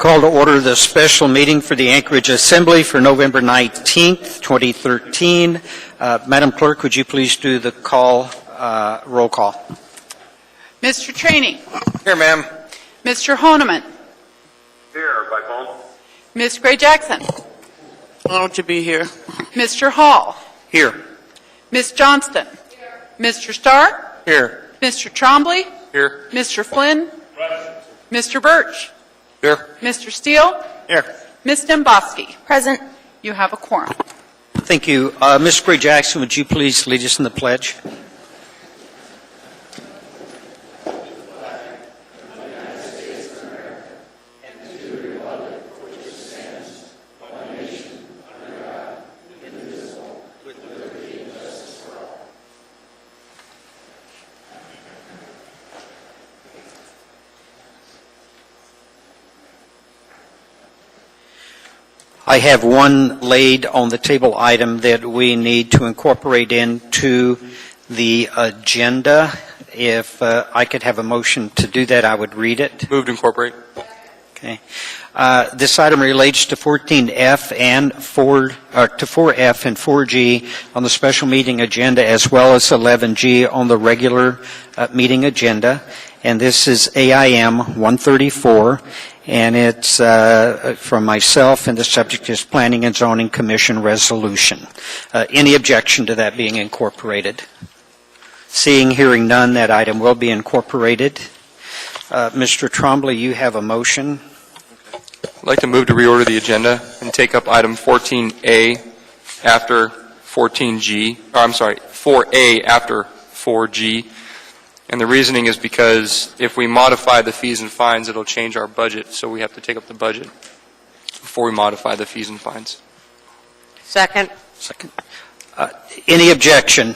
Call to order the special meeting for the Anchorage Assembly for November 19th, 2013. Madam Clerk, would you please do the roll call? Mr. Trainee. Here, ma'am. Mr. Honeman. Here, by phone. Ms. Gray-Jackson. Why don't you be here? Mr. Hall. Here. Ms. Johnston. Mr. Starr. Here. Mr. Trombley. Here. Mr. Flynn. Mr. Birch. Here. Mr. Steele. Here. Ms. Dembowski. Present. You have a quorum. Thank you. Ms. Gray-Jackson, would you please lead us in the pledge? I have one laid on the table item that we need to incorporate into the agenda. If I could have a motion to do that, I would read it. Move to incorporate. Okay. This item relates to 14F and 4F and 4G on the special meeting agenda, as well as 11G on the regular meeting agenda. And this is AIM 134, and it's from myself, and the subject is Planning and Zoning Commission resolution. Any objection to that being incorporated? Seeing, hearing none, that item will be incorporated. Mr. Trombley, you have a motion. I'd like to move to reorder the agenda and take up item 14A after 14G, or I'm sorry, 4A after 4G. And the reasoning is because if we modify the fees and fines, it'll change our budget, so we have to take up the budget before we modify the fees and fines. Second. Any objection?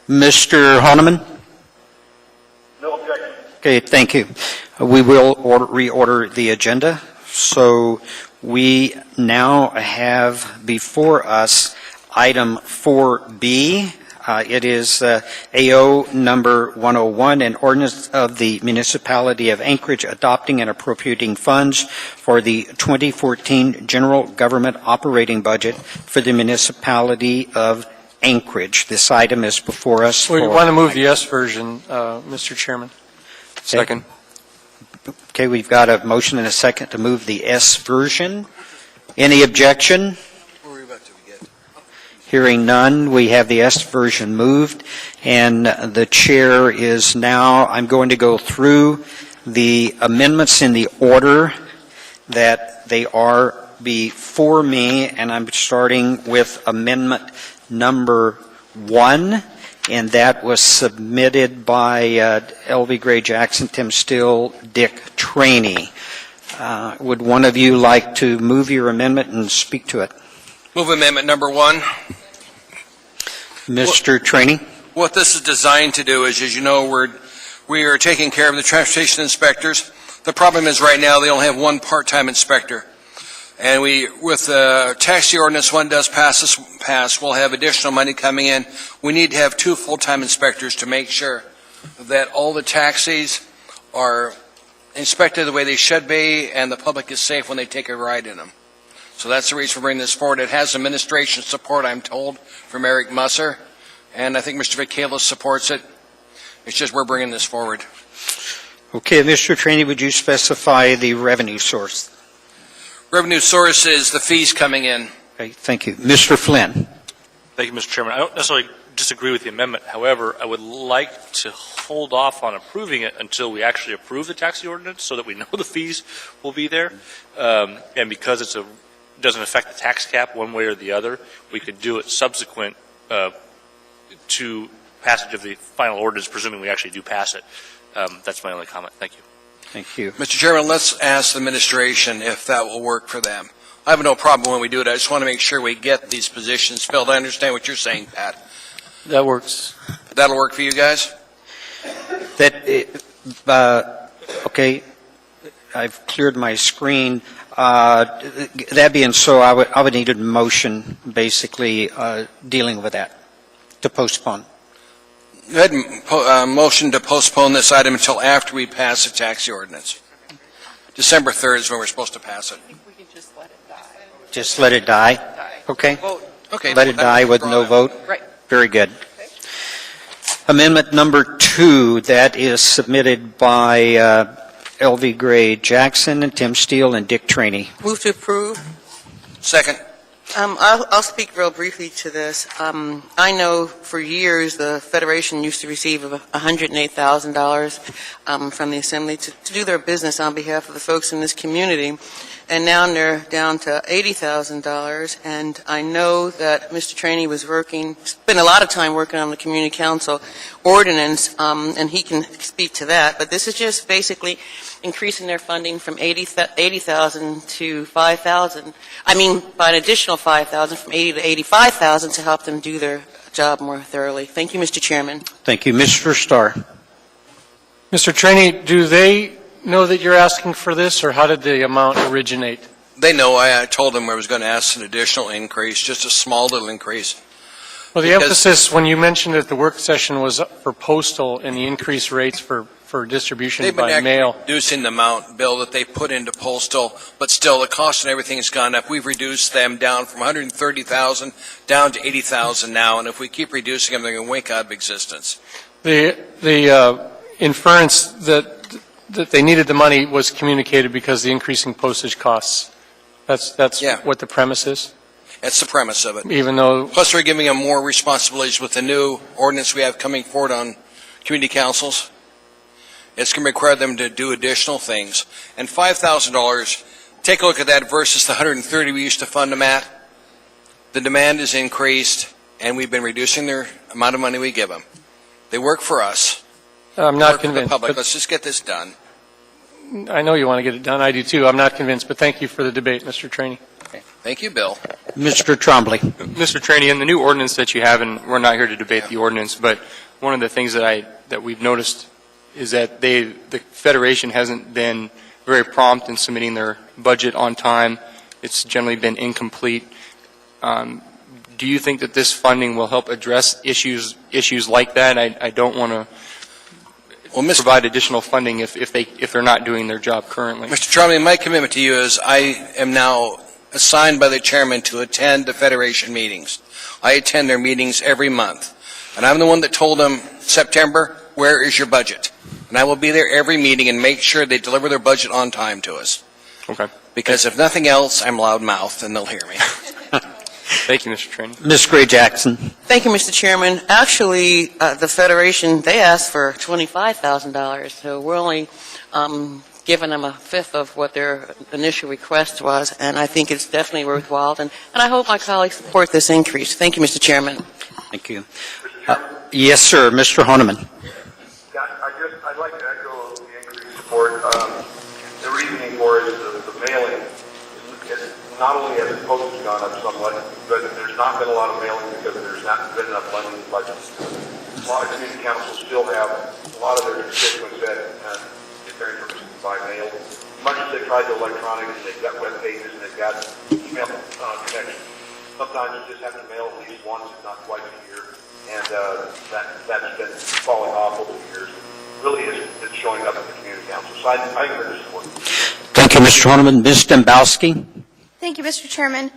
Mr. Honeman? No objection. Okay, thank you. We will reorder the agenda. So we now have before us item 4B. It is AO number 101, an ordinance of the Municipality of Anchorage adopting and appropriating funds for the 2014 General Government Operating Budget for the Municipality of Anchorage. This item is before us. We want to move the S version, Mr. Chairman. Second. Okay, we've got a motion and a second to move the S version. Any objection? Hearing none, we have the S version moved, and the chair is now, I'm going to go through the amendments in the order that they are before me, and I'm starting with amendment number 1, and that was submitted by L.V. Gray-Jackson, Tim Steele, Dick Trainee. Would one of you like to move your amendment and speak to it? Move amendment number 1. Mr. Trainee? What this is designed to do is, as you know, we are taking care of the transportation inspectors. The problem is right now they only have one part-time inspector. And with the taxi ordinance, one does pass, we'll have additional money coming in. We need to have 2 full-time inspectors to make sure that all the taxis are inspected the way they should be and the public is safe when they take a ride in them. So that's the reason for bringing this forward. It has administration support, I'm told, from Eric Musser, and I think Mr. Vacalis supports it. It's just we're bringing this forward. Okay, Mr. Trainee, would you specify the revenue source? Revenue source is the fees coming in. Okay, thank you. Mr. Flynn? Thank you, Mr. Chairman. I don't necessarily disagree with the amendment. However, I would like to hold off on approving it until we actually approve the taxi ordinance so that we know the fees will be there. And because it doesn't affect the tax cap one way or the other, we could do it subsequent to passage of the final ordinance, presuming we actually do pass it. That's my only comment. Thank you. Thank you. Mr. Chairman, let's ask the administration if that will work for them. I have no problem when we do it. I just want to make sure we get these positions filled. I understand what you're saying, Pat. That works. That'll work for you guys? Okay, I've cleared my screen. That being so, I would need a motion basically dealing with that, to postpone. Go ahead and motion to postpone this item until after we pass the taxi ordinance. December 3rd is when we're supposed to pass it. We can just let it die. Just let it die? Okay. Okay. Let it die with no vote? Right. Very good. Amendment number 2, that is submitted by L.V. Gray Jackson and Tim Steele and Dick Trainey. Move to approve. Second. I'll speak real briefly to this. I know for years the Federation used to receive $108,000 from the Assembly to do their business on behalf of the folks in this community, and now they're down to $80,000. And I know that Mr. Trainey was spent a lot of time working on the Community Council ordinance, and he can speak to that. But this is just basically increasing their funding from $80,000 to $5,000. I mean, by an additional $5,000 from $80,000 to $85,000 to help them do their job more thoroughly. Thank you, Mr. Chairman. Thank you. Mr. Starr. Mr. Trainey, do they know that you're asking for this, or how did the amount originate? They know I told them I was going to ask an additional increase, just a small little increase. Well, the Because- emphasis when you mentioned at the work session was for postal and the increased rates for distribution They've been by actually mail. reducing the amount, Bill, that they put into postal, but still the cost and everything has gone up. We've reduced them down from 130,000 down to 80,000 now, and if we keep reducing them, they're going to wake out of existence. The inference that they needed the money was communicated because of the increasing postage costs. That's Yeah. what the premise is, That's the premise of it. even though, Plus, we're giving them more responsibilities with the new ordinance we have coming forward on community councils. It's going to require them to do additional things. And $5,000, take a look at that versus the 130 we used to fund them at. The demand has increased, and we've been reducing their amount of money we give them. They work for us. I'm not Work for the convinced. public. But Let's just get this done. I know you want to get it done. I do too. I'm not convinced, but thank you for the debate, Mr. Trainey. Thank you, Bill. Mr. Trombley. Mr. Trainey, in the new ordinance that you have, and we're not here to debate the ordinance, but one of the things that we've noticed is that the Federation hasn't been very prompt in submitting their budget on time. It's generally been incomplete. Do you think that this funding will help address issues like that? I don't want to provide additional funding if they're not doing their job currently. Mr. Trombley, my commitment to you is I am now assigned by the chairman to attend the Federation meetings. I attend their meetings every month. And I'm the one that told them, September, where is your budget? And I will be there every meeting and make sure they deliver their budget on time to us. Okay. Because if nothing else, I'm loudmouthed and they'll hear me. Thank you, Mr. Trainey. Ms. Gray Jackson. Thank you, Mr. Chairman. Actually, the Federation, they asked for $25,000, so we're only giving them a fifth of what their initial request was, and I think it's definitely worthwhile, and I hope my colleagues support this increase. Thank you, Mr. Chairman. Thank you. Yes, sir. Mr. Honeman. Yeah, I'd like to echo the increased support. The reasoning for it is the mailing. Not only has the postage gone up somewhat, but there's not been a lot of mailing because there's not been enough money in the budget. A lot of community councils still have a lot of their constituents that get their information by mail. Much as they tried the electronic and they've got web pages and they've got email connections. Sometimes you just have to mail at least once, if not twice a year, and that's been falling off over the years. Really it's showing up at the community council. So I encourage support. Thank you, Mr. Honeman. Ms. Dembowski. Thank you, Mr. Chairman.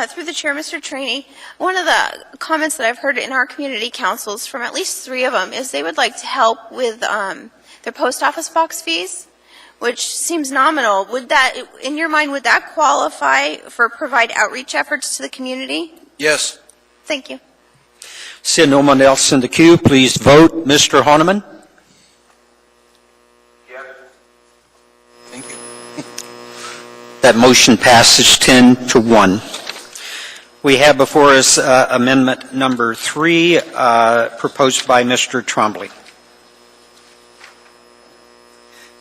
Through the chair, Mr. Trainey, one of the comments that I've heard in our community councils from at least 3 of them is they would like to help with their post office box fees, which seems nominal. Would that, in your mind, would that qualify for provide outreach efforts to the community? Yes. Thank you. Seeing no one else in the queue, please vote. Mr. Honeman. Yes. Thank you. That motion passes 10-1. We have before us amendment number 3, proposed by Mr. Trombley.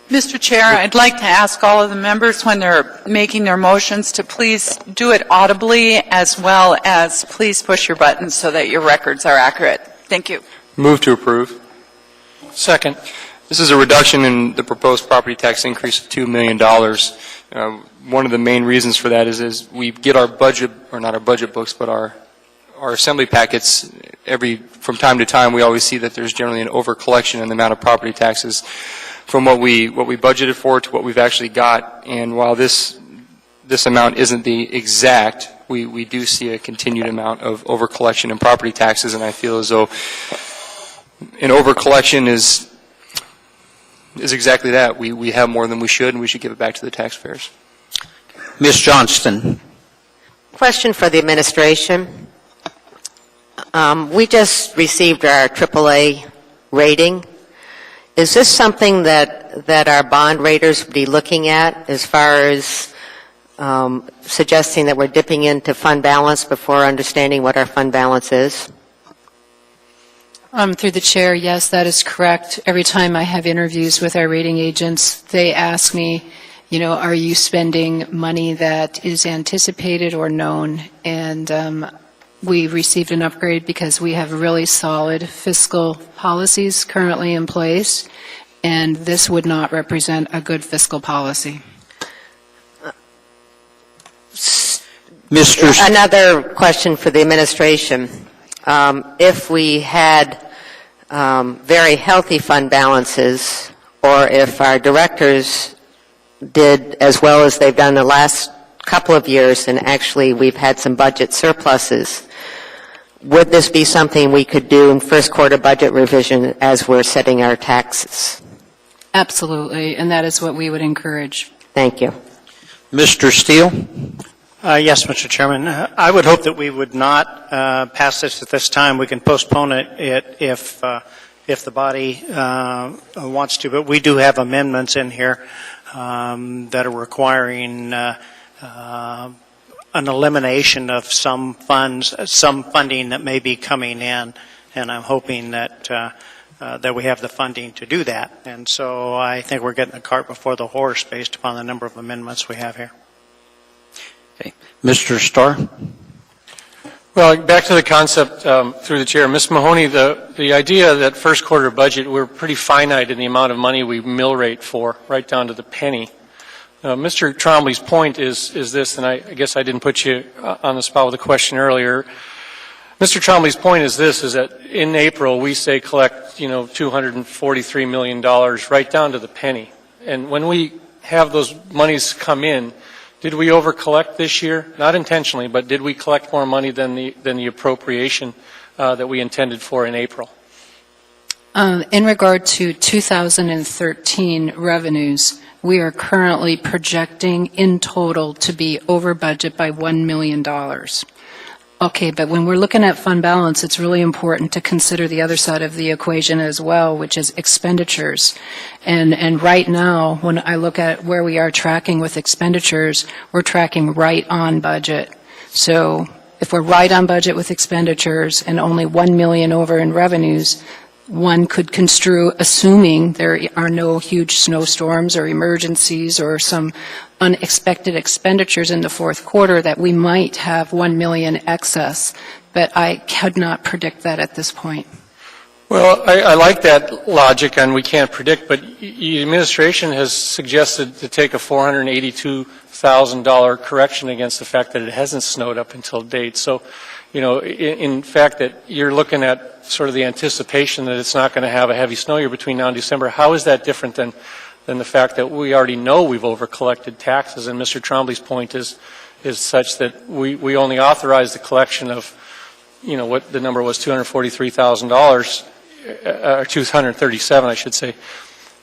Mr. Chair, I'd like to ask all of the members when they're making their motions to please do it audibly, as well as please push your buttons so that your records are accurate. Thank you. Move to approve. Second. This is a reduction in the proposed property tax increase of $2 million. One of the main reasons for that is we get our budget, or not our budget books, but our assembly packets from time to time. We always see that there's generally an over collection in the amount of property taxes from what we budgeted for to what we've actually got. And while this amount isn't the exact, we do see a continued amount of overcollection in property taxes, and I feel as though an overcollection is exactly that. We have more than we should, and we should give it back to the taxpayers. Ms. Johnston. Question for the administration. We just received our AAA rating. Is this something that our bond raters would be looking at as far as suggesting that we're dipping into fund balance before understanding what our fund balance is? Through the chair, yes, that is correct. Every time I have interviews with our rating agents, they ask me, are you spending money that is anticipated or known? And we received an upgrade because we have really solid fiscal policies currently in place, and this would not represent a good fiscal policy. Another question for the administration. If we had very healthy fund balances, or if our directors did as well as they've done the last couple of years, and actually we've had some budget surpluses, would this be something we could do in first quarter budget revision as we're setting our taxes? Absolutely, and that is what we would encourage. Thank you. Mr. Steele? Yes, Mr. Chairman. I would hope that we would not pass this at this time. We can postpone it if the body wants to, but we do have amendments in here that are requiring an elimination of some funds, some funding that may be coming in, and I'm hoping that that we have the funding to do that. And so I think we're getting the cart before the horse based upon the number of amendments we have here. Okay. Mr. Starr? Well, back to the concept through the chair. Ms. Mahoney, the idea that first quarter budget, we're pretty finite in the amount of money we mill rate for, right down to the penny. Mr. Trombley's point is this, and I guess I didn't put you on the spot with a question earlier. Mr. Trombley's point is this, is that in April we say collect, $243 million right down to the penny. And when we have those monies come in, did we over-collect this year? Not intentionally, but did we collect more money than the appropriation that we intended for in April? In regard to 2013 revenues, we are currently projecting in total to be over budget by $1 million. Okay, but when we're looking at fund balance, it's really important to consider the other side of the equation as well, which is expenditures. And right now, when I look at where we are tracking with expenditures, we're tracking right on budget. So if we're right on budget with expenditures and only $1 million over in revenues, one could construe, assuming there are no huge snowstorms or emergencies or some unexpected expenditures in the fourth quarter, that we might have $1 million excess. But I could not predict that at this point. Well, I like that logic, and we can't predict, but the administration has suggested to take a $482,000 correction against the fact that it hasn't snowed up until date. So, in fact, that you're looking at sort of the anticipation that it's not going to have a heavy snow year between now and December. How is that different than the fact that we already know we've over-collected taxes? And Mr. Trombley's point is such that we only authorized the collection of, what the number was, $243,000, or $237, I should say,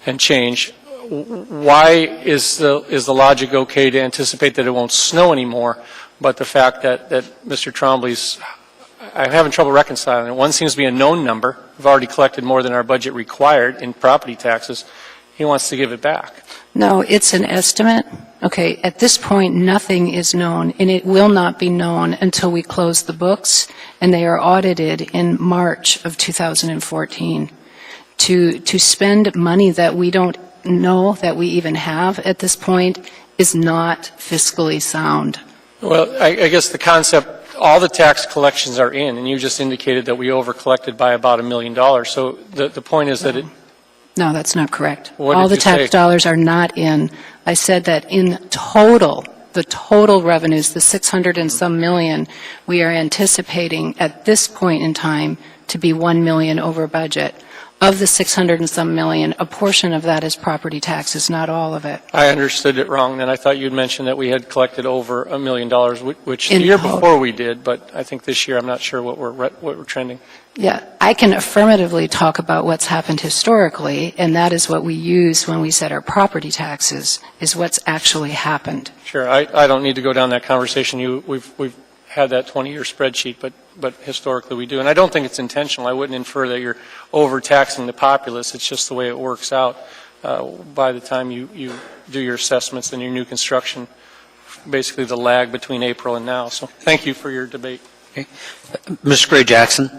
and change. Why is the logic okay to anticipate that it won't snow anymore, but the fact that Mr. Trombley's, I'm having trouble reconciling it. One seems to be a known number. We've already collected more than our budget required in property taxes. He wants to give it back. No, it's an estimate. Okay, at this point, nothing is known, and it will not be known until we close the books, and they are audited in March of 2014. To spend money that we don't know that we even have at this point is not fiscally sound. Well, I guess the concept, all the tax collections are in, and you just indicated that we over-collected by about $1 million. So the point is that it... No, that's not correct. What all did the you tax say? dollars are not in. I said that in total, the total revenues, the 600 and some million, we are anticipating at this point in time to be $1 million over budget. of the 600 and some million, a portion of that is property taxes, not all of it. I understood it wrong, then. I thought you'd mentioned that we had collected over $1 million, which the In year total. before we did, but I think this year, I'm not sure what we're trending. Yeah, I can affirmatively talk about what's happened historically, and that is what we use when we set our property taxes, is what's actually happened. Sure, I don't need to go down that conversation. We've had that 20-year spreadsheet, but historically we do. And I don't think it's intentional. I wouldn't infer that you're overtaxing the populace. It's just the way it works out by the time you do your assessments and your new construction, basically the lag between April and now. So thank you for your debate. Ms. Gray Jackson.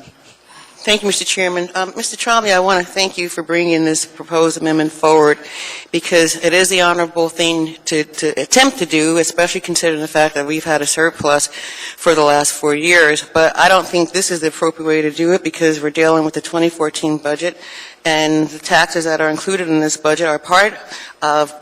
Thank you, Mr. Chairman. Mr. Trombley, I want to thank you for bringing this proposed amendment forward, because it is the honorable thing to attempt to do, especially considering the fact that we've had a surplus for the last 4 years. But I don't think this is the appropriate way to do it, because we're dealing with the 2014 budget, and the taxes that are included in this budget are part of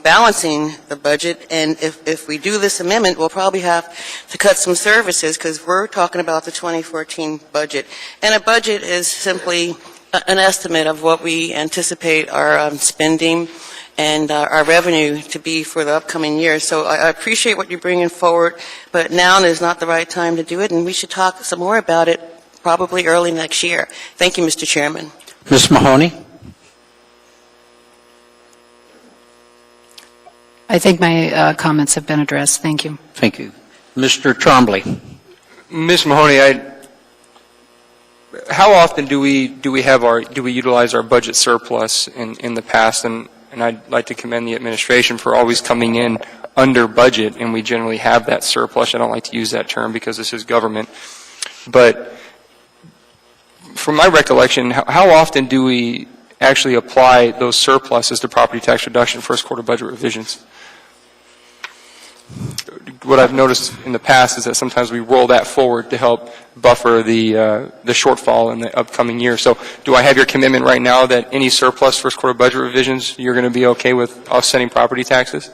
balancing the budget. And if we do this amendment, we'll probably have to cut some services, because we're talking about the 2014 budget. And a budget is simply an estimate of what we anticipate our spending and our revenue to be for the upcoming year. So I appreciate what you're bringing forward, but now is not the right time to do it, and we should talk some more about it probably early next year. Thank you, Mr. Chairman. Ms. Mahoney. I think my comments have been addressed. Thank you. Thank you. Mr. Trombley. Ms. Mahoney, how often do we utilize our budget surplus in the past? And I'd like to commend the administration for always coming in under budget, and we generally have that surplus. I don't like to use that term because this is government. But from my recollection, how often do we actually apply those surpluses to property tax reduction first quarter budget revisions? What I've noticed in the past is that sometimes we roll that forward to help buffer the shortfall in the upcoming year. So do I have your commitment right now that any surplus first quarter budget revisions, you're going to be okay with offsetting property taxes?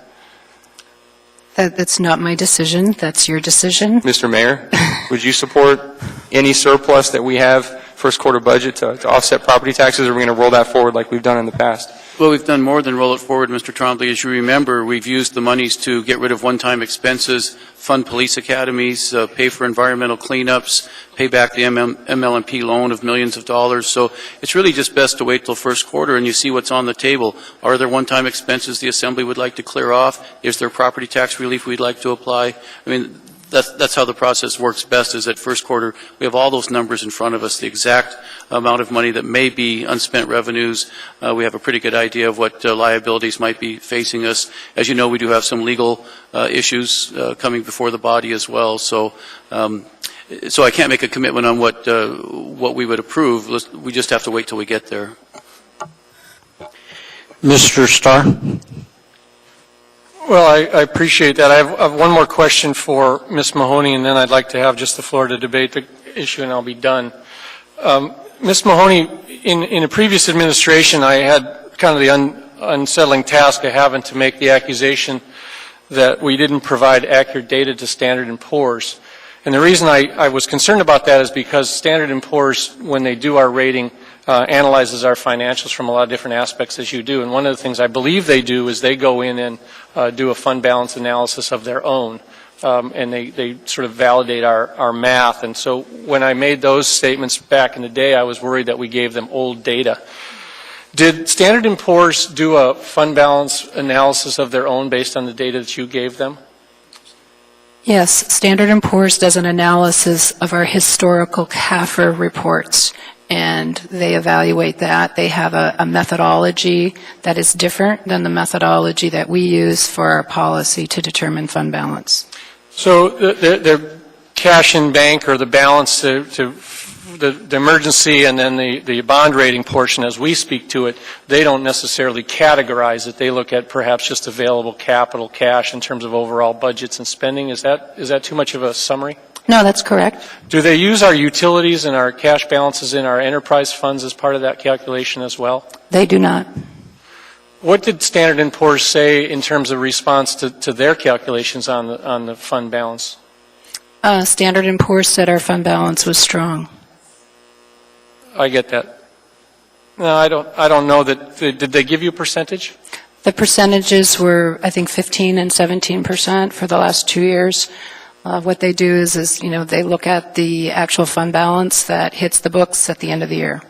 That's not my decision. That's your decision. Mr. Mayor, would you support any surplus that we have first quarter budget to offset property taxes, or are we going to roll that forward like we've done in the past? Well, we've done more than roll it forward, Mr. Trombley. As you remember, we've used the monies to get rid of one-time expenses, fund police academies, pay for environmental cleanups, pay back the ML&P loan of millions of dollars. So it's really just best to wait till first quarter and you see what's on the table. Are there one-time expenses the Assembly would like to clear off? Is there property tax relief we'd like to apply? I mean, that's how the process works best, is at first quarter we have all those numbers in front of us, the exact amount of money that may be unspent revenues. We have a pretty good idea of what liabilities might be facing us. As you know, we do have some legal issues coming before the body as well. So I can't make a commitment on what we would approve. We just have to wait till we get there. Mr. Starr. Well, I appreciate that. I have one more question for Ms. Mahoney, and then I'd like to have just the floor to debate the issue, and I'll be done. Ms. Mahoney, in a previous administration, I had kind of the unsettling task of having to make the accusation that we didn't provide accurate data to Standard & Poor's. And the reason I was concerned about that is because Standard & Poor's, when they do our rating, analyzes our financials from a lot of different aspects, as you do. And one of the things I believe they do is they go in and do a fund balance analysis of their own. And they sort of validate our math. And so when I made those statements back in the day, I was worried that we gave them old data. Did Standard & Poor's do a fund balance analysis of their own based on the data that you gave them? Yes, Standard & Poor's does an analysis of our historical CAFR reports, and they evaluate that. They have a methodology that is different than the methodology that we use for our policy to determine fund balance. So the cash in bank, or the balance to the emergency, and then the bond rating portion as we speak to it, they don't necessarily categorize it. They look at perhaps just available capital cash in terms of overall budgets and spending. Is that too much of a summary? No, that's correct. Do they use our utilities and our cash balances in our enterprise funds as part of that calculation as well? They do not. What did Standard & Poor's say in terms of response to their calculations on the fund balance? Standard & Poor's said our fund balance was strong. I get that. No, I don't know that, did they give you a percentage? The percentages were, I think, 15 and 17% for the last 2 years. What they do is, you know, they look at the actual fund balance that hits the books at the end of the year.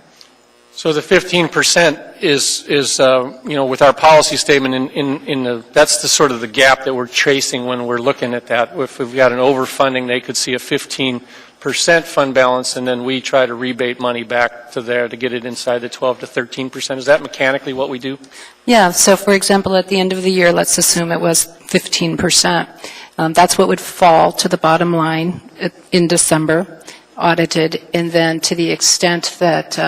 So the 15% is you know, with our policy statement in the, that's the sort of the gap that we're tracing when we're looking at that. If we've got an overfunding, they could see a 15% fund balance, and then we try to rebate money back to there to get it inside the 12 to 13%. Is that mechanically what we do? Yeah, so for example, at the end of the year, let's assume it was 15%. That's what would fall to the bottom line in December, audited, and then to the extent that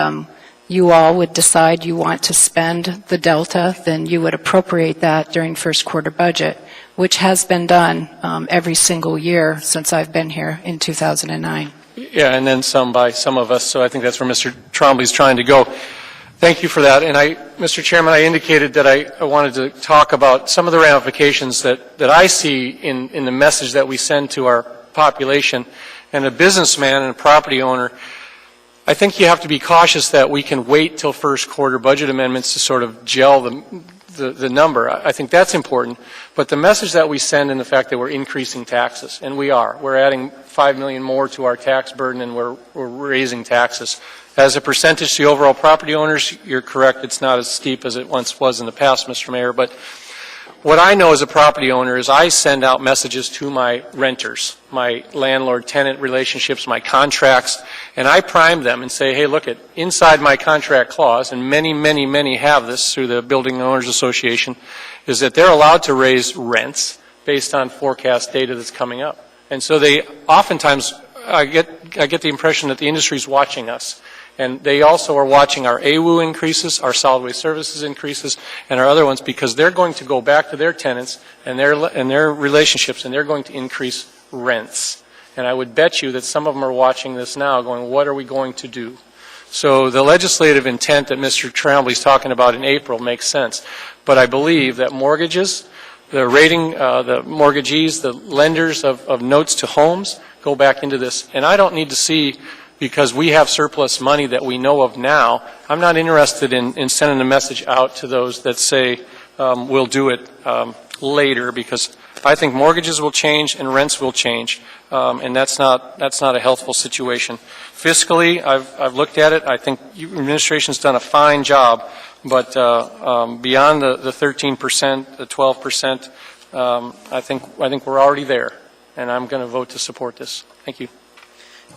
you all would decide you want to spend the delta, then you would appropriate that during first quarter budget, which has been done every single year since I've been here in 2009. Yeah, and then some by some of us, so I think that's where Mr. Trombley's trying to go. Thank you for that. And Mr. Chairman, I indicated that I wanted to talk about some of the ramifications that I see in the message that we send to our population. And a businessman and a property owner, I think you have to be cautious that we can wait till first quarter budget amendments to sort of gel the number. I think that's important. But the message that we send in the fact that we're increasing taxes, and we are. We're adding $5 million more to our tax burden, and we're raising taxes. As a percentage to the overall property owners, you're correct. It's not as steep as it once was in the past, Mr. Mayor. But what I know as a property owner is I send out messages to my renters, my landlord-tenant relationships, my contracts, and I prime them and say, hey, look, inside my contract clause, and many, many, many have this through the Building Owners Association, is that they're allowed to raise rents based on forecast data that's coming up. And so they oftentimes, I get the impression that the industry is watching us. And they also are watching our AWU increases, our solid waste services increases, and our other ones, because they're going to go back to their tenants and their relationships, and they're going to increase rents. And I would bet you that some of them are watching this now going, what are we going to do? So the legislative intent that Mr. Trombley's talking about in April makes sense. But I believe that mortgages, the rating, the mortgagees, the lenders of notes to homes go back into this. And I don't need to see, because we have surplus money that we know of now, I'm not interested in sending a message out to those that say we'll do it later, because I think mortgages will change and rents will change, and that's not a healthful situation. Fiscally, I've looked at it. I think your administration's done a fine job, but beyond the 13%, the 12%, I think we're already there, and I'm going to vote to support this. Thank you.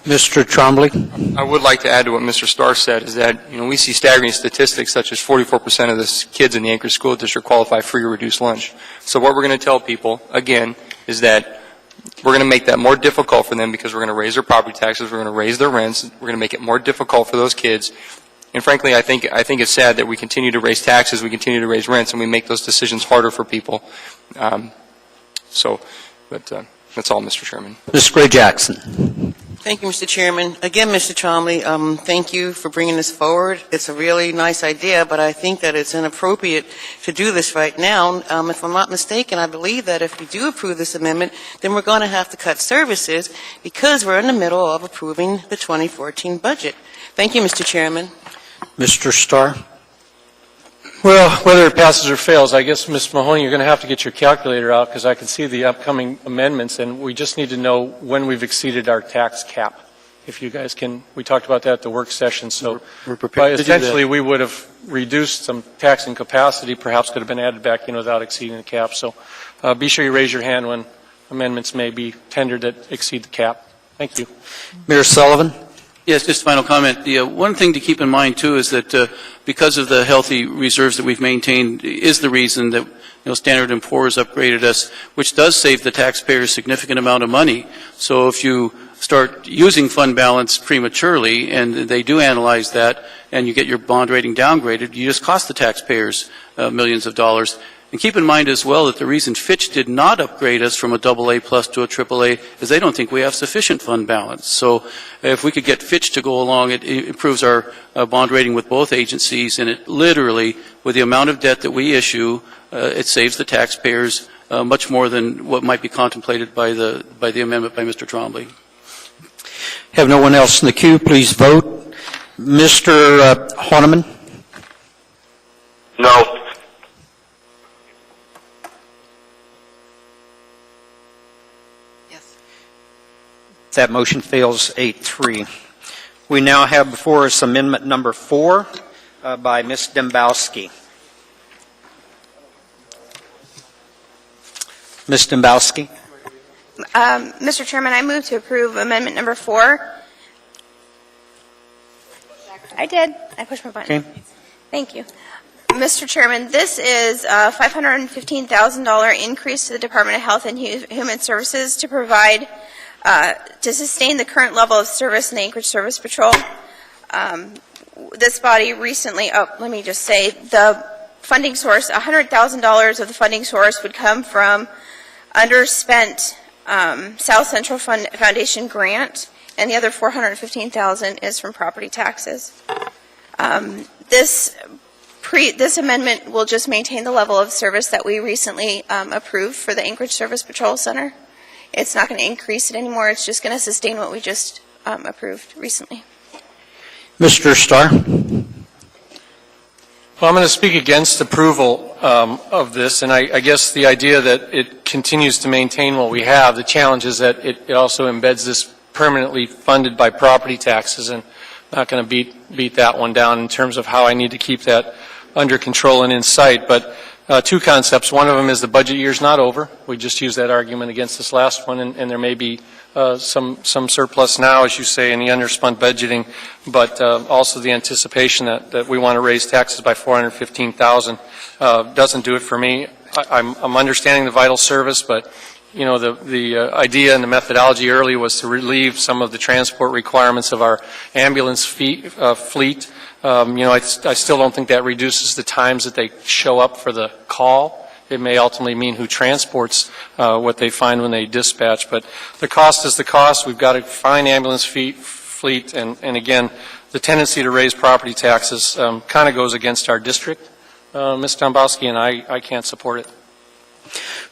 Mr. Trombley? I would like to add to what Mr. Starr said, is that, you know, we see staggering statistics such as 44% of the kids in the Anchorage School District qualify for free or reduced lunch. So what we're going to tell people, again, is that we're going to make that more difficult for them, because we're going to raise their property taxes, we're going to raise their rents, we're going to make it more difficult for those kids. And frankly, I think it's sad that we continue to raise taxes, we continue to raise rents, and we make those decisions harder for people. That's all, Mr. Chairman. Ms. Gray-Jackson. Thank you, Mr. Chairman. Again, Mr. Trombley, thank you for bringing this forward. It's a really nice idea, but I think that it's inappropriate to do this right now. If I'm not mistaken, I believe that if we do approve this amendment, then we're going to have to cut services, because we're in the middle of approving the 2014 budget. Thank you, Mr. Chairman. Mr. Starr? Well, whether it passes or fails, I guess, Ms. Mahoney, you're going to have to get your calculator out, because I can see the upcoming amendments, and we just need to know when we've exceeded our tax cap. If you guys can, we talked about that at the work session, so we're prepared to do that. essentially we would have reduced some taxing capacity, perhaps could have been added back in without exceeding the cap. So be sure you raise your hand when amendments may be tendered that exceed the cap. Thank you. Mayor Sullivan? Yes, just a final comment. The one thing to keep in mind, too, is that because of the healthy reserves that we've maintained is the reason that Standard & Poor's upgraded us, which does save the taxpayers a significant amount of money. So if you start using fund balance prematurely, and they do analyze that, and you get your bond rating downgraded, you just cost the taxpayers millions of dollars. And keep in mind as well that the reason Fitch did not upgrade us from a AA plus to a AAA is they don't think we have sufficient fund balance. So if we could get Fitch to go along, it improves our bond rating with both agencies, and it literally, with the amount of debt that we issue, it saves the taxpayers much more than what might be contemplated by the amendment by Mr. Trombley. Have no one else in the queue. Please vote. Mr. Horniman? No. Yes. That motion fails 8-3. We now have before us amendment number 4 by Ms. Dembowski. Ms. Dembowski? Mr. Chairman, I move to approve amendment number 4. I did. I pushed my button. Okay. Thank you. Mr. Chairman, this is a $515,000 increase to the Department of Health and Human Services to provide, to sustain the current level of service in the Anchorage Service Patrol. This body recently, let me just say, the funding source, $100,000 of the funding source would come from underspent South Central Foundation grant, and the other $415,000 is from property taxes. This amendment will just maintain the level of service that we recently approved for the Anchorage Service Patrol Center. It's not going to increase it anymore. It's just going to sustain what we just approved recently. Mr. Starr? Well, I'm going to speak against approval of this, and I guess the idea that it continues to maintain what we have, the challenge is that it also embeds this permanently funded by property taxes, and I'm not going to beat that one down in terms of how I need to keep that under control and in sight. But two concepts. One of them is the budget year's not over. We just used that argument against this last one, and there may be some surplus now, as you say, in the underspent budgeting, but also the anticipation that we want to raise taxes by $415,000 doesn't do it for me. I'm understanding the vital service, but you know, the idea and the methodology early was to relieve some of the transport requirements of our ambulance fleet. I still don't think that reduces the times that they show up for the call. It may ultimately mean who transports what they find when they dispatch. But the cost is the cost. We've got a fine ambulance fleet, and again, the tendency to raise property taxes kind of goes against our district. Ms. Dombrowski and I can't support it.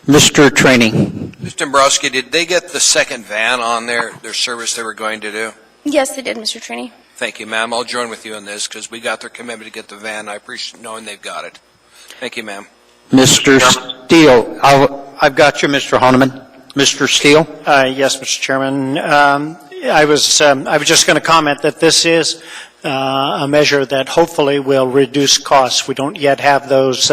Mr. Trainee? Mr. Dombrowski, did they get the second van on their service they were going to do? Yes, they did, Mr. Trini. Thank you, ma'am. I'll join with you on this because we got their commitment to get the van. I appreciate knowing they've got it. Thank you, ma'am. Mr. Steele? I've got you, Mr. Honeman. Mr. Steele? Yes, Mr. Chairman. I was just going to comment that this is a measure that hopefully will reduce costs. We don't yet have those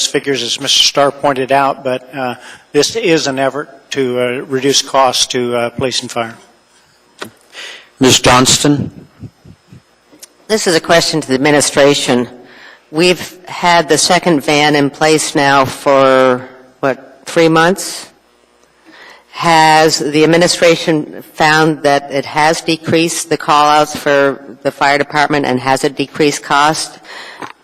figures, as Mr. Starr pointed out, but this is an effort to reduce costs to police and fire. Ms. Johnston? This is a question to the administration. We've had the second van in place now for, 3 months? Has the administration found that it has decreased the call-outs for the fire department, and has it decreased cost?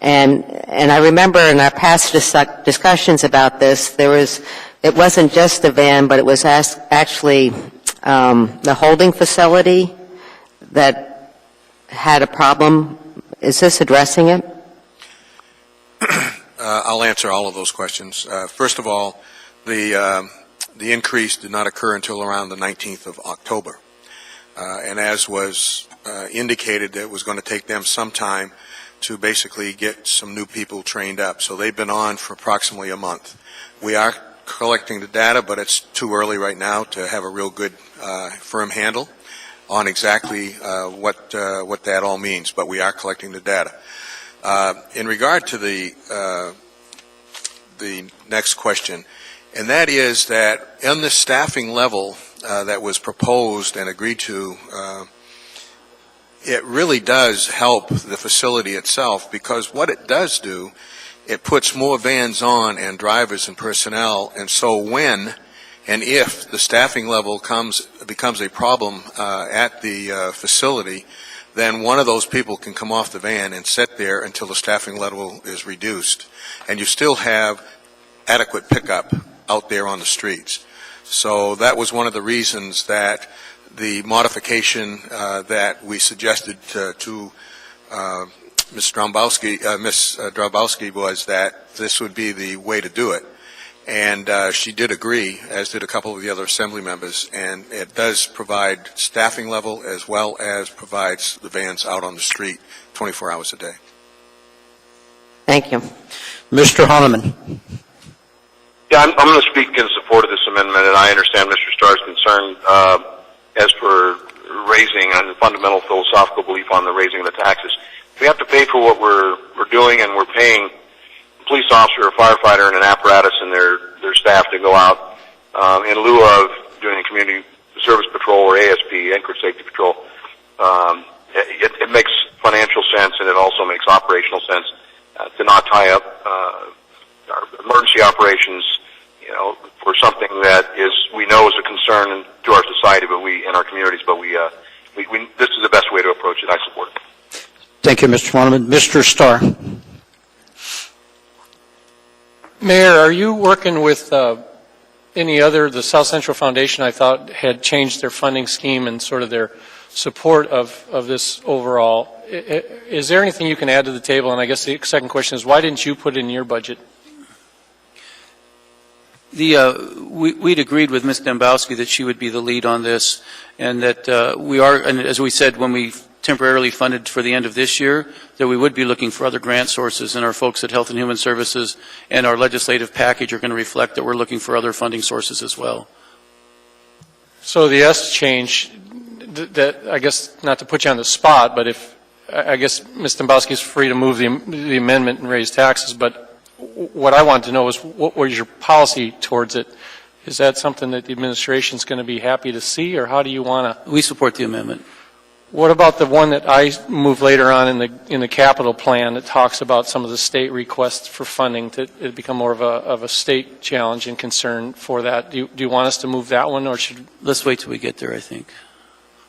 And I remember in our past discussions about this, it wasn't just the van, but it was actually the holding facility that had a problem. Is this addressing it? I'll answer all of those questions. First of all, the increase did not occur until around the 19th of October. And as was indicated, it was going to take them some time to basically get some new people trained up. So they've been on for approximately a month. We are collecting the data, but it's too early right now to have a real good, firm handle on exactly what that all means, but we are collecting the data. In regard to the next question, and that is that in the staffing level that was proposed and agreed to, it really does help the facility itself, because what it does do, it puts more vans on and drivers and personnel, and so when and if the staffing level becomes a problem at the facility, then one of those people can come off the van and sit there until the staffing level is reduced. And you still have adequate pickup out there on the streets. So that was one of the reasons that the modification that we suggested to Ms. Drabowski was that this would be the way to do it. And she did agree, as did a couple of the other assembly members, and it does provide staffing level as well as provides the vans out on the street 24 hours a day. Thank you. Mr. Honeman. Yeah, I'm going to speak in support of this amendment, and I understand Mr. Starr's concern as for raising on the fundamental philosophical belief on the raising of the taxes. We have to pay for what we're doing, and we're paying a police officer, a firefighter, and an apparatus and their staff to go out in lieu of doing a community service patrol or ASP, Anchorage Safety Patrol. It makes financial sense, and it also makes operational sense to not tie up our emergency operations, for something that we know is a concern to our society, but in our communities. But this is the best way to approach it. I support it. Thank you, Mr. Honeman. Mr. Starr. Mayor, are you working with the South Central Foundation, I thought, had changed their funding scheme and sort of their support of this overall? Is there anything you can add to the table? And I guess the second question is, why didn't you put it in your budget? We'd agreed with Ms. Dembowski that she would be the lead on this, and that we are, and as we said when we temporarily funded for the end of this year, that we would be looking for other grant sources, and our folks at Health and Human Services and our legislative package are going to reflect that we're looking for other funding sources as well. So the S change, that I guess, not to put you on the spot, but I guess Ms. Dembowski is free to move the amendment and raise taxes, but what I want to know is what was your policy towards it? Is that something that the administration is going to be happy to see, or how do you want to? We support the amendment. What about the one that I moved later on in the capital plan that talks about some of the state requests for funding to it become more of a state challenge and concern for that? Do you want us to move that one, or should? Let's wait till we get there, I think.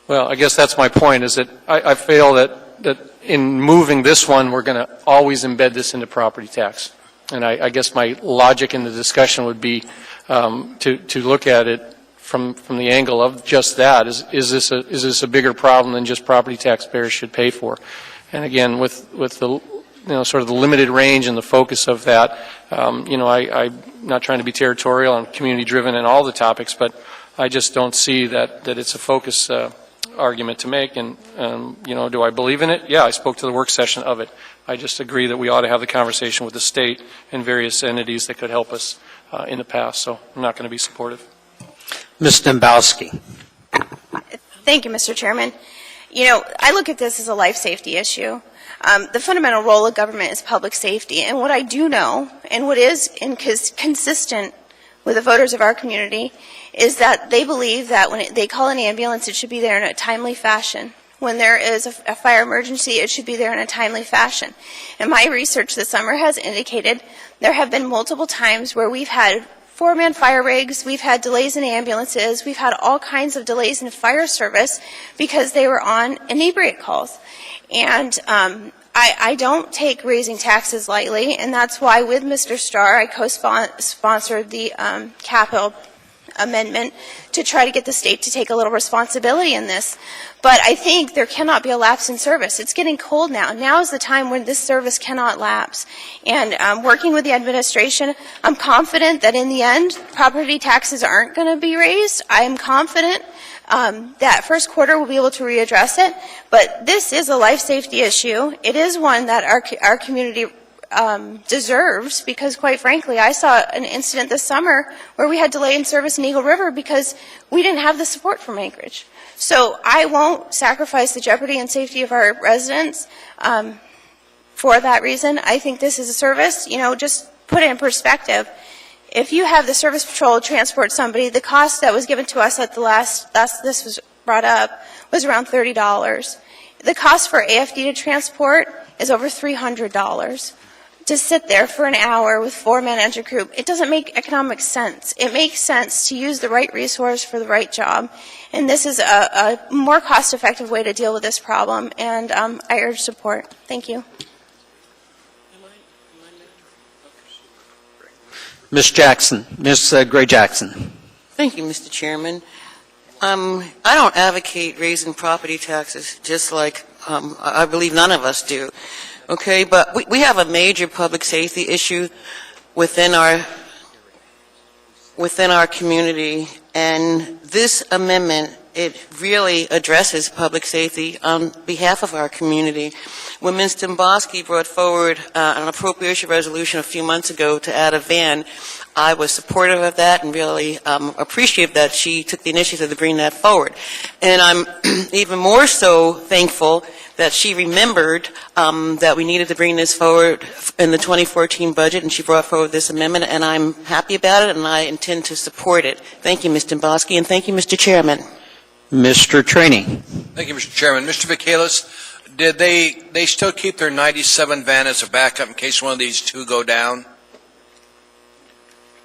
Well, I guess that's my point, is that I feel that in moving this one, we're going to always embed this into property tax. And I guess my logic in the discussion would be to look at it from the angle of just that. Is this a bigger problem than just property taxpayers should pay for? And again, with the sort of the limited range and the focus of that, I'm not trying to be territorial. I'm community driven in all the topics, but I just don't see that it's a focus argument to make. And do I believe in it? Yeah, I spoke to the work session of it. I just agree that we ought to have the conversation with the state and various entities that could help us in the past. So I'm not going to be supportive. Ms. Dembowski. Thank you, Mr. Chairman. I look at this as a life safety issue. The fundamental role of government is public safety. And what I do know, and what is consistent with the voters of our community, is that they believe that when they call an ambulance, it should be there in a timely fashion. When there is a fire emergency, it should be there in a timely fashion. And my research this summer has indicated there have been multiple times where we've had four-man fire rigs, we've had delays in ambulances, we've had all kinds of delays in fire service because they were on inebriate calls. And I don't take raising taxes lightly, and that's why with Mr. Starr I co-sponsored the capital amendment to try to get the state to take a little responsibility in this. But I think there cannot be a lapse in service. It's getting cold now. Now is the time when this service cannot lapse. And working with the administration, I'm confident that in the end, property taxes aren't going to be raised. I'm confident that first quarter we'll be able to readdress it. But this is a life safety issue. It is one that our community deserves, because quite frankly, I saw an incident this summer where we had delay in service in Eagle River because we didn't have the support from Anchorage. So I won't sacrifice the jeopardy and safety of our residents for that reason. I think this is a service, just put it in perspective. If you have the service patrol transport somebody, the cost that was given to us at the last this was brought up was around $30. The cost for AFD to transport is over $300. To sit there for an hour with four-man engine crew, it doesn't make economic sense. It makes sense to use the right resource for the right job, and this is a more cost-effective way to deal with this problem, and I urge support. Thank you. Ms. Jackson, Ms. Gray-Jackson. Thank you, Mr. Chairman. I don't advocate raising property taxes, just like I believe none of us do. Okay, but we have a major public safety issue within our community, and this amendment it really addresses public safety on behalf of our community. When Ms. Dombrowski brought forward an appropriation resolution a few months ago to add a van, I was supportive of that and really appreciate that she took the initiative to bring that forward. And I'm even more so thankful that she remembered that we needed to bring this forward in the 2014 budget, and she brought forward this amendment, and I'm happy about it, and I intend to support it. Thank you, Ms. Dombrowski, and thank you, Mr. Chairman. Mr. Trainee. Thank you, Mr. Chairman. Mr. Michaelis, did they still keep their 97 van as a backup in case one of these two go down?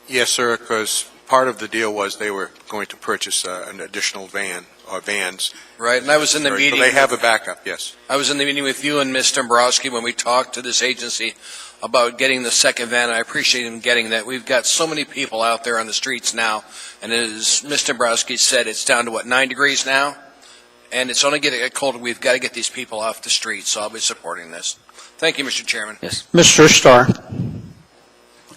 Yes, sir, because part of the deal was they were going to purchase an additional van or vans. Right, and I was in the meeting. So they have a backup, yes. I was in the meeting with you and Ms. Dombrowski when we talked to this agency about getting the second van. I appreciate him getting that. We've got so many people out there on the streets now, and as Ms. Dombrowski said, it's down to, 9 degrees now? And it's only getting colder. We've got to get these people off the streets, so I'll be supporting this. Thank you, Mr. Chairman. Yes. Mr. Starr.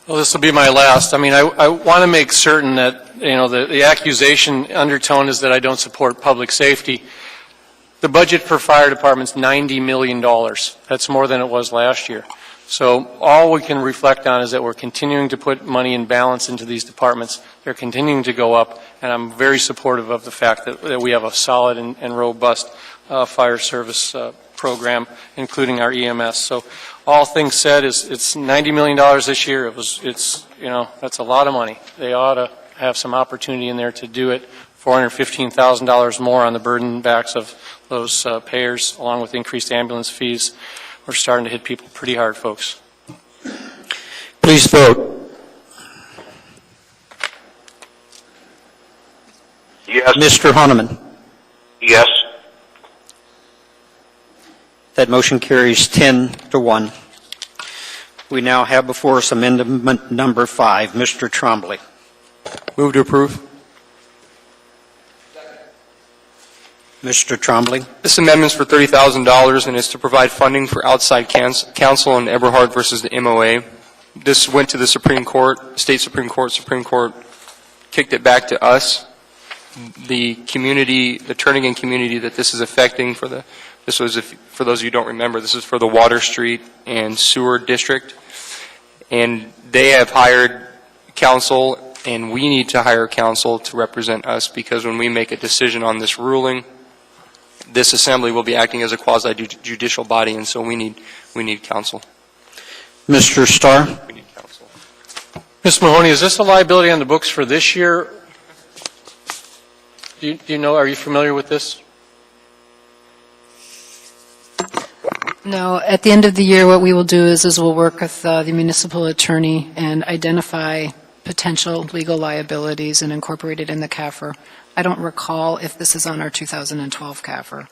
Well, this will be my last. I mean, I want to make certain that, the accusation undertone is that I don't support public safety. The budget for fire department's $90 million. That's more than it was last year. So all we can reflect on is that we're continuing to put money in balance into these departments. They're continuing to go up, and I'm very supportive of the fact that we have a solid and robust fire service program, including our EMS. So all things said, it's $90 million this year. That's a lot of money. They ought to have some opportunity in there to do it. $415,000 more on the burden backs of those payers, along with increased ambulance fees. We're starting to hit people pretty hard, folks. Please vote. Yes. Mr. Honeman. Yes. That motion carries 10-1. We now have before us amendment number 5. Mr. Trombley. Move to approve. Mr. Trombley. This amendment's for $30,000 and is to provide funding for outside counsel in Eberhard versus the MOA. This went to the Supreme Court, State Supreme Court kicked it back to us. The community, the Turnagain community that this is affecting for those of you who don't remember, this is for the Water Street and Sewer District. And they have hired counsel, and we need to hire counsel to represent us, because when we make a decision on this ruling, this assembly will be acting as a quasi-judicial body, and so we need counsel. Mr. Starr. We need counsel. Ms. Mahoney, is this a liability on the books for this year? Do you know, are you familiar with this? No, at the end of the year, what we will do is we'll work with the municipal attorney and identify potential legal liabilities and incorporate it in the CAFR. I don't recall if this is on our 2012 CAFR.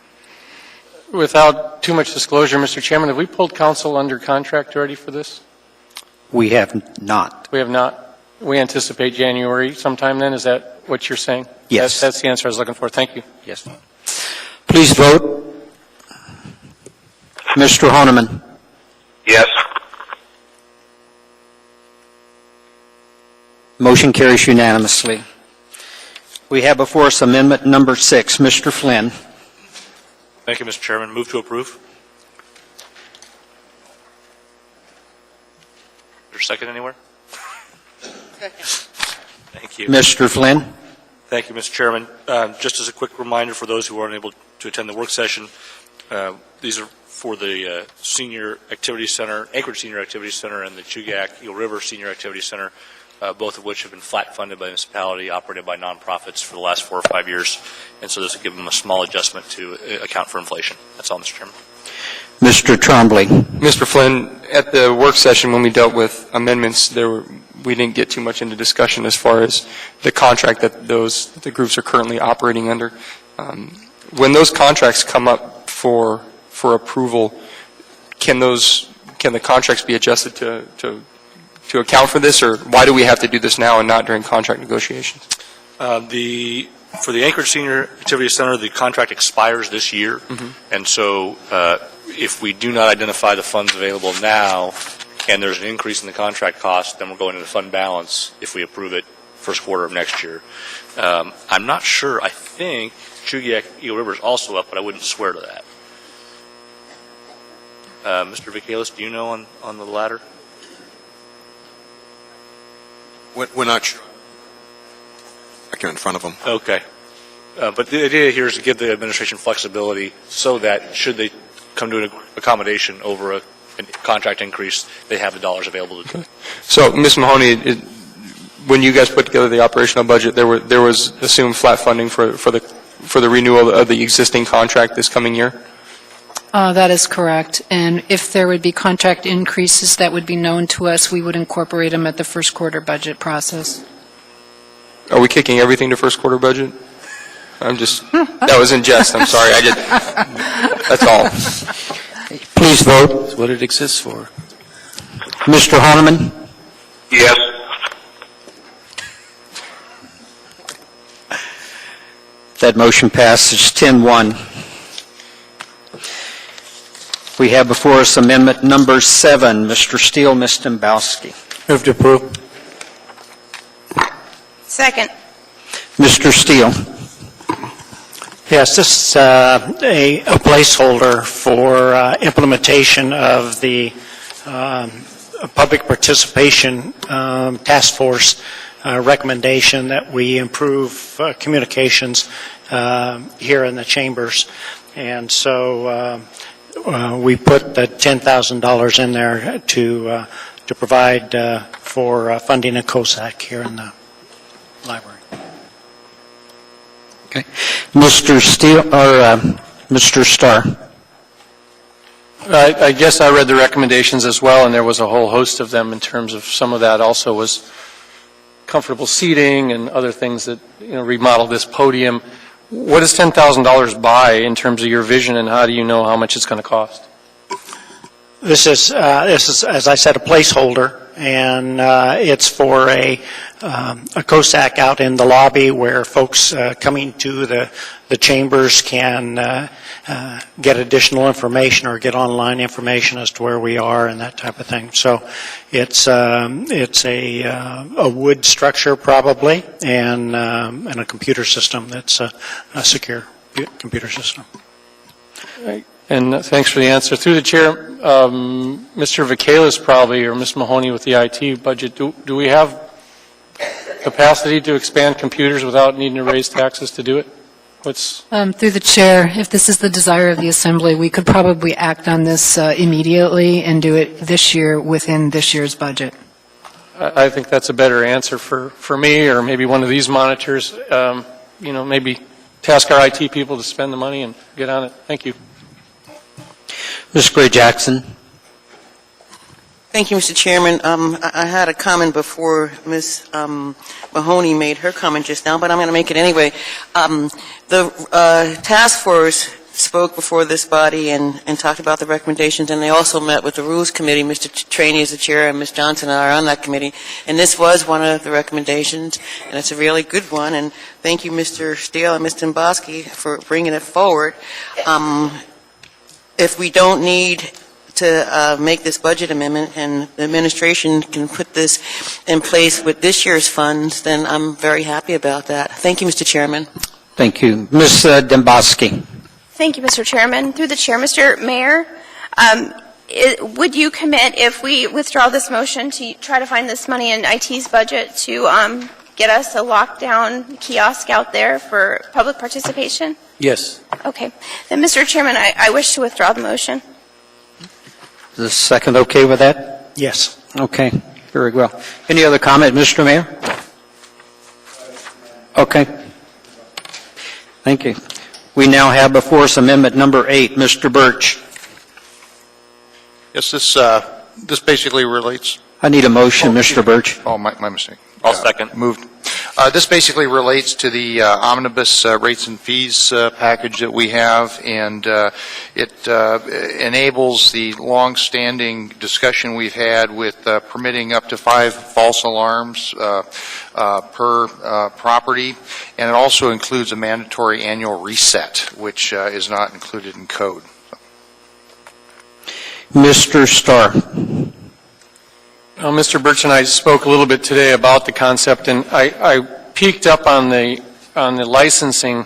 Without too much disclosure, Mr. Chairman, have we pulled counsel under contract already for this? We have not. We have not. We anticipate January sometime then? Is that what you're saying? Yes. That's the answer I was looking for. Thank you. Yes. Please vote. Mr. Honeman. Yes. Motion carries unanimously. We have before us amendment number 6. Mr. Flynn. Thank you, Mr. Chairman. Move to approve. Is there a second anywhere? Thank you. Mr. Flynn. Thank you, Mr. Chairman. Just as a quick reminder for those who aren't able to attend the work session, these are for the Senior Activity Center, Anchorage Senior Activity Center, and the Chugach Eel River Senior Activity Center, both of which have been flat funded by the municipality, operated by nonprofits for the last 4 or 5 years. And so this will give them a small adjustment to account for inflation. That's all, Mr. Chairman. Mr. Trombley. Mr. Flynn, at the work session when we dealt with amendments, we didn't get too much into discussion as far as the contract that the groups are currently operating under. When those contracts come up for approval, can the contracts be adjusted to account for this, or why do we have to do this now and not during contract negotiations? For the Anchorage Senior Activity Center, the contract expires this year, and so if we do not identify the funds available now, and there's an increase in the contract cost, then we're going into fund balance if we approve it first quarter of next year. I'm not sure. I think Chugiak Eagle River is also up, but I wouldn't swear to that. Mr. Vacalis, do you know on the latter? We're not sure. Back in front of them. Okay. But the idea here is to give the administration flexibility so that should they come to an accommodation over a contract increase, they have the dollars available to do it. So, Ms. Mahoney, when you guys put together the operational budget, there was assumed flat funding for the renewal of the existing contract this coming year? That is correct. And if there would be contract increases that would be known to us, we would incorporate them at the first quarter budget process. Are we kicking everything to first quarter budget? That was in jest, I'm sorry. That's all. Please vote. That's what it exists for. Mr. Honeman? Yes. That motion passes 10-1. We have before us amendment number 7. Mr. Steele, Ms. Dembowski. Move to approve. Second. Mr. Steele. Yes, this is a placeholder for implementation of the public participation task force recommendation that we improve communications here in the chambers. And so we put the $10,000 in there to provide for funding a COSAC here in the library. Okay. Mr. Steele, or Mr. Starr? I guess I read the recommendations as well, and there was a whole host of them in terms of some of that also was comfortable seating and other things that, remodel this podium. What does $10,000 buy in terms of your vision, and how do you know how much it's going to cost? This is, as I said, a placeholder, and it's for a COSAC out in the lobby where folks coming to the chambers can get additional information or get online information as to where we are and that type of thing. So it's a wood structure probably, and a computer system that's a secure computer system. Right. And thanks for the answer. Through the chair, Mr. Vacalis probably, or Ms. Mahoney with the IT budget, do we have capacity to expand computers without needing to raise taxes to do it? Through the chair, if this is the desire of the Assembly, we could probably act on this immediately and do it this year within this year's budget. I think that's a better answer for me, or maybe one of these monitors, maybe task our IT people to spend the money and get on it. Thank you. Ms. Gray-Jackson. Thank you, Mr. Chairman. I had a comment before Ms. Mahoney made her comment just now, but I'm going to make it anyway. The task force spoke before this body and talked about the recommendations, and they also met with the Rules Committee. Mr. Trainee is the chair, and Ms. Johnson are on that committee. And this was one of the recommendations, and it's a really good one. And thank you, Mr. Steele and Ms. Dembowski, for bringing it forward. If we don't need to make this budget amendment and the administration can put this in place with this year's funds, then I'm very happy about that. Thank you, Mr. Chairman. Thank you. Ms. Dembowski. Thank you, Mr. Chairman. Through the chair, Mr. Mayor, would you commit, if we withdraw this motion, to try to find this money in IT's budget to get us a lockdown kiosk out there for public participation? Yes. Okay. Then, Mr. Chairman, I wish to withdraw the motion. Is the second okay with that? Yes. Okay, very well. Any other comment, Mr. Mayor? Okay. Thank you. We now have before us amendment number 8. Mr. Birch. Yes, this basically relates. I need a motion, Mr. Birch. Oh, my mistake. I'll second. Moved. This basically relates to the omnibus rates and fees package that we have, and it enables the long-standing discussion we've had with permitting up to 5 false alarms per property, and it also includes a mandatory annual reset, which is not included in code. Mr. Starr. Mr. Birch and I spoke a little bit today about the concept, and I peeked up on the licensing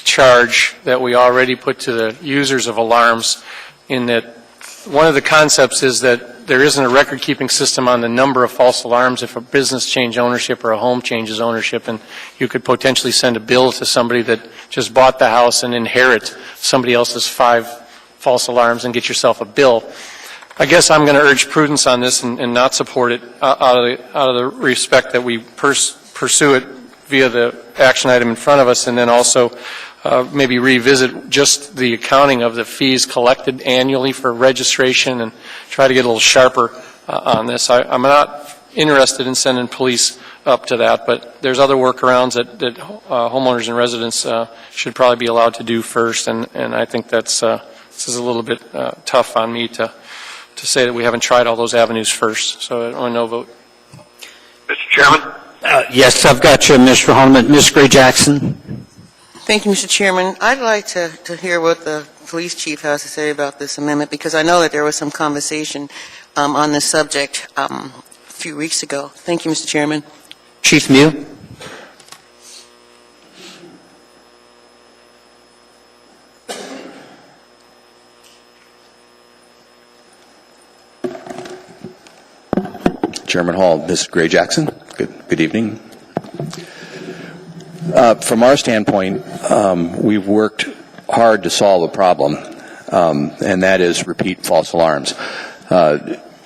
charge that we already put to the users of alarms, in that one of the concepts is that there isn't a record-keeping system on the number of false alarms if a business changes ownership or a home changes ownership, and you could potentially send a bill to somebody that just bought the house and inherit somebody else's 5 false alarms and get yourself a bill. I guess I'm going to urge prudence on this and not support it out of the respect that we pursue it via the action item in front of us, and then also maybe revisit just the accounting of the fees collected annually for registration and try to get a little sharper on this. I'm not interested in sending police up to that, but there's other workarounds that homeowners and residents should probably be allowed to do first, and I think that's this is a little bit tough on me to say that we haven't tried all those avenues first. So a no vote. Mr. Chairman? Yes, I've got you, Mr. Holman. Ms. Gray-Jackson? Thank you, Mr. Chairman. I'd like to hear what the police chief has to say about this amendment, because I know that there was some conversation on this subject a few weeks ago. Thank you, Mr. Chairman. Chief Mew? Chairman Hall, Ms. Gray-Jackson, good evening. From our standpoint, we've worked hard to solve a problem, and that is repeat false alarms.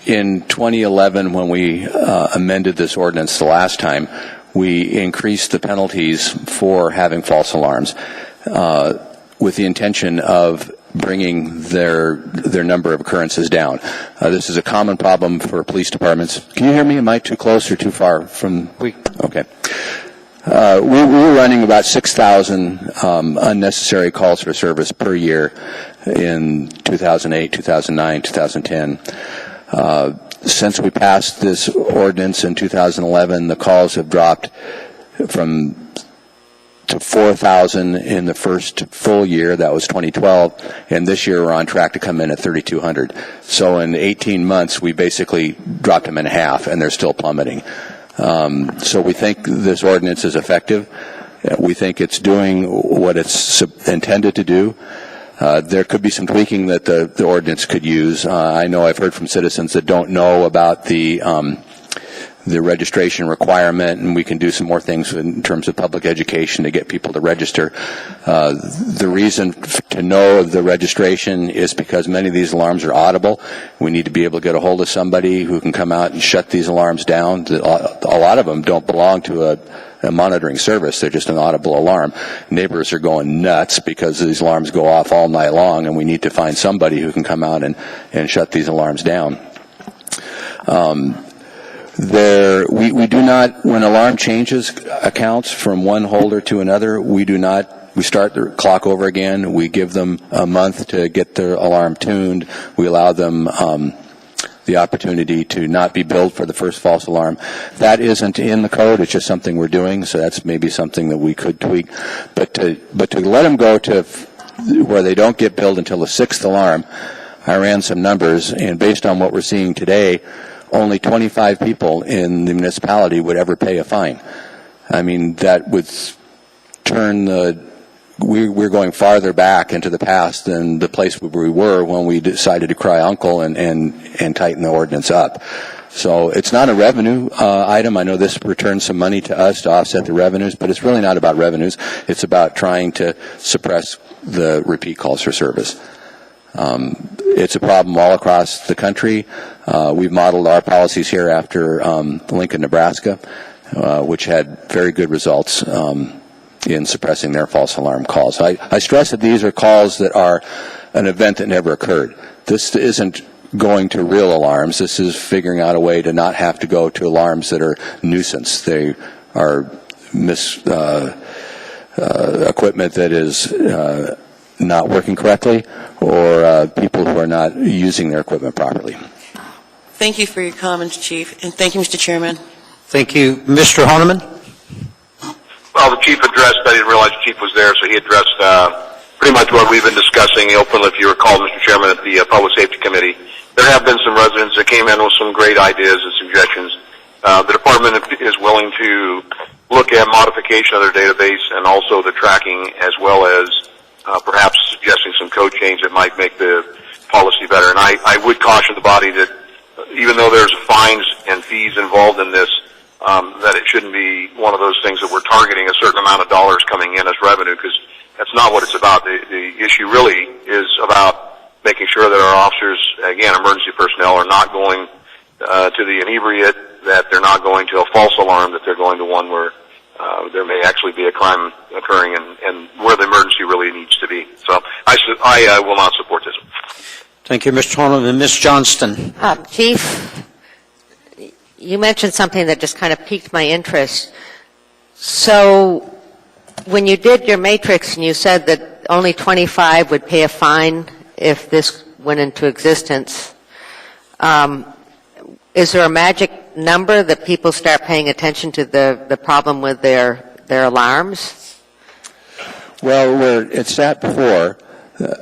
In 2011, when we amended this ordinance the last time, we increased the penalties for having false alarms with the intention of bringing their number of occurrences down. This is a common problem for police departments. Can you hear me? Am I too close or too far from? Okay. We were running about 6,000 unnecessary calls for service per year in 2008, 2009, 2010. Since we passed this ordinance in 2011, the calls have dropped to 4,000 in the first full year. That was 2012, and this year we're on track to come in at 3,200. So in 18 months, we basically dropped them in half, and they're still plummeting. So we think this ordinance is effective. We think it's doing what it's intended to do. There could be some tweaking that the ordinance could use. I know I've heard from citizens that don't know about the registration requirement, and we can do some more things in terms of public education to get people to register. The reason to know of the registration is because many of these alarms are audible. We need to be able to get a hold of somebody who can come out and shut these alarms down. A lot of them don't belong to a monitoring service. They're just an audible alarm. Neighbors are going nuts because these alarms go off all night long, and we need to find somebody who can come out and shut these alarms down. We do not, when alarm changes accounts from one holder to another, we start the clock over again. We give them a month to get their alarm tuned. We allow them the opportunity to not be billed for the first false alarm. That isn't in the code. It's just something we're doing, so that's maybe something that we could tweak. But to let them go to where they don't get billed until the 6th alarm, I ran some numbers, and based on what we're seeing today, only 25 people in the municipality would ever pay a fine. I mean, that would turn we're going farther back into the past than the place where we were when we decided to cry uncle and tighten the ordinance up. So it's not a revenue item. I know this returns some money to us to offset the revenues, but it's really not about revenues. It's about trying to suppress the repeat calls for service. It's a problem all across the country. We've modeled our policies here after Lincoln, Nebraska, which had very good results in suppressing their false alarm calls. I stress that these are calls that are an event that never occurred. This isn't going to real alarms. This is figuring out a way to not have to go to alarms that are nuisance. They are equipment that is not working correctly, or people who are not using their equipment properly. Thank you for your comments, Chief, and thank you, Mr. Chairman. Thank you. Mr. Honeman? Well, the chief addressed, I didn't realize the chief was there, so he addressed pretty much what we've been discussing openly, if you recall, Mr. Chairman, at the Public Safety Committee there have been some residents that came in with some great ideas and suggestions. The department is willing to look at modification of their database and also the tracking, as well as perhaps suggesting some code change that might make the policy better. And I would caution the body that even though there's fines and fees involved in this, that it shouldn't be one of those things that we're targeting a certain amount of dollars coming in as revenue, because that's not what it's about. The issue really is about making sure that our officers, again, emergency personnel, are not going to the inebriate, that they're not going to a false alarm, that they're going to one where there may actually be a crime occurring and where the emergency really needs to be. So I will not support this. Thank you, Mr. Holland. And Ms. Johnston. Chief, you mentioned something that just kind of piqued my interest. So when you did your matrix and you said that only 25 would pay a fine if this went into existence, is there a magic number that people start paying attention to the problem with their alarms? Well, it's at before.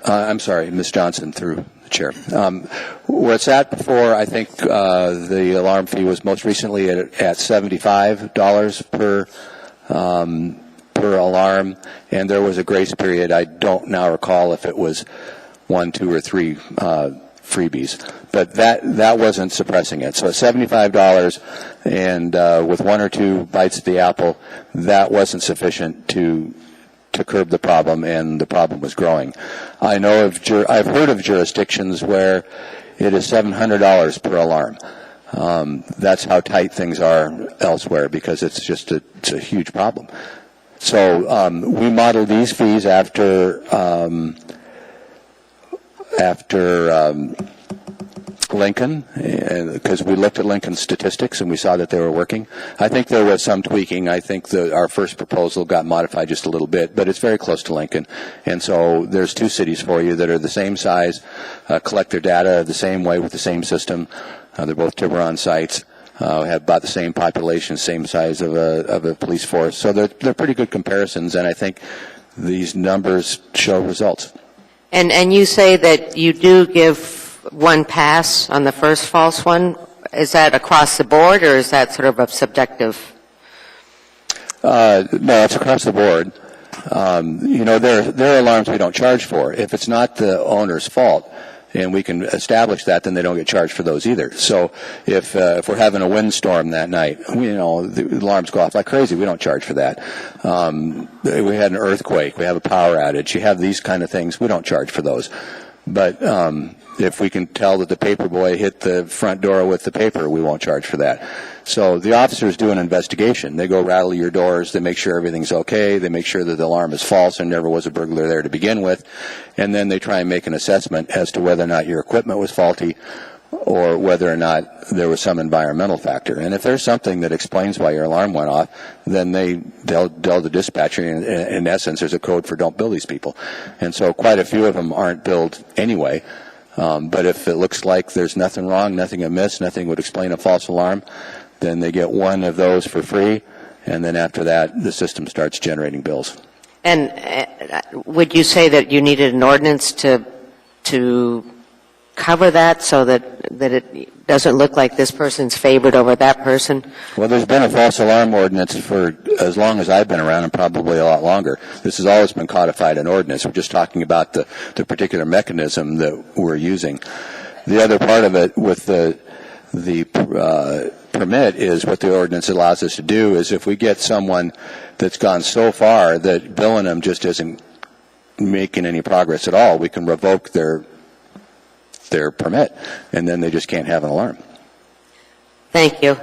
I'm sorry, Ms. Johnson, through the chair. Where it's at before, I think the alarm fee was most recently at $75 per alarm, and there was a grace period. I don't now recall if it was 1, 2, or 3 freebies, but that wasn't suppressing it. So at $75 and with 1 or 2 bites at the apple, that wasn't sufficient to curb the problem, and the problem was growing. I've heard of jurisdictions where it is $700 per alarm. That's how tight things are elsewhere, because it's a huge problem. So we modeled these fees after Lincoln, because we looked at Lincoln's statistics and we saw that they were working. I think there was some tweaking. I think our first proposal got modified just a little bit, but it's very close to Lincoln. And so there's 2 cities for you that are the same size, collect their data the same way with the same system. They're both Tiburon sites, have about the same population, same size of a police force. So they're pretty good comparisons, and I think these numbers show results. And you say that you do give one pass on the first false one. Is that across the board, or is that sort of a subjective? No, it's across the board. There are alarms we don't charge for. If it's not the owner's fault, and we can establish that, then they don't get charged for those either. So if we're having a windstorm that night, the alarms go off like crazy. We don't charge for that. We had an earthquake. We have a power outage. You have these kind of things. We don't charge for those. But if we can tell that the paper boy hit the front door with the paper, we won't charge for that. So the officers do an investigation. They go rattle your doors. They make sure everything's okay. They make sure that the alarm is false and never was a burglar there to begin with. And then they try and make an assessment as to whether or not your equipment was faulty or whether or not there was some environmental factor. And if there's something that explains why your alarm went off, then they'll tell the dispatcher, in essence, there's a code for don't bill these people. And so quite a few of them aren't billed anyway. But if it looks like there's nothing wrong, nothing amiss, nothing would explain a false alarm, then they get one of those for free, and then after that, the system starts generating bills. And would you say that you needed an ordinance to cover that so that it doesn't look like this person's favored over that person? Well, there's been a false alarm ordinance for as long as I've been around, and probably a lot longer. This has always been codified in ordinance. We're just talking about the particular mechanism that we're using. The other part of it with the permit is what the ordinance allows us to do is if we get someone that's gone so far that billing them just isn't making any progress at all, we can revoke their permit, and then they just can't have an alarm. Thank you.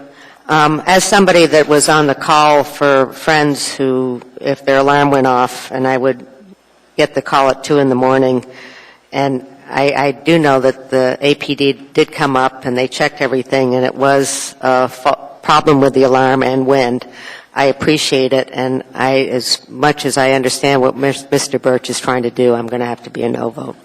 As somebody that was on the call for friends who, if their alarm went off, and I would get the call at 2 a.m, and I do know that the APD did come up and they checked everything, and it was a problem with the alarm and wind. I appreciate it, and as much as I understand what Mr. Birch is trying to do, I'm going to have to be a no vote.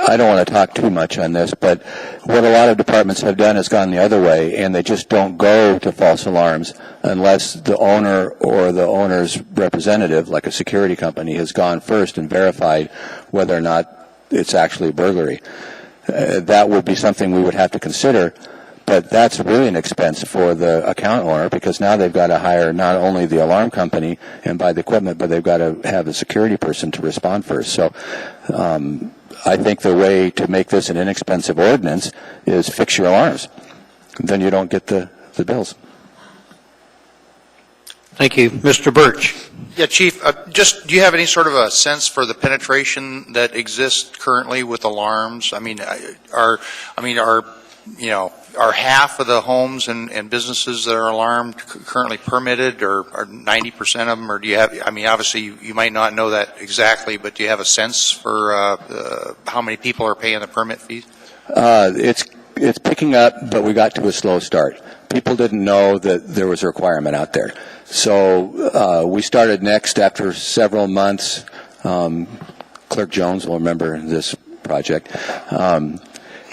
I don't want to talk too much on this, but what a lot of departments have done is gone the other way, and they just don't go to false alarms unless the owner or the owner's representative, like a security company, has gone first and verified whether or not it's actually a burglary. that would be something we would have to consider. But that's really an expense for the account owner, because now they've got to hire not only the alarm company and buy the equipment, but they've got to have a security person to respond first. So I think the way to make this an inexpensive ordinance is fix your alarms. Then you don't get the bills. Thank you. Mr. Birch. Yeah, Chief, just do you have any sort of a sense for the penetration that exists currently with alarms? I mean, are half of the homes and businesses that are alarmed currently permitted, or are 90% of them, or do you have, I mean, obviously you might not know that exactly, but do you have a sense for how many people are paying the permit fees? It's picking up, but we got to a slow start. People didn't know that there was a requirement out there. So we started next after several months. Clerk Jones will remember this project.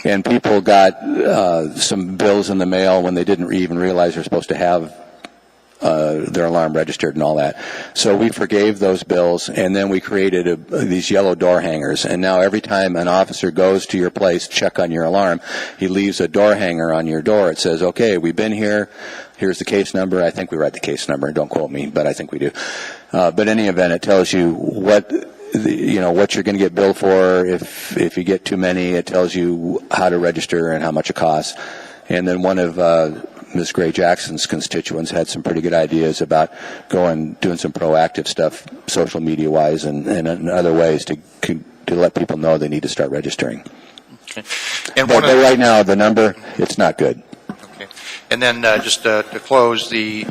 And people got some bills in the mail when they didn't even realize they're supposed to have their alarm registered and all that. So we forgave those bills, and then we created these yellow door hangers. And now every time an officer goes to your place to check on your alarm, he leaves a door hanger on your door. It says, okay, we've been here. Here's the case number. I think we write the case number. Don't quote me, but I think we do. But in any event, it tells you what you're going to get billed for. If you get too many, it tells you how to register and how much it costs. And then one of Ms. Gray Jackson's constituents had some pretty good ideas about doing some proactive stuff, social media wise, and in other ways to let people know they need to start registering. Okay. But right now, the number, it's not good. Okay. And then just to close, the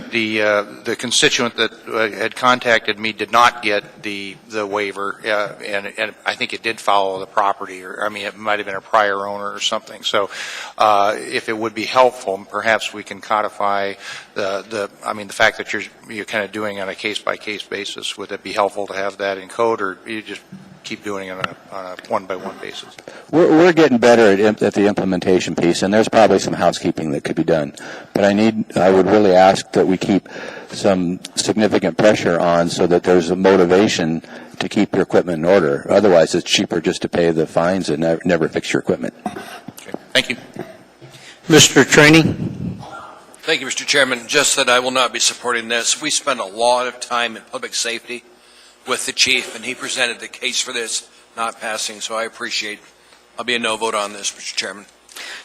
constituent that had contacted me did not get the waiver, and I think it did follow the property, or I mean, it might have been a prior owner or something. So, if it would be helpful, perhaps we can codify the fact that you're kind of doing on a case by case basis. Would it be helpful to have that in code, or you just keep doing it on a one-by-one basis? We're getting better at the implementation piece, and there's probably some housekeeping that could be done. But I would really ask that we keep some significant pressure on so that there's a motivation to keep your equipment in order. Otherwise, it's cheaper just to pay the fines and never fix your equipment. Okay. Thank you. Mr. Trainee. Thank you, Mr. Chairman. Just that I will not be supporting this. We spent a lot of time in public safety with the chief, and he presented the case for this not passing, so I appreciate. I'll be a no vote on this, Mr. Chairman.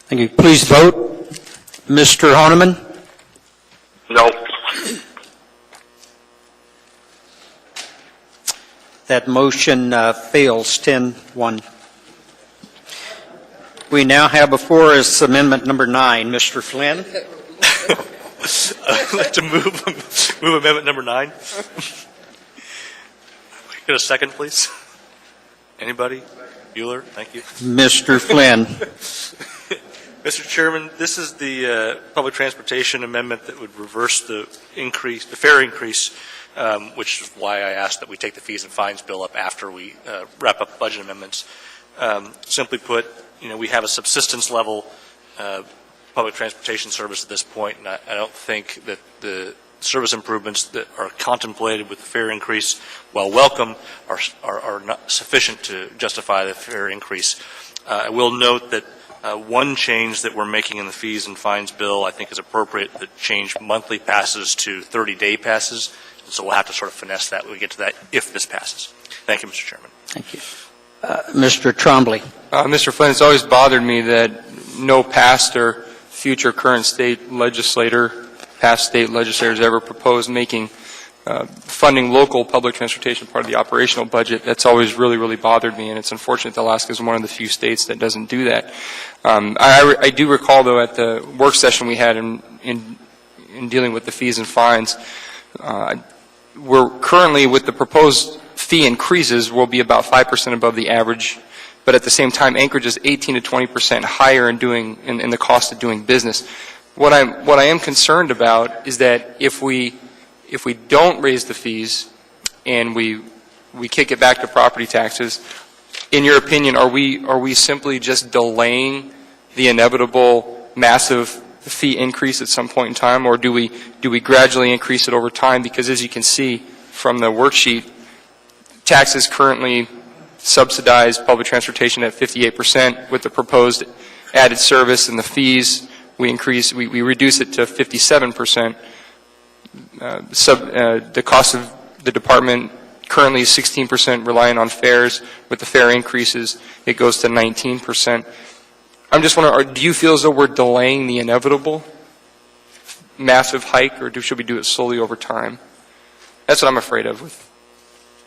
Thank you. Please vote. Mr. Honeman? No. That motion fails 10-1. We now have before us Amendment Number 9. Mr. Flynn? I'd like to move Amendment Number 9. Get a second, please. Anybody? Bueller, thank you. Mr. Flynn? Mr. Chairman, this is the public transportation amendment that would reverse the fare increase, which is why I asked that we take the fees and fines bill up after we wrap up budget amendments. Simply put, we have a subsistence level public transportation service at this point, and I don't think that the service improvements that are contemplated with the fare increase, while welcome, are not sufficient to justify the fare increase. I will note that one change that we're making in the fees and fines bill I think is appropriate, to change monthly passes to 30-day passes. And so we'll have to sort of finesse that when we get to that if this passes. Thank you, Mr. Chairman. Thank you. Mr. Trombley? Mr. Flynn, it's always bothered me that no past or future current past state legislators ever proposed making funding local public transportation part of the operational budget. That's always really, really bothered me, and it's unfortunate that Alaska is one of the few states that doesn't do that. I do recall, though, at the work session we had in dealing with the fees and fines, we're currently, with the proposed fee increases, will be about 5% above the average, but at the same time, Anchorage is 18 to 20% higher in the cost of doing business. What I am concerned about is that if we don't raise the fees and we kick it back to property taxes, in your opinion, are we simply just delaying the inevitable massive fee increase at some point in time, or do we gradually increase it over time? Because as you can see from the worksheet, taxes currently subsidize public transportation at 58%. With the proposed added service and the fees, we reduce it to 57%. The cost of the department currently is 16% reliant on fares. With the fare increases, it goes to 19%. I'm just wondering, do you feel as though we're delaying the inevitable massive hike, or should we do it slowly over time? That's what I'm afraid of with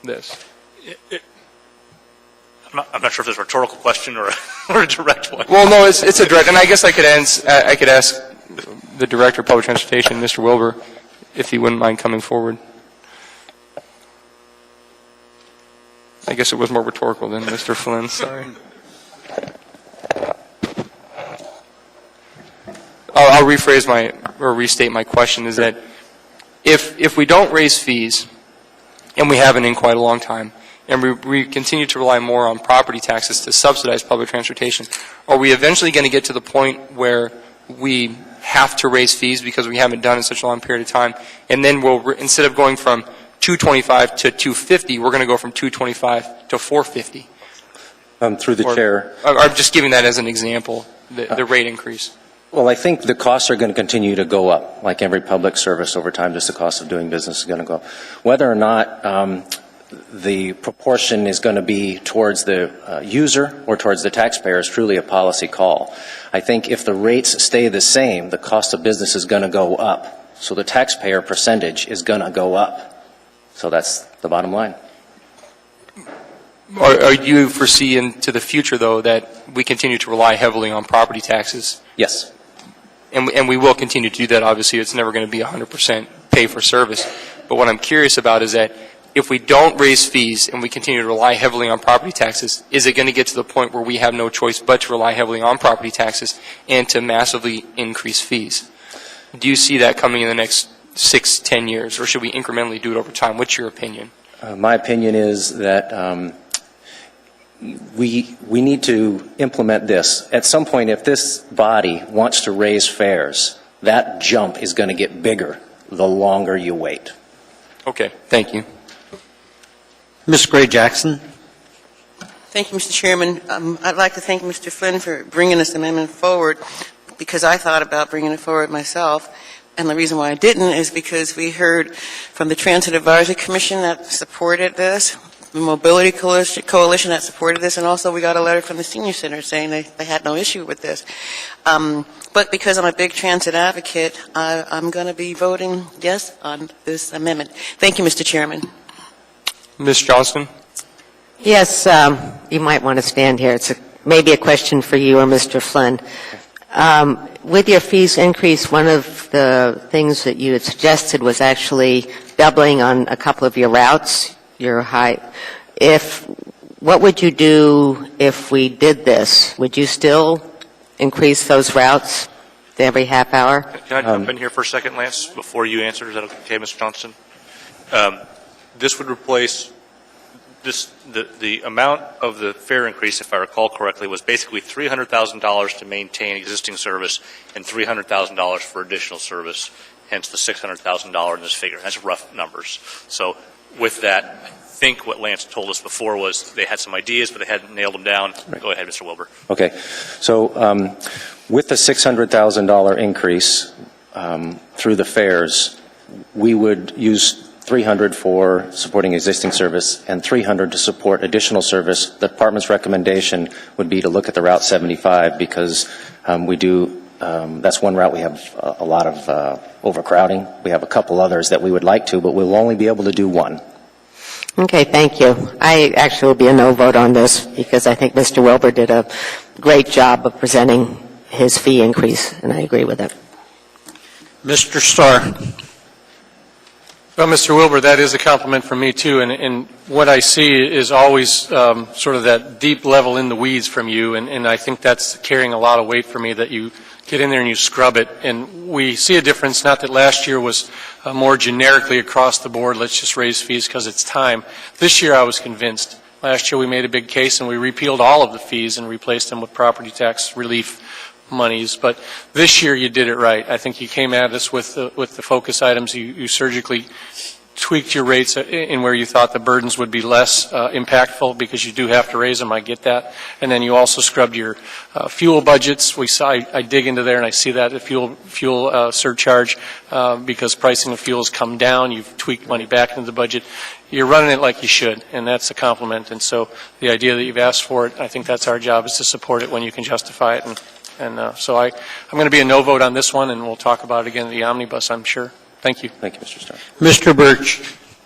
this. I'm not sure if there's a rhetorical question or a direct one. Well, no, it's a direct, and I guess I could ask the Director of Public Transportation, Mr. Wilbur, if he wouldn't mind coming forward. I guess it was more rhetorical than Mr. Flynn, sorry. I'll restate my question, is that if we don't raise fees, and we haven't in quite a long time, and we continue to rely more on property taxes to subsidize public transportation, are we eventually going to get to the point where we have to raise fees because we haven't done it in such a long period of time, and then instead of going from $225 to $250, we're going to go from $225 to $450? Through the chair. I'm just giving that as an example, the rate increase. Well, I think the costs are going to continue to go up, like every public service over time. Just the cost of doing business is going to go up. Whether or not the proportion is going to be towards the user or towards the taxpayer is truly a policy call. I think if the rates stay the same, the cost of business is going to go up. So the taxpayer percentage is going to go up. So that's the bottom line. Or do you foresee into the future, though, that we continue to rely heavily on property taxes? Yes. And we will continue to do that. Obviously, it's never going to be 100% pay for service. But what I'm curious about is that if we don't raise fees and we continue to rely heavily on property taxes, is it going to get to the point where we have no choice but to rely heavily on property taxes and to massively increase fees? Do you see that coming in the next 6-10 years, or should we incrementally do it over time? What's your opinion? My opinion is that we need to implement this. At some point, if this body wants to raise fares, that jump is going to get bigger the longer you wait. Okay, thank you. Ms. Gray-Jackson. Thank you, Mr. Chairman. I'd like to thank Mr. Flynn for bringing this amendment forward, because I thought about bringing it forward myself. And the reason why I didn't is because we heard from the Transit Advisory Commission that supported this, the Mobility Coalition that supported this, and also we got a letter from the Senior Center saying they had no issue with this. But because I'm a big transit advocate, I'm going to be voting yes on this amendment. Thank you, Mr. Chairman. Ms. Johnston? Yes, you might want to stand here. It's maybe a question for you or Mr. Flynn. With your fees increase, one of the things that you had suggested was actually doubling on a couple of your routes, your high. What would you do if we did this? Would you still increase those routes to every half hour? Can I jump in here for a second, Lance, before you answer? Is that okay, Mr. Johnston? This would replace the amount of the fare increase, if I recall correctly, was basically $300,000 to maintain existing service and $300,000 for additional service, hence the $600,000 in this figure. That's rough numbers. So with that, I think what Lance told us before was they had some ideas, but they hadn't nailed them down. Right. Go ahead, Mr. Wilbur. Okay. So with the $600,000 increase through the fares, we would use $300 for supporting existing service and $300 to support additional service. The department's recommendation would be to look at the Route 75 because that's one route we have a lot of overcrowding. We have a couple others that we would like to, but we'll only be able to do one. Okay, thank you. I actually will be a no vote on this because I think Mr. Wilbur did a great job of presenting his fee increase, and I agree with it. Mr. Starr. Well, Mr. Wilbur, that is a compliment from me, too. And what I see is always sort of that deep level in the weeds from you. And I think that's carrying a lot of weight for me, that you get in there and you scrub it. And we see a difference, not that last year was more generically across the board, let's just raise fees because it's time. This year I was convinced. Last year we made a big case and we repealed all of the fees and replaced them with property tax relief monies, but this year you did it right. I think you came at us with the focus items. You surgically tweaked your rates in where you thought the burdens would be less impactful, because you do have to raise them, I get that. And then you also scrubbed your fuel budgets. We saw, I dig into there and I see that, the fuel surcharge, because pricing of fuel has come down, you've tweaked money back into the budget. You're running it like you should, and that's a compliment. And so the idea that you've asked for it, I think that's our job, is to support it when you can justify it. And so I'm going to be a no vote on this one, and we'll talk about it again at the omnibus, I'm sure. Thank you. Thank you, Mr. Starr. Mr. Birch.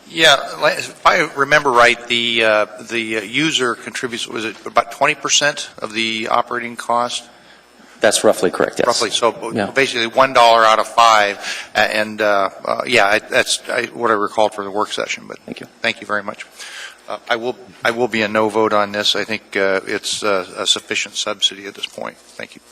Yeah, if I remember right, the user contributes, was it about 20% of the operating cost? That's roughly correct, yes. Roughly, so Yeah. basically $1 out of 5, and yeah, that's what I recalled for the work session, but thank you very much. I will be a no vote on this. I think it's a sufficient subsidy at this point. Thank you.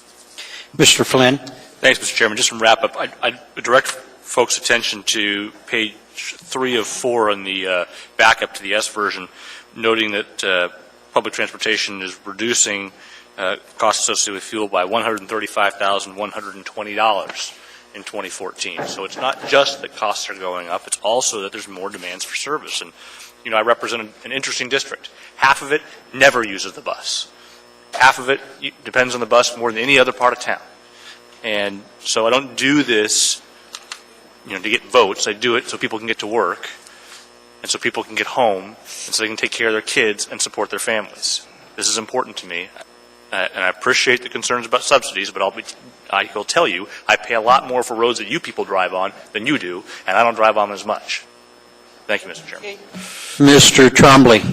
Mr. Flynn. Thanks, Mr. Chairman. Just from wrap up, I direct folks' attention to page 3 of 4 on the backup to the S version, noting that public transportation is reducing costs associated with fuel by $135,120 in 2014. So it's not just that costs are going up, it's also that there's more demands for service. And, you know, I represent an interesting district. Half of it never uses the bus. Half of it depends on the bus more than any other part of town. And so I don't do this, you know, to get votes. I do it so people can get to work, and so people can get home, and so they can take care of their kids and support their families. This is important to me, and I appreciate the concerns about subsidies, but I will tell you, I pay a lot more for roads that you people drive on than you do, and I don't drive on as much. Thank you, Mr. Chairman. Mr. Trombley.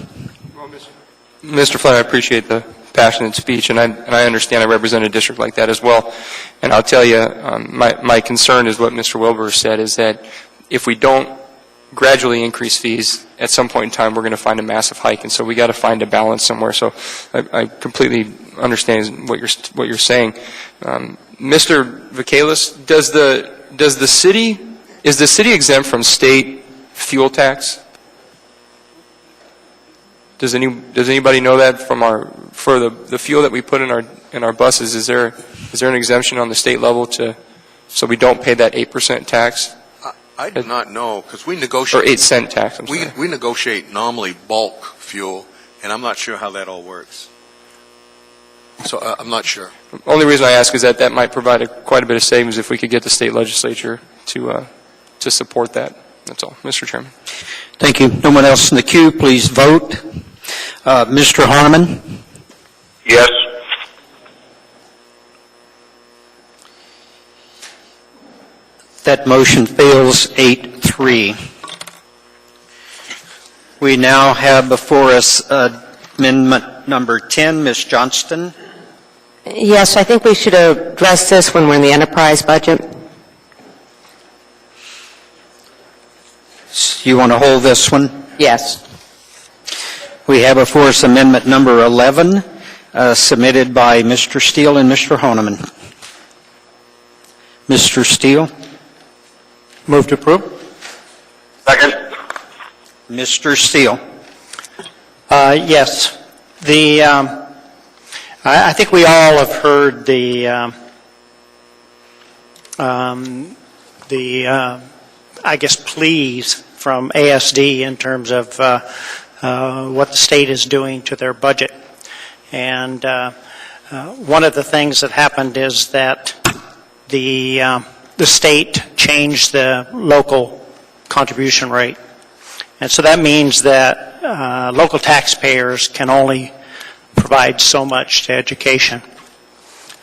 Mr. Flynn, I appreciate the passionate speech, and I understand I represent a district like that as well. And I'll tell you, my concern is what Mr. Wilbur said, is that if we don't gradually increase fees, at some point in time we're going to find a massive hike, and so we got to find a balance somewhere. So I completely understand what you're saying. Mr. Vikalis, is the city exempt from state fuel tax? Does anybody know that for the fuel that we put in our buses? Is there an exemption on the state level so we don't pay that 8% tax? I do not know, because we negotiate. Or 8-cent tax. We negotiate normally bulk fuel, and I'm not sure how that all works. So I'm not sure. The only reason I ask is that might provide quite a bit of savings if we could get the state legislature to support that. That's all, Mr. Chairman. Thank you. No one else in the queue, please vote. Mr. Harmon? Yes. That motion fails 8-3. We now have before us amendment number 10. Ms. Johnston? Yes, I think we should address this when we're in the enterprise budget. You want to hold this one? Yes. We have before us amendment number 11, submitted by Mr. Steele and Mr. Honeman. Mr. Steele? Move to approve. Second. Mr. Steele? Yes. I think we all have heard the I guess, pleas from ASD in terms of what the state is doing to their budget. And one of the things that happened is that the state changed the local contribution rate. And so that means that local taxpayers can only provide so much to education.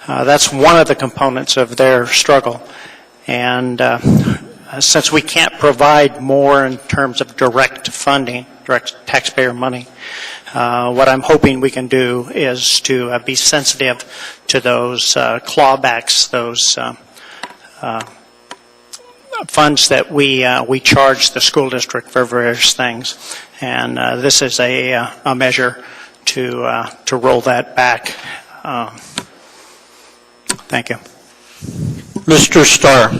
That's one of the components of their struggle. And since we can't provide more in terms of direct funding, direct taxpayer money, what I'm hoping we can do is to be sensitive to those clawbacks, those funds that we charge the school district for various things. And this is a measure to roll that back. Thank you. Mr. Starr?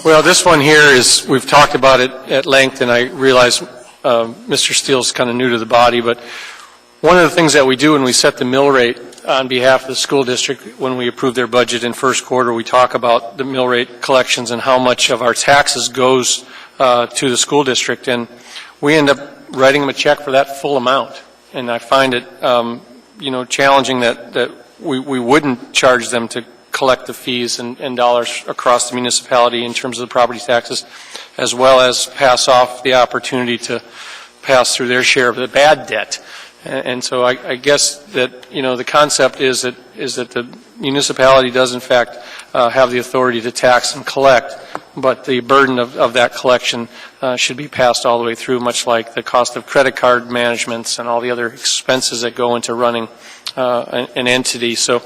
Well, this one here is, we've talked about it at length, and I realize Mr. Steele's kind of new to the body, but one of the things that we do when we set the mill rate on behalf of the school district, when we approve their budget in first quarter, we talk about the mill rate collections and how much of our taxes goes to the school district, and we end up writing them a check for that full amount. And I find it, challenging that we wouldn't charge them to collect the fees and dollars across the municipality in terms of the property taxes, as well as pass off the opportunity to pass through their share of the bad debt. And so I guess that, the concept is that the municipality does in fact have the authority to tax and collect, but the burden of that collection should be passed all the way through, much like the cost of credit card managements and all the other expenses that go into running an entity. So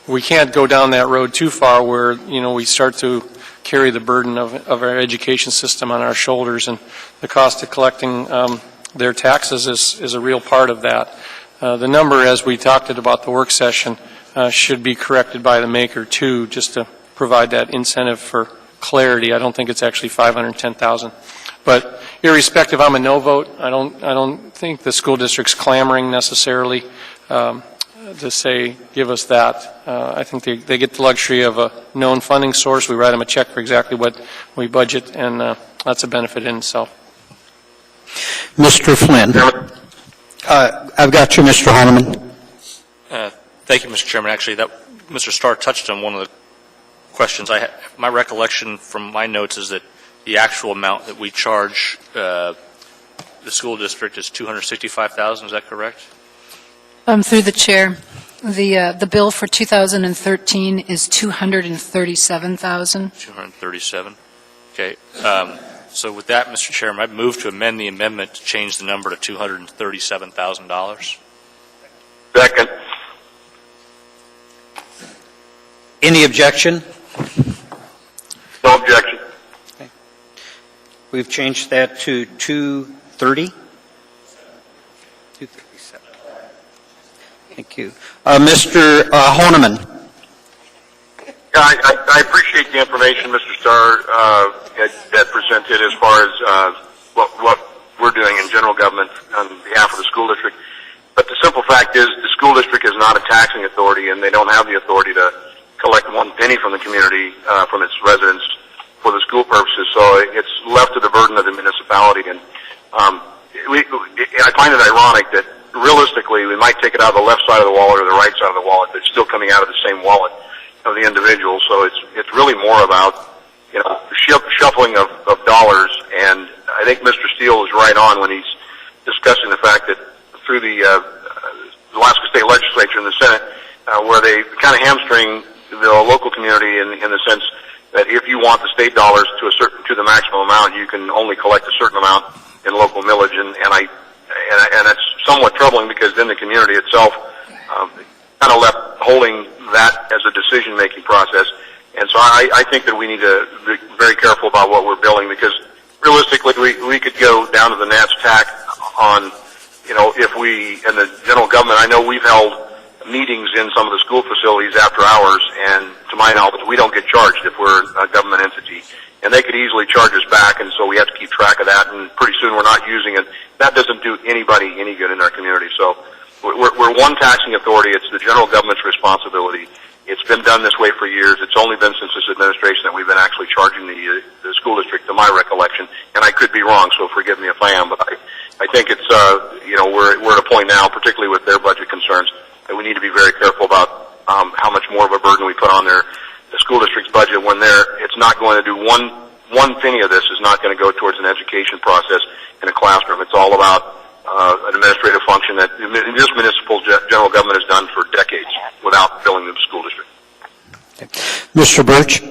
we can't go down that road too far where, we start to carry the burden of our education system on our shoulders, and the cost of collecting their taxes is a real part of that. The number, as we talked about the work session, should be corrected by the maker too, just to provide that incentive for clarity. I don't think it's actually 510,000. But irrespective, I'm a no vote. I don't think the school district's clamoring necessarily to say, give us that. I think they get the luxury of a known funding source. We write them a check for exactly what we budget, and that's a benefit in itself. Mr. Flynn. I've got you, Mr. Harneman. Thank you, Mr. Chairman. Actually, Mr. Starr touched on one of the questions. My recollection from my notes is that the actual amount that we charge the school district is $265,000. Is that correct? Through the chair, the bill for 2013 is $237,000. 237. Okay. So with that, Mr. Chairman, I move to amend the amendment to change the number to $237,000. Second. Any objection? No objection. Okay. We've changed that to 230? 237. Thank you. Mr. Horniman. Yeah, I appreciate the information, Mr. Starr, that presented as far as what we're doing in general government on behalf of the school district. But the simple fact is the school district is not a taxing authority, and they don't have the authority to collect one penny from the community, from its residents for the school purposes. So it's left to the burden of the municipality. And I find it ironic that realistically we might take it out of the left side of the wallet or the right side of the wallet, but it's still coming out of the same wallet of the individual. So it's really more about shuffling of dollars. And I think Mr. Steele is right on when he's discussing the fact that through the Alaska State Legislature and the Senate, where they kind of hamstring the local community in the sense that if you want the state dollars to the maximum amount, you can only collect a certain amount in local millage, and that's somewhat troubling because then the community itself kind of left holding that as a decision-making process. And so I think that we need to be very careful about what we're billing, because realistically we could go down to the Nats tack on, if we, in the general government, I know we've held meetings in some of the school facilities after hours, and to my knowledge, we don't get charged if we're a government entity. And they could easily charge us back, and so we have to keep track of that, and pretty soon we're not using it. That doesn't do anybody any good in our community. So we're one taxing authority. It's the general government's responsibility. It's been done this way for years. It's only been since this administration that we've been actually charging the school district, to my recollection. And I could be wrong, so forgive me if I am, but I think it's, we're at a point now, particularly with their budget concerns, that we need to be very careful about how much more of a burden we put on the school district's budget when it's not going to do one penny of this is not going to go towards an education process in a classroom. It's all about an administrative function that this municipal general government has done for decades without filling the school district. Mr. Birch?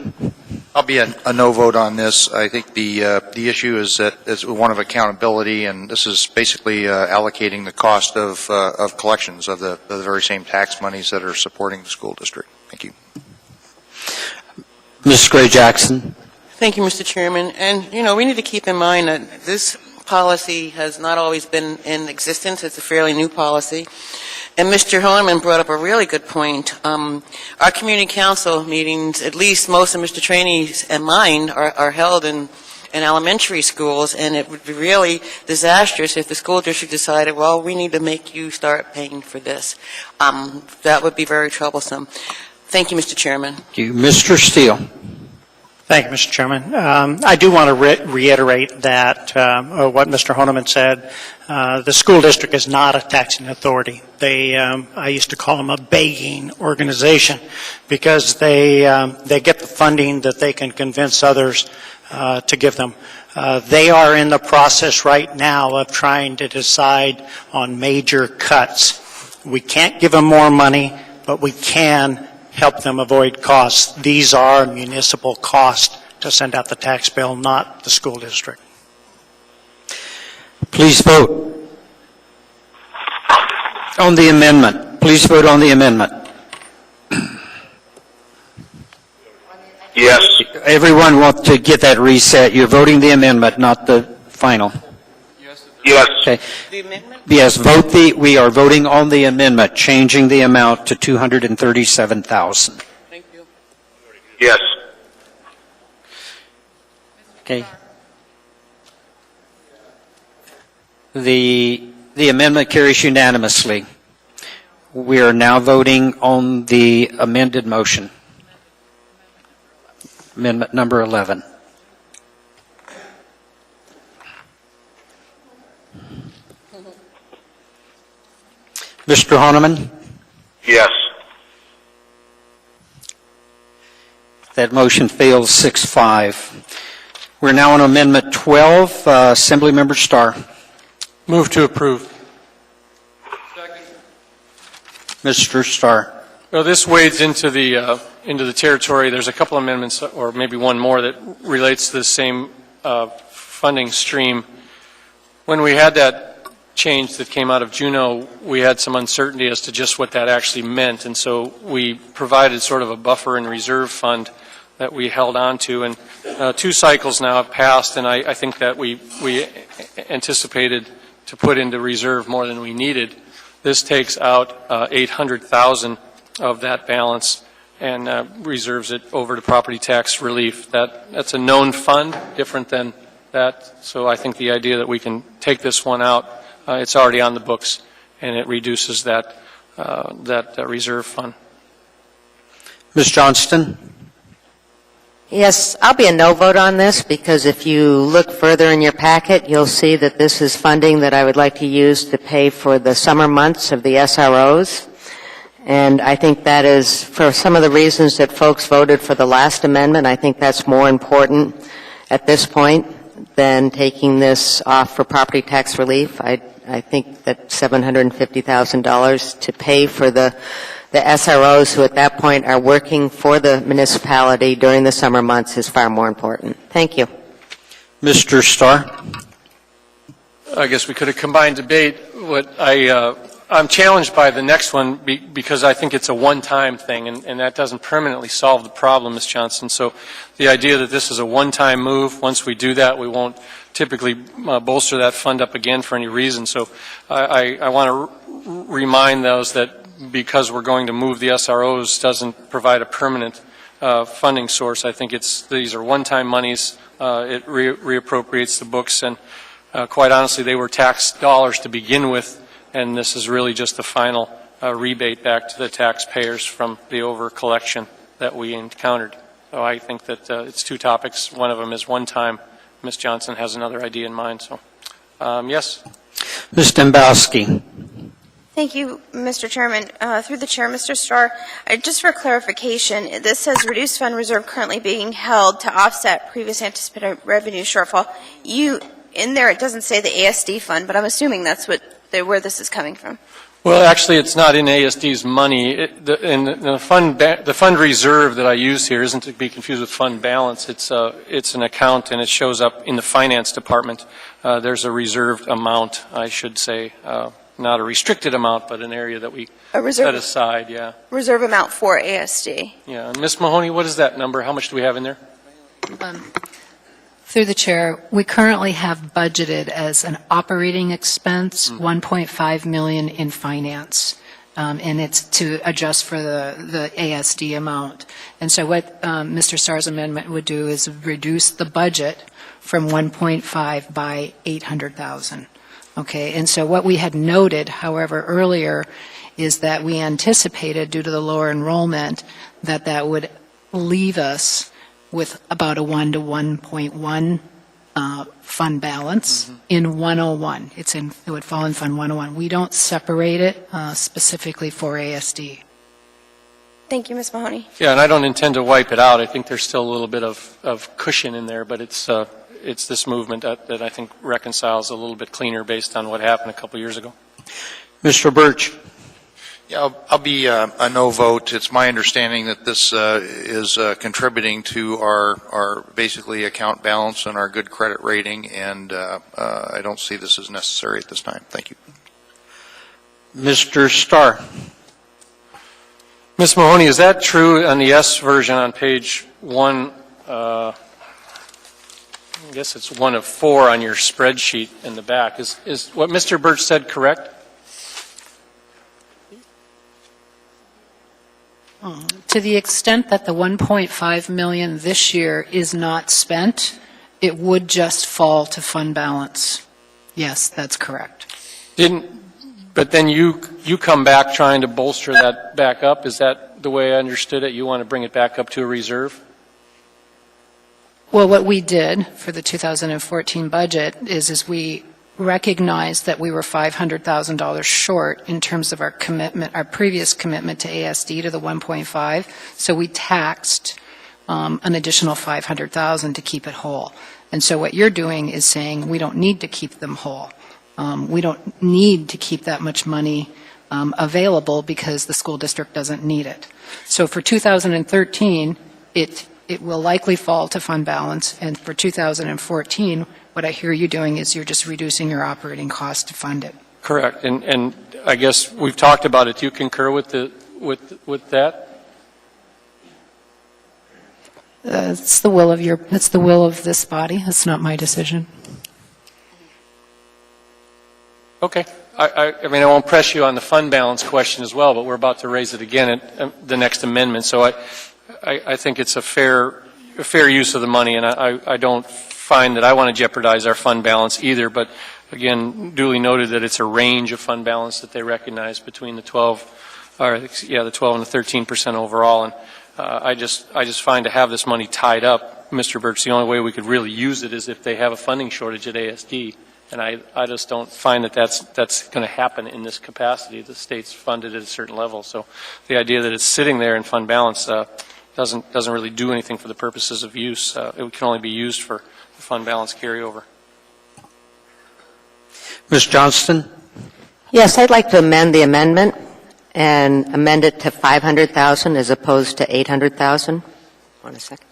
I'll be a no vote on this. I think the issue is one of accountability, and this is basically allocating the cost of collections of the very same tax monies that are supporting the school district. Thank you. Ms. Gray-Jackson? Thank you, Mr. Chairman. And, we need to keep in mind that this policy has not always been in existence. It's a fairly new policy. And Mr. Horniman brought up a really good point. Our community council meetings, at least most of Mr. Trainey's and mine, are held in in elementary schools, and it would be really disastrous if the school district decided, well, we need to make you start paying for this. That would be very troublesome. Thank you, Mr. Chairman. Thank you. Mr. Steele. Thank you, Mr. Chairman. I do want to reiterate that what Mr. Honeman said. The school district is not a taxing authority. I used to call them a begging organization because they get the funding that they can convince others to give them. They are in the process right now of trying to decide on major cuts. We can't give them more money, but we can help them avoid costs. These are municipal costs to send out the tax bill, not the school district. Please vote on the amendment. Please vote on the amendment. Yes. Everyone wants to get that reset. You're voting the amendment, not the final. Yes. Okay. Yes, we are voting on the amendment, changing the amount to $237,000. Thank you. Yes. Okay. The amendment carries unanimously. We are now voting on the amended motion. Amendment number 11. Mr. Honeman? Yes. That motion fails 6-5. We're now on Amendment 12. Assemblymember Starr. Move to approve. Mr. Starr. Well, this wades into the territory. There's a couple amendments, or maybe one more, that relates to the same funding stream. When we had that change that came out of Juneau, we had some uncertainty as to just what that actually meant, and so we provided sort of a buffer and reserve fund that we held on to, and 2 cycles now have passed, and I think that we anticipated to put into reserve more than we needed. This takes out $800,000 of that balance and reserves it over to property tax relief. That's a known fund, different than that, so I think the idea that we can take this one out, it's already on the books, and it reduces that reserve fund. Ms. Johnston? Yes, I'll be a no vote on this because if you look further in your packet, you'll see that this is funding that I would like to use to pay for the summer months of the SROs. And I think that is, for some of the reasons that folks voted for the last amendment, I think that's more important at this point than taking this off for property tax relief. I think that $750,000 to pay for the SROs who at that point are working for the municipality during the summer months is far more important. Thank you. Mr. Starr? I guess we could have combined debate. I'm challenged by the next one because I think it's a one-time thing, and that doesn't permanently solve the problem, Ms. Johnson. So the idea that this is a one-time move, once we do that, we won't typically bolster that fund up again for any reason. So I want to remind those that because we're going to move the SROs doesn't provide a permanent funding source. I think these are one-time monies. It reappropriates the books, and quite honestly, they were tax dollars to begin with, and this is really just the final rebate back to the taxpayers from the over-collection that we encountered. So I think that it's 2 topics. One of them is one time. Ms. Johnson has another idea in mind. So, yes. Ms. Dembowski. Thank you, Mr. Chairman. Through the chair, Mr. Starr, just for clarification, this says reduced fund reserve currently being held to offset previous anticipated revenue shortfall. In there, it doesn't say the ASD fund, but I'm assuming that's where this is coming from. Well, actually, it's not in ASD's money. The fund reserve that I use here isn't to be confused with fund balance. It's an account, and it shows up in the finance department. There's a reserved amount, I should say, not a restricted amount, but an area that we set aside. Yeah. Reserve amount for ASD. Yeah. And Ms. Mahoney, what is that number? How much do we have in there? Through the chair, we currently have budgeted as an operating expense $1.5 million in finance. and it's to adjust for the ASD amount. And so what Mr. Starr's amendment would do is reduce the budget from 1.5 by 800,000. Okay, and so what we had noted, however, earlier is that we anticipated, due to the lower enrollment, that that would leave us with about a 1 to 1.1 fund balance in 101. It would fall in Fund 101. We don't separate it specifically for ASD. Thank you, Ms. Mahoney. Yeah, and I don't intend to wipe it out. I think there's still a little bit of cushion in there, but it's this movement that I think reconciles a little bit cleaner based on what happened a couple years ago. Mr. Birch. Yeah, I'll be a no vote. It's my understanding that this is contributing to our basically account balance and our good credit rating, and I don't see this as necessary at this time. Thank you. Mr. Starr. Ms. Mahoney, is that true on the S version on page 1? I guess it's 1 of 4 on your spreadsheet in the back. Is what Mr. Birch said correct? To the extent that the 1.5 million this year is not spent, it would just fall to fund balance. Yes, that's correct. But then you come back trying to bolster that back up. Is that the way I understood it? You want to bring it back up to a reserve? Well, what we did for the 2014 budget is we recognized that we were $500,000 short in terms of our commitment, our previous commitment to ASD to the 1.5. So we taxed an additional $500,000 to keep it whole. And so what you're doing is saying we don't need to keep them whole. We don't need to keep that much money available because the school district doesn't need it. So for 2013, it will likely fall to fund balance, and for 2014, what I hear you doing is you're just reducing your operating costs to fund it. Correct. And I guess we've talked about it. Do you concur with that? It's the will of this body. It's not my decision. Okay. I mean, I won't press you on the fund balance question as well, but we're about to raise it again at the next amendment. So I think it's a fair use of the money, and I don't find that I want to jeopardize our fund balance either. But again, duly noted that it's a range of fund balance that they recognize between the 12 and the 13% overall. And I just find to have this money tied up, Mr. Birch, the only way we could really use it is if they have a funding shortage at ASD. And I just don't find that that's going to happen in this capacity. The state's funded at a certain level. So the idea that it's sitting there in fund balance doesn't really do anything for the purposes of use. It can only be used for fund balance carryover. Ms. Johnston? Yes, I'd like to amend the amendment and amend it to 500,000 as opposed to 800,000. One second.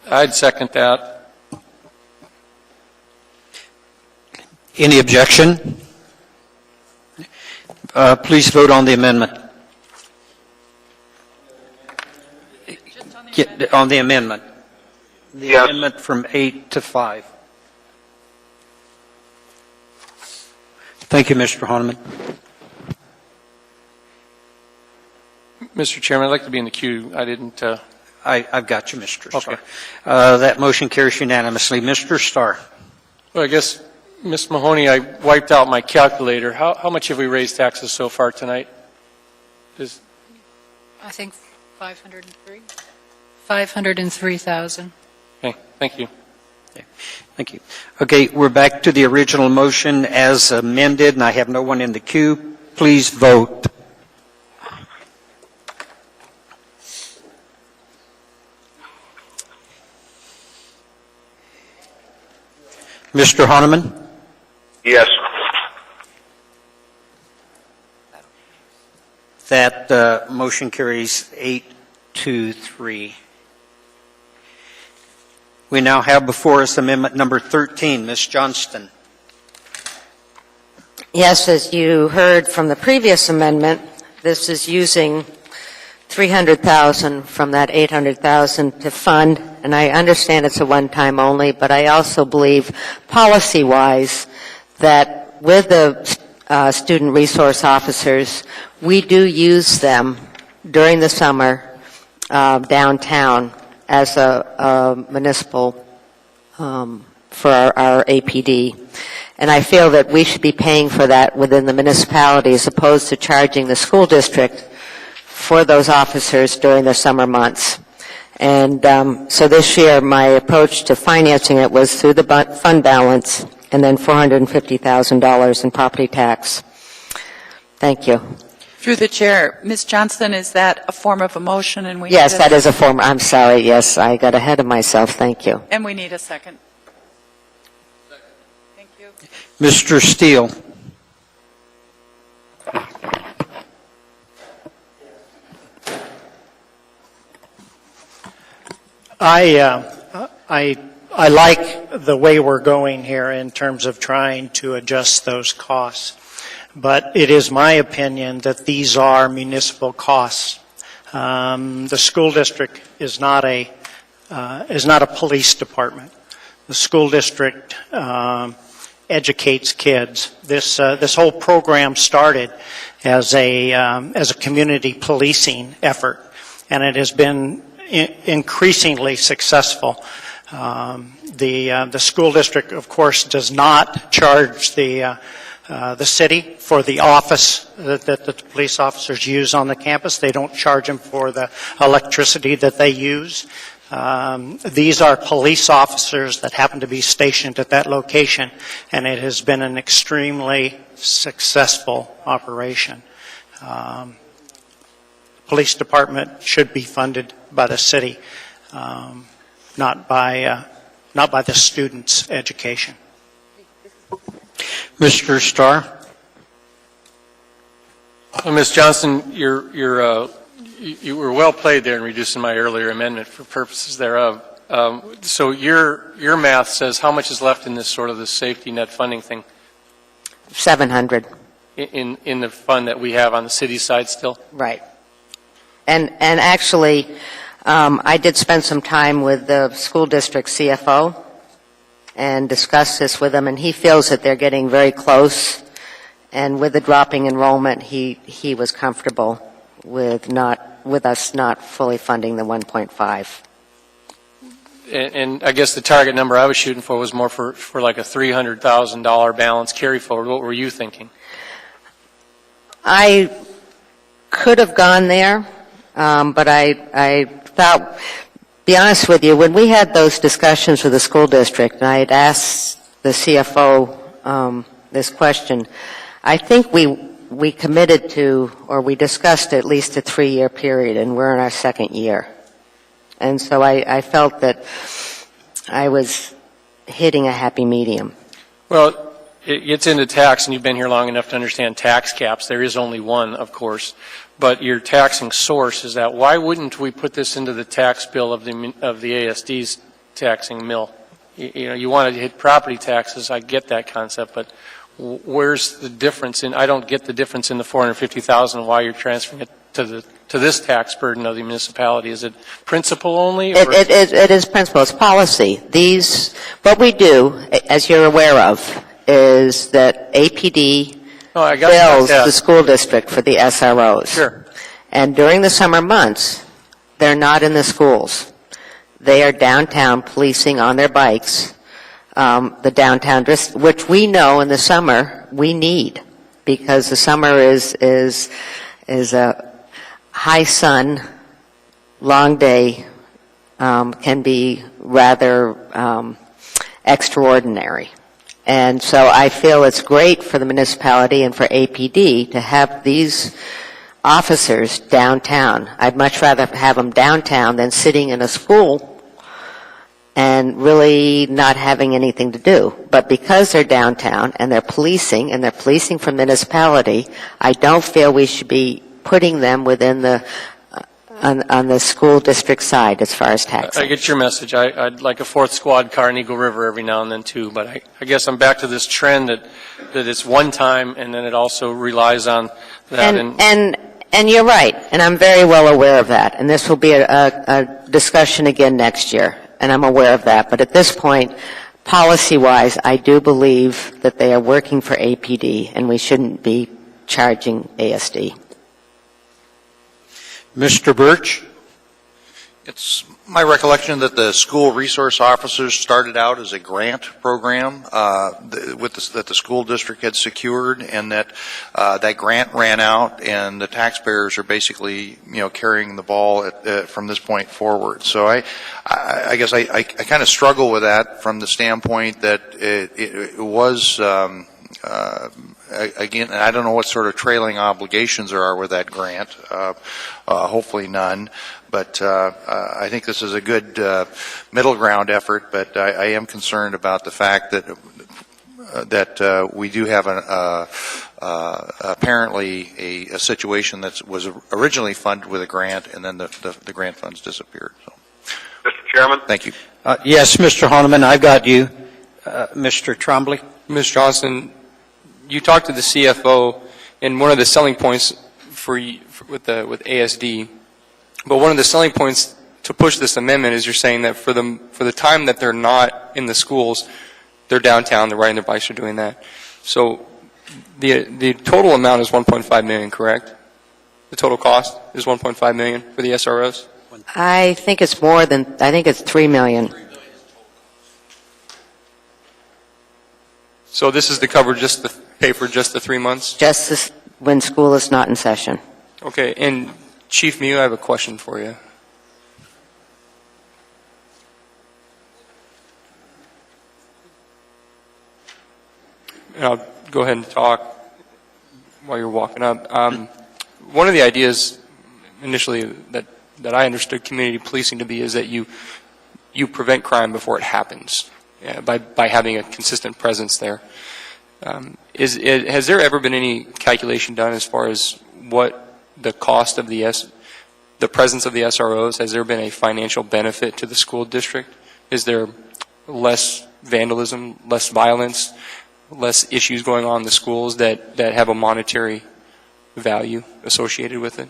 I'd second that. Any objection? Please vote on the amendment. On the amendment. The Yes. amendment from 8 to 5. Thank you, Mr. Honeman. Mr. Chairman, I'd like to be in the queue. I didn't... I've got you, Mr. Okay. Starr. That motion carries unanimously. Mr. Starr. Well, I guess, Ms. Mahoney, I wiped out my calculator. How much have we raised taxes so far tonight? I think 503. 503,000. Okay, thank you. Okay, thank you. Okay, we're back to the original motion as amended, and I have no one in the queue. Please vote. Mr. Honeman? Yes. That motion carries 8-3. We now have before us amendment number 13. Ms. Johnston. Yes, as you heard from the previous amendment, this is using 300,000 from that 800,000 to fund, and I understand it's a one-time only, but I also believe policy-wise that with the student resource officers, we do use them during the summer downtown as a municipal for our APD. And I feel that we should be paying for that within the municipality as opposed to charging the school district for those officers during the summer months. And so this year, my approach to financing it was through the fund balance and then $450,000 in property tax. Thank you. Through the chair, Ms. Johnston, is that a form of a motion? And we Yes, that is a form. I'm sorry. Yes, I got ahead of myself. Thank you. And we need a second. Thank you. Mr. Steele. I like the way we're going here in terms of trying to adjust those costs. But it is my opinion that these are municipal costs. The school district is not a police department. The school district educates kids. This whole program started as a community policing effort, and it has been increasingly successful. The school district, of course, does not charge the city for the office that the police officers use on the campus. They don't charge them for the electricity that they use. These are police officers that happen to be stationed at that location, and it has been an extremely successful operation. Police department should be funded by the city, not by the students' education. Mr. Starr. Well, Ms. Johnston, you were well played there in reducing my earlier amendment for purposes thereof. So your math says how much is left in this sort of the safety net funding thing? 700. In the fund that we have on the city side still? Right. And actually, I did spend some time with the school district CFO and discussed this with him, and he feels that they're getting very close. And with the dropping enrollment, he was comfortable with us not fully funding the 1.5. And I guess the target number I was shooting for was more for like a $300,000 balance carry forward. What were you thinking? I could have gone there, but I thought, be honest with you, when we had those discussions with the school district, and I had asked the CFO this question, I think we committed to, or we discussed at least a 3-year period, and we're in our second year. And so I felt that I was hitting a happy medium. Well, it gets into tax, and you've been here long enough to understand tax caps. There is only one, of course. But your taxing source is that. Why wouldn't we put this into the tax bill of the ASD's taxing mill? You want to hit property taxes. I get that concept, but where's the difference I don't get the difference in the $450,000 why you're transferring it to this tax burden of the municipality. Is it principal only? Or? It is principal. It's policy. What we do, as you're aware of, is that APD bills the school district for the SROs. Sure. And during the summer months, they're not in the schools. They are downtown policing on their bikes, the downtown district, which we know in the summer we need, because the summer is a high sun, long day, can be rather extraordinary. And so I feel it's great for the municipality and for APD to have these officers downtown. I'd much rather have them downtown than sitting in a school and really not having anything to do. But because they're downtown and they're policing from municipality, I don't feel we should be putting them within the on the school district side as far as taxing. I get your message. I'd like a fourth squad car in Eagle River every now and then too, but I guess I'm back to this trend that it's one time and then it also relies on that. And you're right, and I'm very well aware of that, and this will be a discussion again next year, and I'm aware of that. But at this point, policy-wise, I do believe that they are working for APD, and we shouldn't be charging ASD. Mr. Birch? It's my recollection that the school resource officers started out as a grant program that the school district had secured, and that that grant ran out, and the taxpayers are basically, carrying the ball from this point forward. So I guess I kind of struggle with that from the standpoint that it was. Again, I don't know what sort of trailing obligations there are with that grant. Hopefully none. But I think this is a good middle ground effort. But I am concerned about the fact that we do have apparently a situation that was originally funded with a grant, and then the grant funds disappeared. So. Mr. Chairman? Thank you. Yes, Mr. Honeman, I've got you. Mr. Trombley? Ms. Johnson, you talked to the CFO, and one of the selling points with ASD, but one of the selling points to push this amendment is you're saying that for the time that they're not in the schools, they're downtown, they're riding their bikes, they're doing that. So the total amount is $1.5 million, correct? The total cost is $1.5 million for the SROs? I think it's more than, I think it's $3 million. So this is to cover pay for just the 3 months? Just when school is not in session. Okay, and Chief Mew, I have a question for you. And I'll go ahead and talk while you're walking up. One of the ideas initially that I understood community policing to be is that you prevent crime before it happens by having a consistent presence there. Has there ever been any calculation done as far as what the cost of the presence of the SROs? Has there been a financial benefit to the school district? Is there less vandalism, less violence, less issues going on in the schools that have a monetary value associated with it?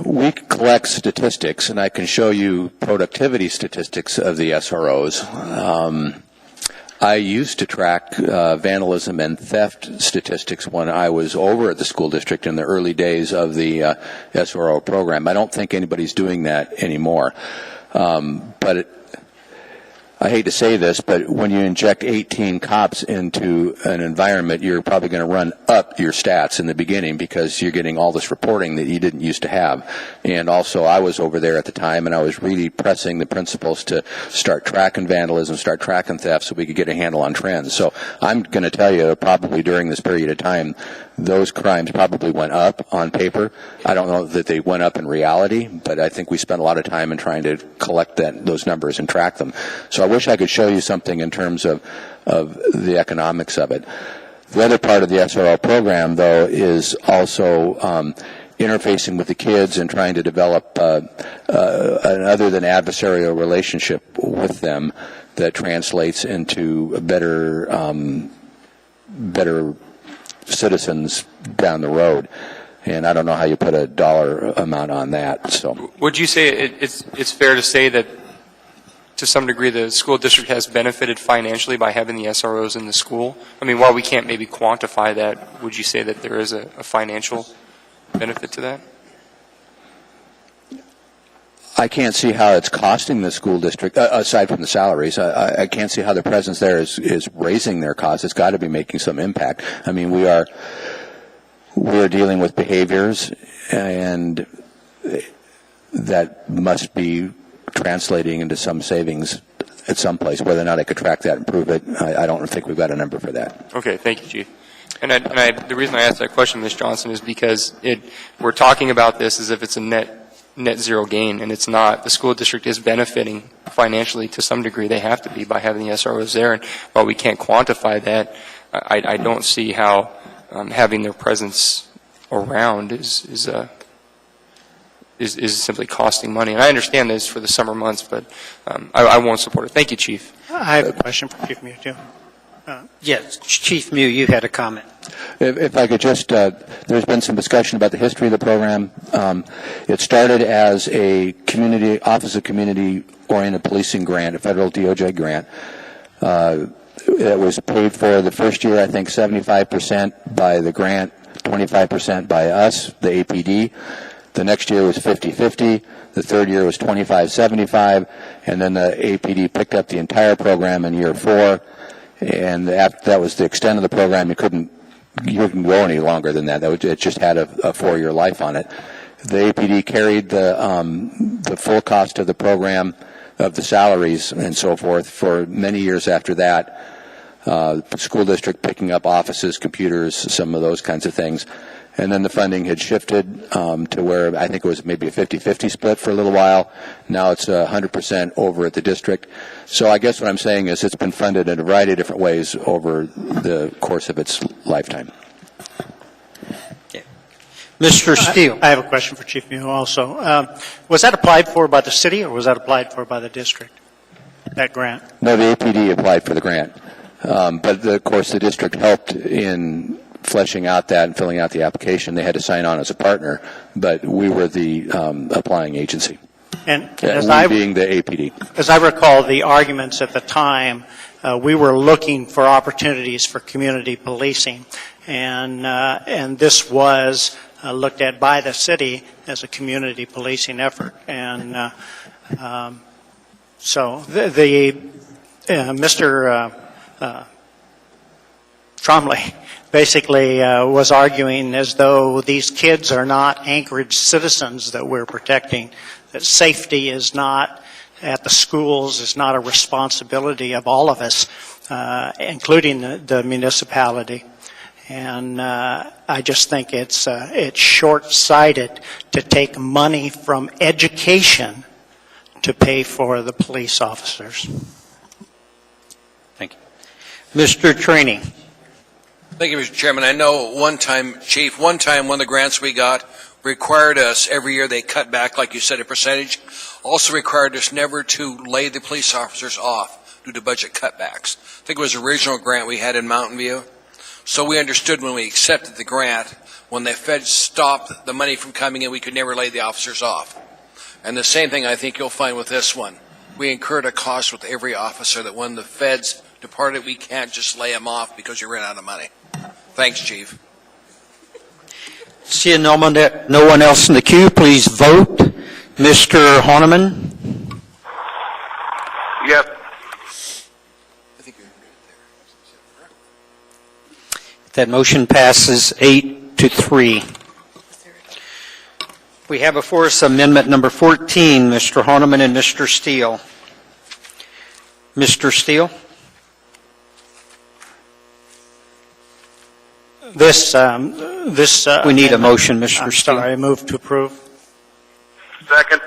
We collect statistics, and I can show you productivity statistics of the SROs. I used to track vandalism and theft statistics when I was over at the school district in the early days of the SRO program. I don't think anybody's doing that anymore. But I hate to say this, but when you inject 18 cops into an environment, you're probably going to run up your stats in the beginning because you're getting all this reporting that you didn't used to have. And also, I was over there at the time, and I was really pressing the principals to start tracking vandalism, start tracking theft, so we could get a handle on trends. So I'm going to tell you, probably during this period of time, those crimes probably went up on paper. I don't know that they went up in reality, but I think we spent a lot of time in trying to collect those numbers and track them. So I wish I could show you something in terms of the economics of it. The other part of the SRO program, though, is also interfacing with the kids and trying to develop an other than adversarial relationship with them that translates into a better citizens down the road. And I don't know how you put a dollar amount on that. So, would you say it's fair to say that to some degree the school district has benefited financially by having the SROs in the school? I mean, while we can't maybe quantify that, would you say that there is a financial benefit to that? I can't see how it's costing the school district, aside from the salaries. I can't see how the presence there is raising their costs. It's got to be making some impact. I mean, we're dealing with behaviors, and that must be translating into some savings at some place. Whether or not I could track that and prove it, I don't think we've got a number for that. Okay, thank you, Chief. And the reason I asked that question, Ms. Johnson, is because we're talking about this as if it's a net zero gain, and it's not. The school district is benefiting financially to some degree. They have to be by having the SROs there. And while we can't quantify that, I don't see how having their presence around is simply costing money. And I understand this for the summer months, but I won't support it. Thank you, Chief. I have a question for Chief Mew, too. Yes. Chief Mew, you had a comment. If I could just, there's been some discussion about the history of the program. It started as a Office of Community-Oriented Policing grant, a federal DOJ grant. It was paid for the first year, I think, 75% by the grant, 25% by us, the APD. The next year was 50-50. The third year was 25-75. And then the APD picked up the entire program in year 4. And that was the extent of the program. You couldn't go any longer than that. It just had a 4-year life on it. The APD carried the full cost of the program, of the salaries and so forth, for many years after that. The school district picking up offices, computers, some of those kinds of things. And then the funding had shifted to where I think it was maybe a 50-50 split for a little while. Now it's 100% over at the district. So I guess what I'm saying is it's been funded in a variety of different ways over the course of its lifetime. Mr. Steele. I have a question for Chief Mew also. Was that applied for by the city or was that applied for by the district, that grant? No, the APD applied for the grant. But, of course, the district helped in fleshing out that and filling out the application. They had to sign on as a partner, but we were the applying agency, And being the APD. As I recall, the arguments at the time, we were looking for opportunities for community policing, and this was looked at by the city as a community policing effort. And so Mr. Trombley basically was arguing as though these kids are not Anchorage citizens that we're protecting, that safety is not at the schools, is not a responsibility of all of us, including the municipality. And I just think it's short-sighted to take money from education to pay for the police officers. Thank you. Mr. Trainee. Thank you, Mr. Chairman. I know Chief, one time one of the grants we got required us, every year they cut back, like you said, a percentage, also required us never to lay the police officers off due to budget cutbacks. I think it was the original grant we had in Mountain View. So we understood when we accepted the grant, when the feds stopped the money from coming in, we could never lay the officers off. And the same thing I think you'll find with this one. We incurred a cost with every officer that when the feds departed, we can't just lay them off because you ran out of money. Thanks, Chief. Seeing no one else in the queue, please vote. Mr. Horniman? Yes. That motion passes 8-3. We have before us amendment number 14, Mr. Horniman and Mr. Steele. Mr. Steele? We need a motion, Mr. Steele. Sorry, I move to approve. Second.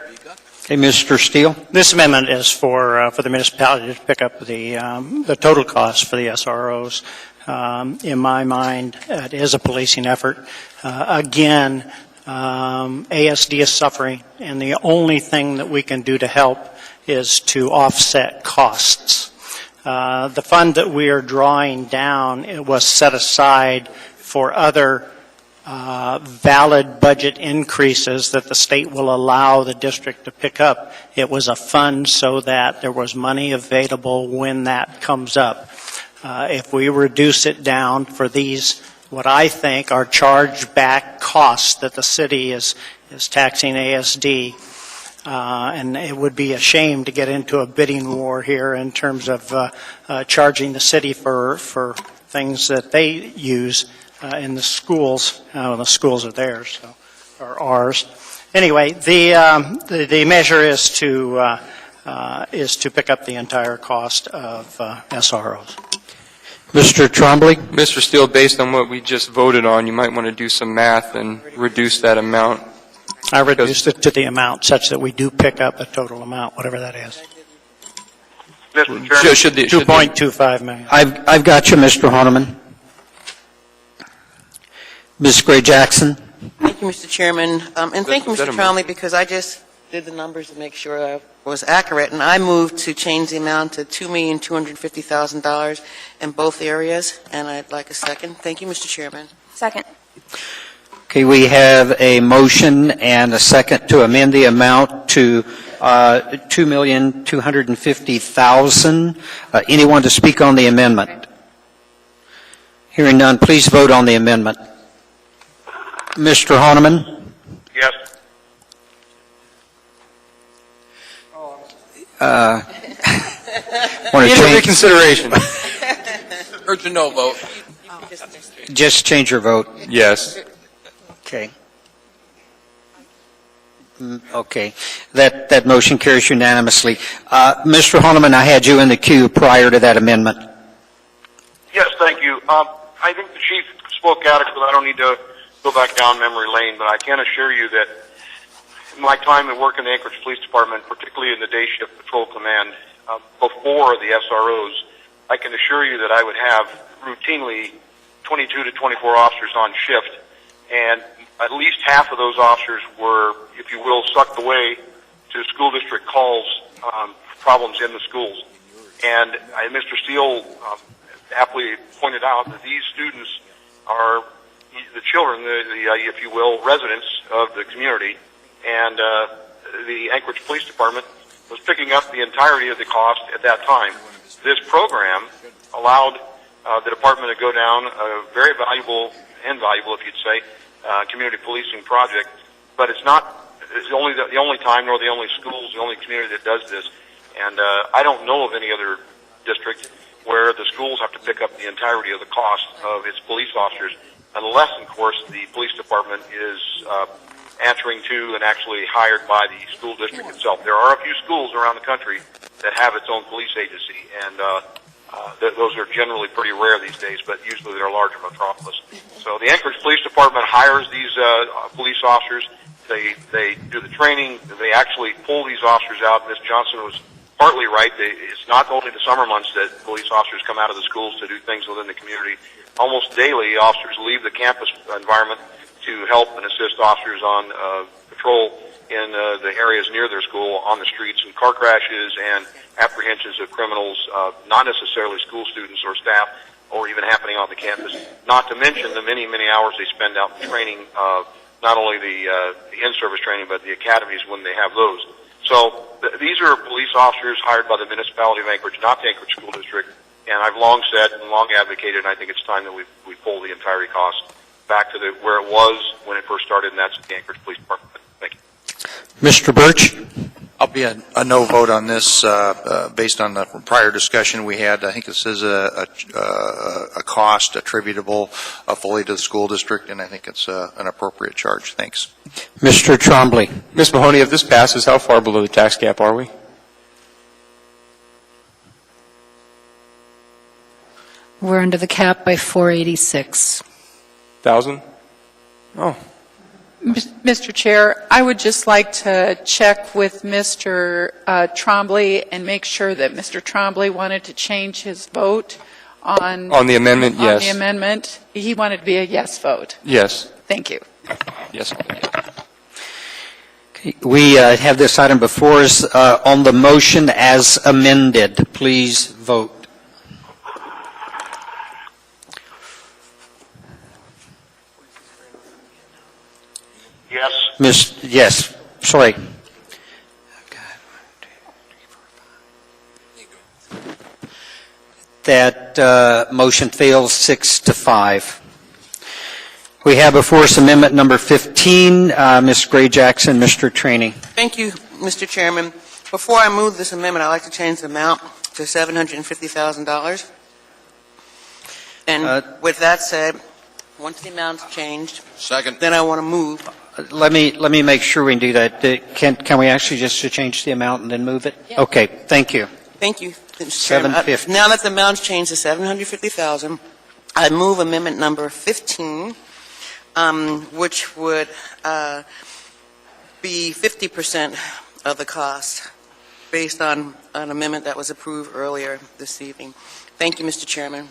Okay, Mr. Steele? This amendment is for the municipality to pick up the total cost for the SROs. In my mind, it is a policing effort. Again, ASD is suffering, and the only thing that we can do to help is to offset costs. The fund that we are drawing down, it was set aside for other valid budget increases that the state will allow the district to pick up. It was a fund so that there was money available when that comes up. If we reduce it down for these, what I think are charged back costs that the city is taxing ASD, and it would be a shame to get into a bidding war here in terms of charging the city for things that they use in the schools. The schools are theirs, so, or ours. Anyway, the measure is to pick up the entire cost of SROs. Mr. Trombley? Mr. Steele, based on what we just voted on, you might want to do some math and reduce that amount. I reduced it to the amount such that we do pick up a total amount, whatever that is. Mr. Chairman. 2.25 million. I've got you, Mr. Horniman. Ms. Gray-Jackson? Thank you, Mr. Chairman. And thank you, Mr. Trombley, because I just did the numbers to make sure I was accurate, and I moved to change the amount to $2,250,000 in both areas, and I'd like a second. Thank you, Mr. Chairman. Second. Okay, we have a motion and a second to amend the amount to $2,250,000. Anyone to speak on the amendment? Hearing none, please vote on the amendment. Mr. Honeman? Yes. Want to change? Reconsideration. Urgent no vote. Just change your vote. Yes. Okay. Okay. That motion carries unanimously. Mr. Honeman, I had you in the queue prior to that amendment. Yes, thank you. I think the chief spoke adequately. I don't need to go back down memory lane, but I can assure you that in my time at work in the Anchorage Police Department, particularly in the day shift patrol command, before the SROs, I can assure you that I would have routinely 22 to 24 officers on shift, and at least half of those officers were, if you will, sucked away to school district calls, problems in the schools. And Mr. Steele aptly pointed out that these students are the children, if you will, residents of the community, and the Anchorage Police Department was picking up the entirety of the cost at that time. This program allowed the department to go down a very valuable, if you'd say, community policing project, but it's not the only time nor the only schools, the only community that does this. And I don't know of any other district where the schools have to pick up the entirety of the cost of its police officers, unless, of course, the police department is answering to and actually hired by the school district itself. There are a few schools around the country that have its own police agency, and those are generally pretty rare these days, but usually they're larger metropolis. So the Anchorage Police Department hires these police officers. They do the training. They actually pull these officers out. Ms. Johnson was partly right. It's not only the summer months that police officers come out of the schools to do things within the community. Almost daily, officers leave the campus environment to help and assist officers on patrol in the areas near their school, on the streets, and car crashes and apprehensions of criminals, not necessarily school students or staff, or even happening on the campus. Not to mention the many, many hours they spend out training, not only the in-service training, but the academies when they have those. So these are police officers hired by the municipality of Anchorage, not the Anchorage School District. And I've long said and long advocated, and I think it's time that we pull the entirety cost back to where it was when it first started, and that's the Anchorage Police Department. Thank you. Mr. Birch? I'll be a no vote on this based on the prior discussion we had. I think this is a cost attributable fully to the school district, and I think it's an appropriate charge. Thanks. Mr. Trombley? Ms. Mahoney, if this passes, how far below the tax cap are we? We're under the cap by 486,000. Oh. Mr. Chair, I would just like to check with Mr. Trombley and make sure that Mr. Trombley wanted to change his vote on the amendment, yes. On the amendment. He wanted to be a yes vote. Yes. Thank you. Yes. Okay. We have this item before us on the motion as amended. Please vote. Yes. Yes. Sorry. That motion fails 6-5. We have before us amendment number 15. Ms. Gray Jackson, Mr. Trainee. Thank you, Mr. Chairman. Before I move this amendment, I'd like to change the amount to $750,000. And with that said, once the amount's changed, Second. then I want to move. Let me make sure we can do that. Can we actually just change the amount and then move it? Yeah. Okay, thank you. Thank you, Mr. Chairman. 750. Now that the amount's changed to $750,000, I move amendment number 15, which would be 50% of the cost based on an amendment that was approved earlier this evening. Thank you, Mr. Chairman.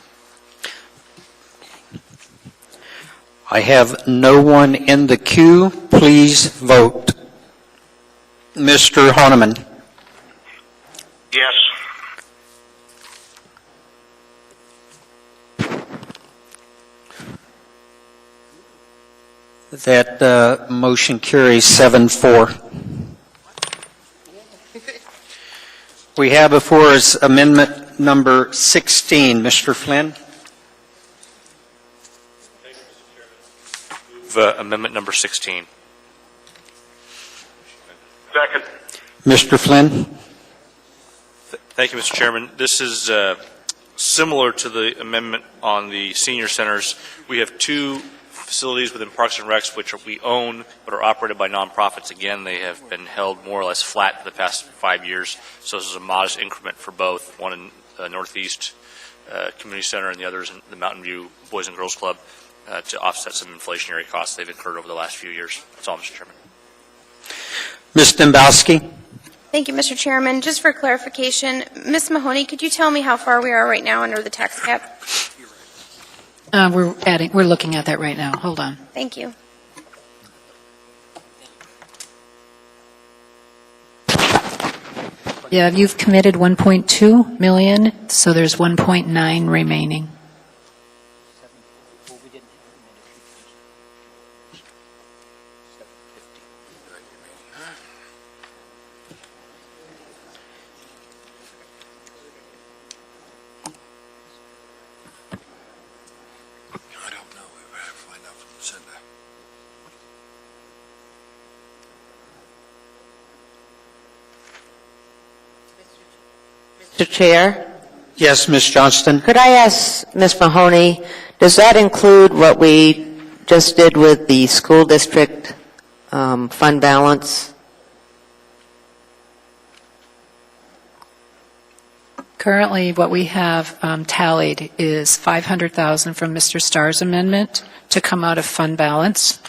I have no one in the queue. Please vote. Mr. Honeman. Yes. That motion carries 7-4. We have before us amendment number 16. Mr. Flynn? Amendment number 16. Second. Mr. Flynn? Thank you, Mr. Chairman. This is similar to the amendment on the senior centers. We have two facilities within Parks and Recs which we own but are operated by nonprofits. Again, they have been held more or less flat for the past 5 years, so this is a modest increment for both, one in Northeast Community Center and the others in the Mountain View Boys and Girls Club, to offset some inflationary costs they've incurred over the last few years. That's all, Mr. Chairman. Ms. Dembowski? Thank you, Mr. Chairman. Just for clarification, Ms. Mahoney, could you tell me how far we are right now under the tax cap? We're looking at that right now. Hold on. Thank you. Yeah, you've committed 1.2 million, so there's 1.9 remaining. Mr. Chair, Yes, Ms. Johnston? could I ask Ms. Mahoney, does that include what we just did with the school district fund balance? Currently, what we have tallied is 500,000 from Mr. Starr's amendment to come out of fund balance,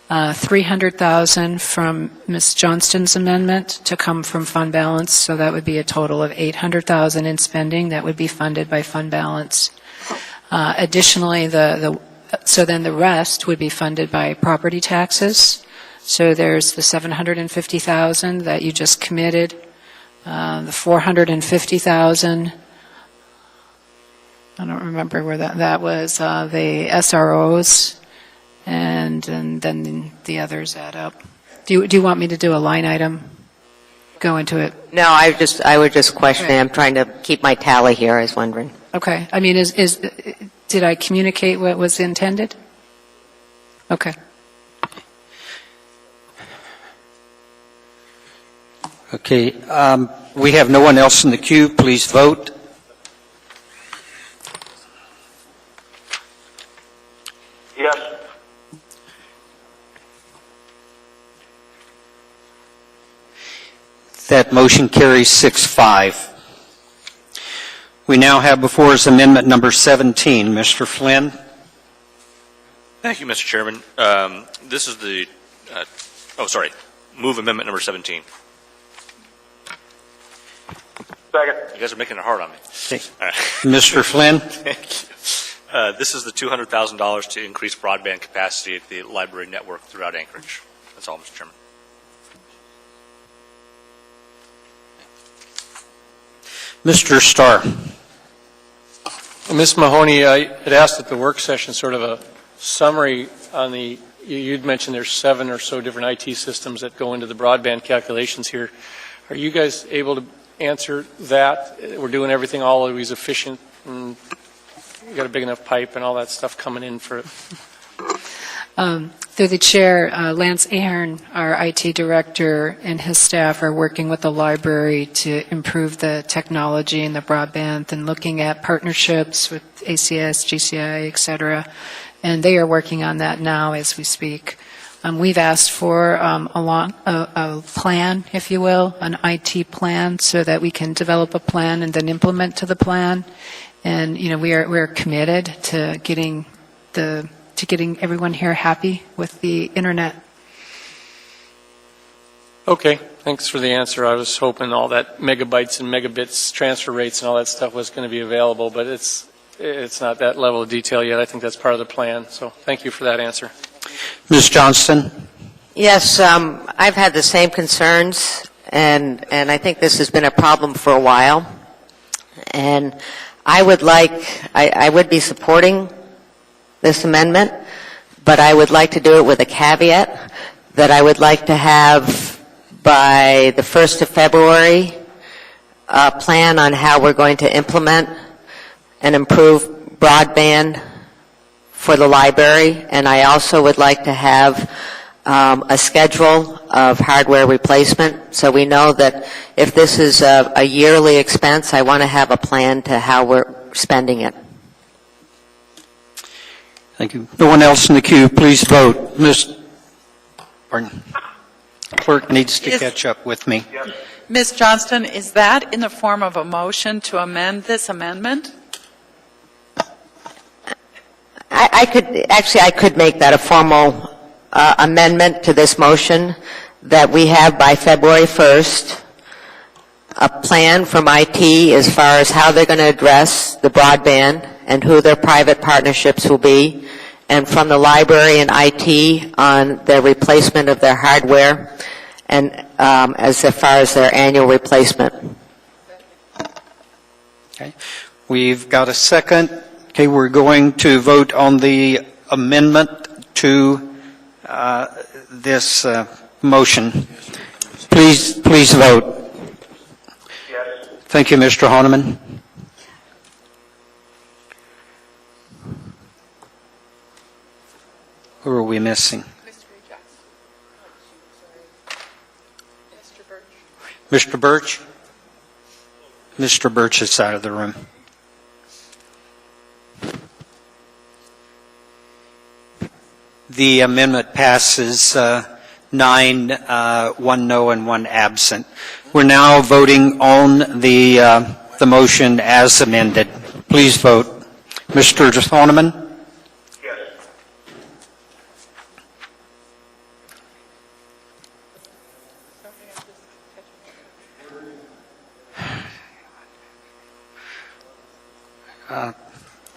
300,000 from Ms. Johnston's amendment to come from fund balance, so that would be a total of 800,000 in spending that would be funded by fund balance. Additionally, so then the rest would be funded by property taxes. So there's the 750,000 that you just committed, the 450,000. I don't remember where that was. The SROs, and then the others add up. Do you want me to do a line item? Go into it. No, I would just question. Right. I'm trying to keep my tally here. I was wondering. Okay. I mean, did I communicate what was intended? Okay. Okay. We have no one else in the queue. Please vote. Yes. That motion carries 6-5. We now have before us amendment number 17. Mr. Flynn? Thank you, Mr. Chairman. This is the, move amendment number 17. Second. You guys are making it hard on me. Okay. All right. Mr. Flynn? Thank you. This is the $200,000 to increase broadband capacity at the library network throughout Anchorage. That's all, Mr. Chairman. Mr. Starr? Ms. Mahoney, I had asked at the work session sort of a summary on you'd mentioned there's 7 or so different IT systems that go into the broadband calculations here. Are you guys able to answer that? We're doing everything always efficient, and you got a big enough pipe and all that stuff coming in for it. Through the chair, Lance Ahern, our IT director, and his staff are working with the library to improve the technology and the broadband and looking at partnerships with ACS, GCI, et cetera. And they are working on that now as we speak. We've asked for a plan, if you will, an IT plan, so that we can develop a plan and then implement to the plan. And we're committed to getting everyone here happy with the internet. Okay, thanks for the answer. I was hoping all that megabytes and megabits transfer rates and all that stuff was going to be available, but it's not that level of detail yet. I think that's part of the plan. So thank you for that answer. Ms. Johnston? Yes, I've had the same concerns, and I think this has been a problem for a while. And I would be supporting this amendment, but I would like to do it with a caveat that I would like to have by the 1st of February a plan on how we're going to implement and improve broadband for the library, and I also would like to have a schedule of hardware replacement, so we know that if this is a yearly expense, I want to have a plan to how we're spending it. Thank you. No one else in the queue, please vote. Pardon. Clerk needs to catch up with me. Ms. Johnston, is that in the form of a motion to amend this amendment? I could make that a formal amendment to this motion, that we have by February 1st a plan from IT as far as how they're going to address the broadband and who their private partnerships will be, and from the library and IT on their replacement of their hardware, and as far as their annual replacement. Okay. We've got a second. Okay, we're going to vote on the amendment to this motion. Please vote. Yes. Thank you, Mr. Honeman. Who are we missing? Mr. Birch? Mr. Birch is out of the room. The amendment passes 9, 1 no, and 1 absent. We're now voting on the motion as amended. Please vote. Mr. Honeman?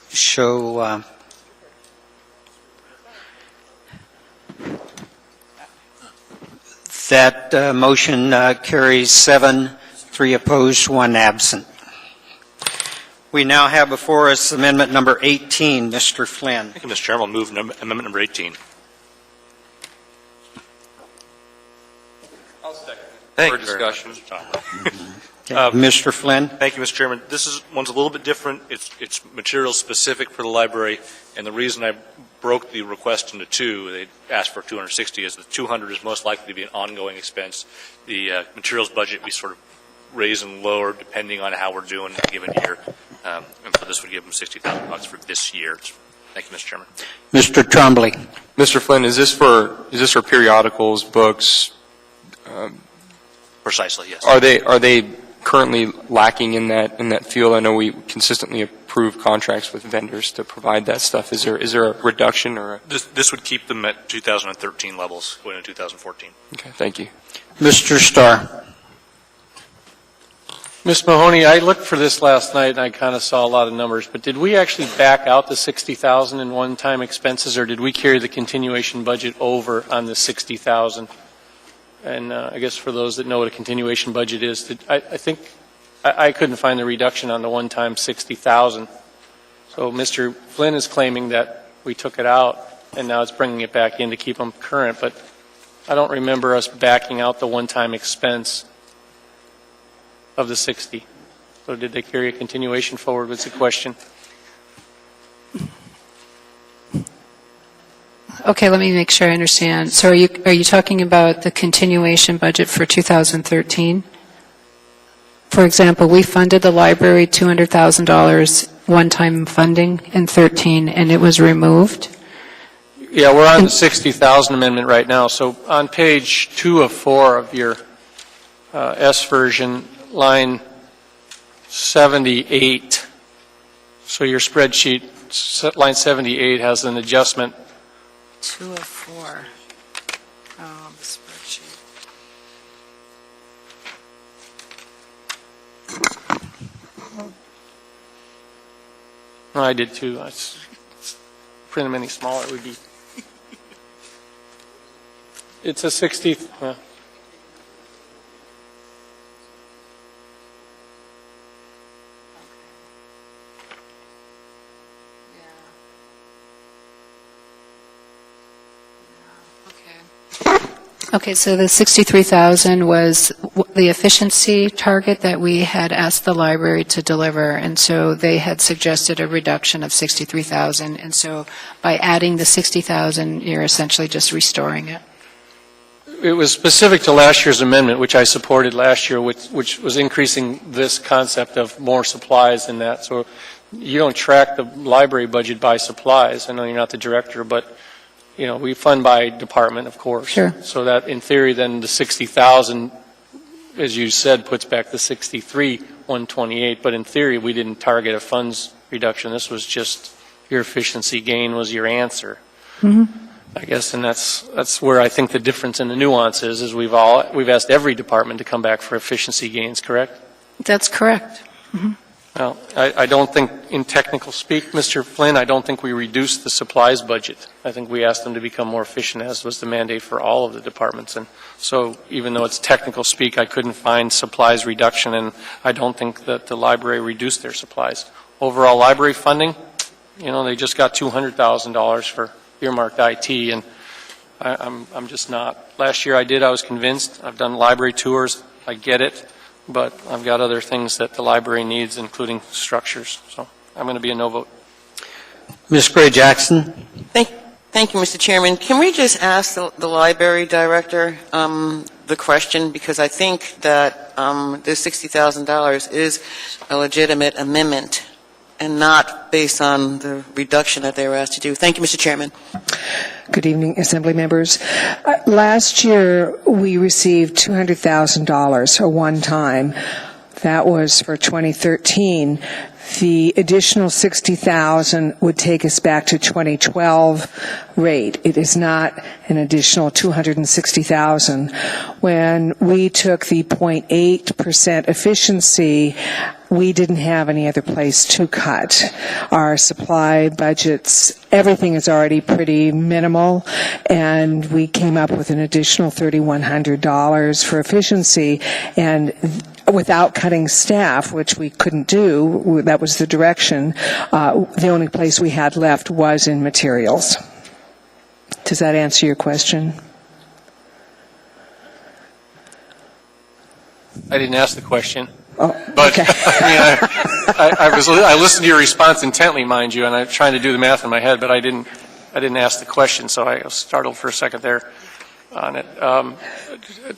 Show that motion carries 7, 3 opposed, 1 absent. We now have before us amendment number 18. Mr. Flynn. Thank you, Mr. Chairman. I'll move amendment number 18. I'll second. Thank For you discussion. Mr. Flynn. Thank you, Mr. Chairman. One's a little bit different. It's material specific for the library, and the reason I broke the request into 2, they asked for 260, is the 200 is most likely to be an ongoing expense. The materials budget we sort of raise and lower depending on how we're doing in a given year, and so this would give them $60,000 for this year. Thank you, Mr. Chairman. Mr. Trombley. Mr. Flynn, is this for periodicals, books? Precisely, yes. Are they currently lacking in that field? I know we consistently approve contracts with vendors to provide that stuff. Is there a reduction or? This would keep them at 2013 levels going into 2014. Okay, thank you. Mr. Starr. Ms. Mahoney, I looked for this last night and I kind of saw a lot of numbers, but did we actually back out the $60,000 in one-time expenses, or did we carry the continuation budget over on the $60,000? And I guess for those that know what a continuation budget is, I think I couldn't find the reduction on the one-time $60,000. So Mr. Flynn is claiming that we took it out and now it's bringing it back in to keep them current, but I don't remember us backing out the one-time expense of the 60. So did they carry a continuation forward was the question. Okay, let me make sure I understand. So are you talking about the continuation budget for 2013? For example, we funded the library $200,000 one-time funding in 13, and it was removed? Yeah, we're on the 60,000 amendment right now. So on page 2 of 4 of your S version, line 78, so your spreadsheet, line 78 has an adjustment. 2 of 4. Oh, the spreadsheet. No, I did too. Print them any smaller, it would be. It's a 60. Okay, so the 63,000 was the efficiency target that we had asked the library to deliver, and so they had suggested a reduction of 63,000, and so by adding the 60,000, you're essentially just restoring it. It was specific to last year's amendment, which I supported last year, which was increasing this concept of more supplies and that. So you don't track the library budget by supplies. I know you're not the director, but you know, we fund by department, of course. Sure. So that, in theory, then the 60,000, as you said, puts back the 63,128. But in theory, we didn't target a funds reduction. This was just your efficiency gain was your answer, I guess. And that's where I think the difference in the nuance is we've asked every department to come back for efficiency gains, correct? That's correct. Well, I don't think, in technical speak, Mr. Flynn, I don't think we reduced the supplies budget. I think we asked them to become more efficient, as was the mandate for all of the departments. And so even though it's technical speak, I couldn't find supplies reduction, and I don't think that the library reduced their supplies. Overall library funding, you know, they just got $200,000 for earmarked IT, and I'm just not. Last year I was convinced. I've done library tours. I get it. But I've got other things that the library needs, including structures. So I'm going to be a no vote. Ms. Gray Jackson? Thank you, Mr. Chairman. Can we just ask the library director the question? Because I think that this $60,000 is a legitimate amendment and not based on the reduction that they were asked to do. Thank you, Mr. Chairman. Good evening, Assembly members. Last year, we received $200,000, a one-time. That was for 2013. The additional $60,000 would take us back to 2012 rate. It is not an additional $260,000. When we took the 0.8% efficiency, we didn't have any other place to cut. Our supply budgets, everything is already pretty minimal, and we came up with an additional $3,100 for efficiency, and without cutting staff, which we couldn't do, that was the direction, the only place we had left was in materials. Does that answer your question? I didn't ask the question. Oh, but okay. I listened to your response intently, mind you, and I'm trying to do the math in my head, but I didn't ask the question, so I was startled for a second there on it.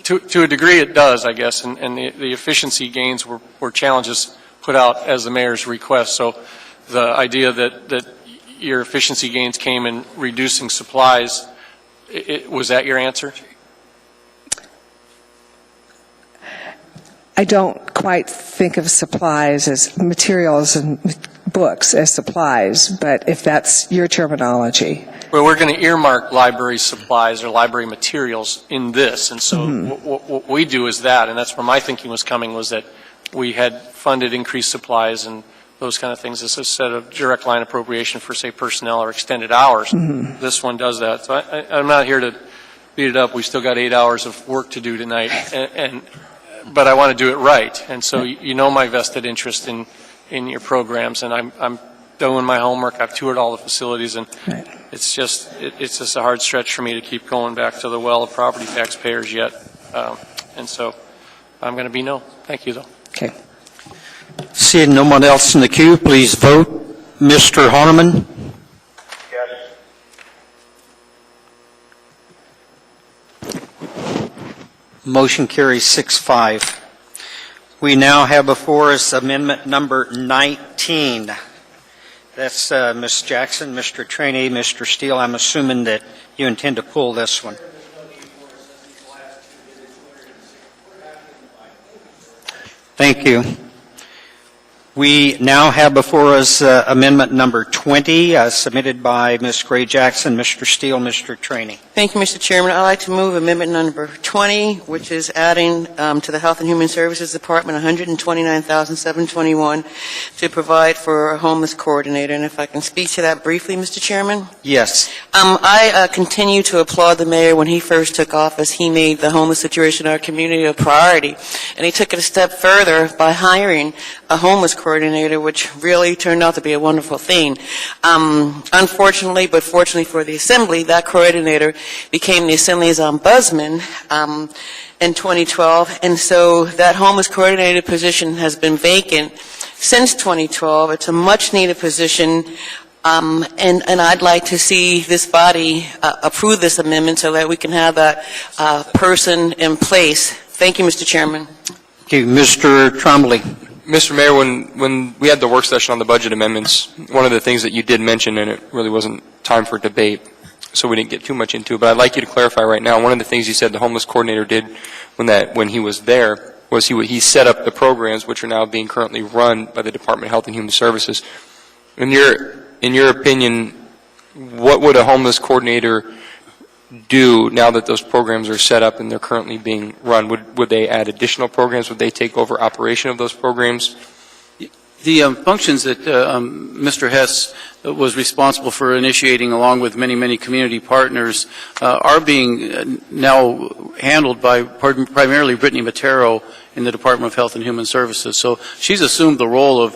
To a degree, it does, I guess, and the efficiency gains were challenges put out as the mayor's request. So the idea that your efficiency gains came in reducing supplies, was that your answer? I don't quite think of supplies as materials and books as supplies, but if that's your terminology. Well, we're going to earmark library supplies or library materials in this, and so what we do is that, and that's where my thinking was coming, was that we had funded increased supplies and those kind of things as a set of direct line appropriation for, say, personnel or extended hours. This one does that. So I'm not here to beat it up. We still got 8 hours of work to do tonight, but I want to do it right. And so you know my vested interest in your programs, and I'm doing my homework. I've toured all the facilities, and it's just a hard stretch for me to keep going back to the well of property taxpayers yet. And so I'm going to be no. Thank you, though. Okay. Seeing no one else in the queue, please vote. Mr. Harneman? Yes. Motion carries 6-5. We now have before us amendment number 19. That's Ms. Jackson, Mr. Trainee, Mr. Steele. I'm assuming that you intend to pull this one. Thank you. We now have before us amendment number 20, submitted by Ms. Gray Jackson, Mr. Steele, Mr. Trainee. Thank you, Mr. Chairman. I'd like to move amendment number 20, which is adding to the Health and Human Services Department $129,721 to provide for a homeless coordinator. And if I can speak to that briefly, Mr. Chairman? Yes. I continue to applaud the mayor. When he first took office, he made the homeless situation in our community a priority. And he took it a step further by hiring a homeless coordinator coordinator, which really turned out to be a wonderful thing. Unfortunately, but fortunately for the Assembly, that coordinator became the Assembly's ombudsman in 2012, and so that homeless coordinator position has been vacant since 2012. It's a much-needed position, and I'd like to see this body approve this amendment so that we can have that person in place. Thank you, Mr. Chairman. Thank you. Mr. Trombley. Mr. Mayor, when we had the work session on the budget amendments, one of the things that you did mention, and it really wasn't time for debate, so we didn't get too much into it, but I'd like you to clarify right now, one of the things you said the homeless coordinator did when he was there was he set up the programs which are now being currently run by the Department of Health and Human Services. In your opinion, what would a homeless coordinator do now that those programs are set up and they're currently being run? Would they add additional programs? Would they take over operation of those programs? The functions that Mr. Hess was responsible for initiating, along with many, many community partners, are being now handled by primarily Brittany Matero in the Department of Health and Human Services. So she's assumed the role of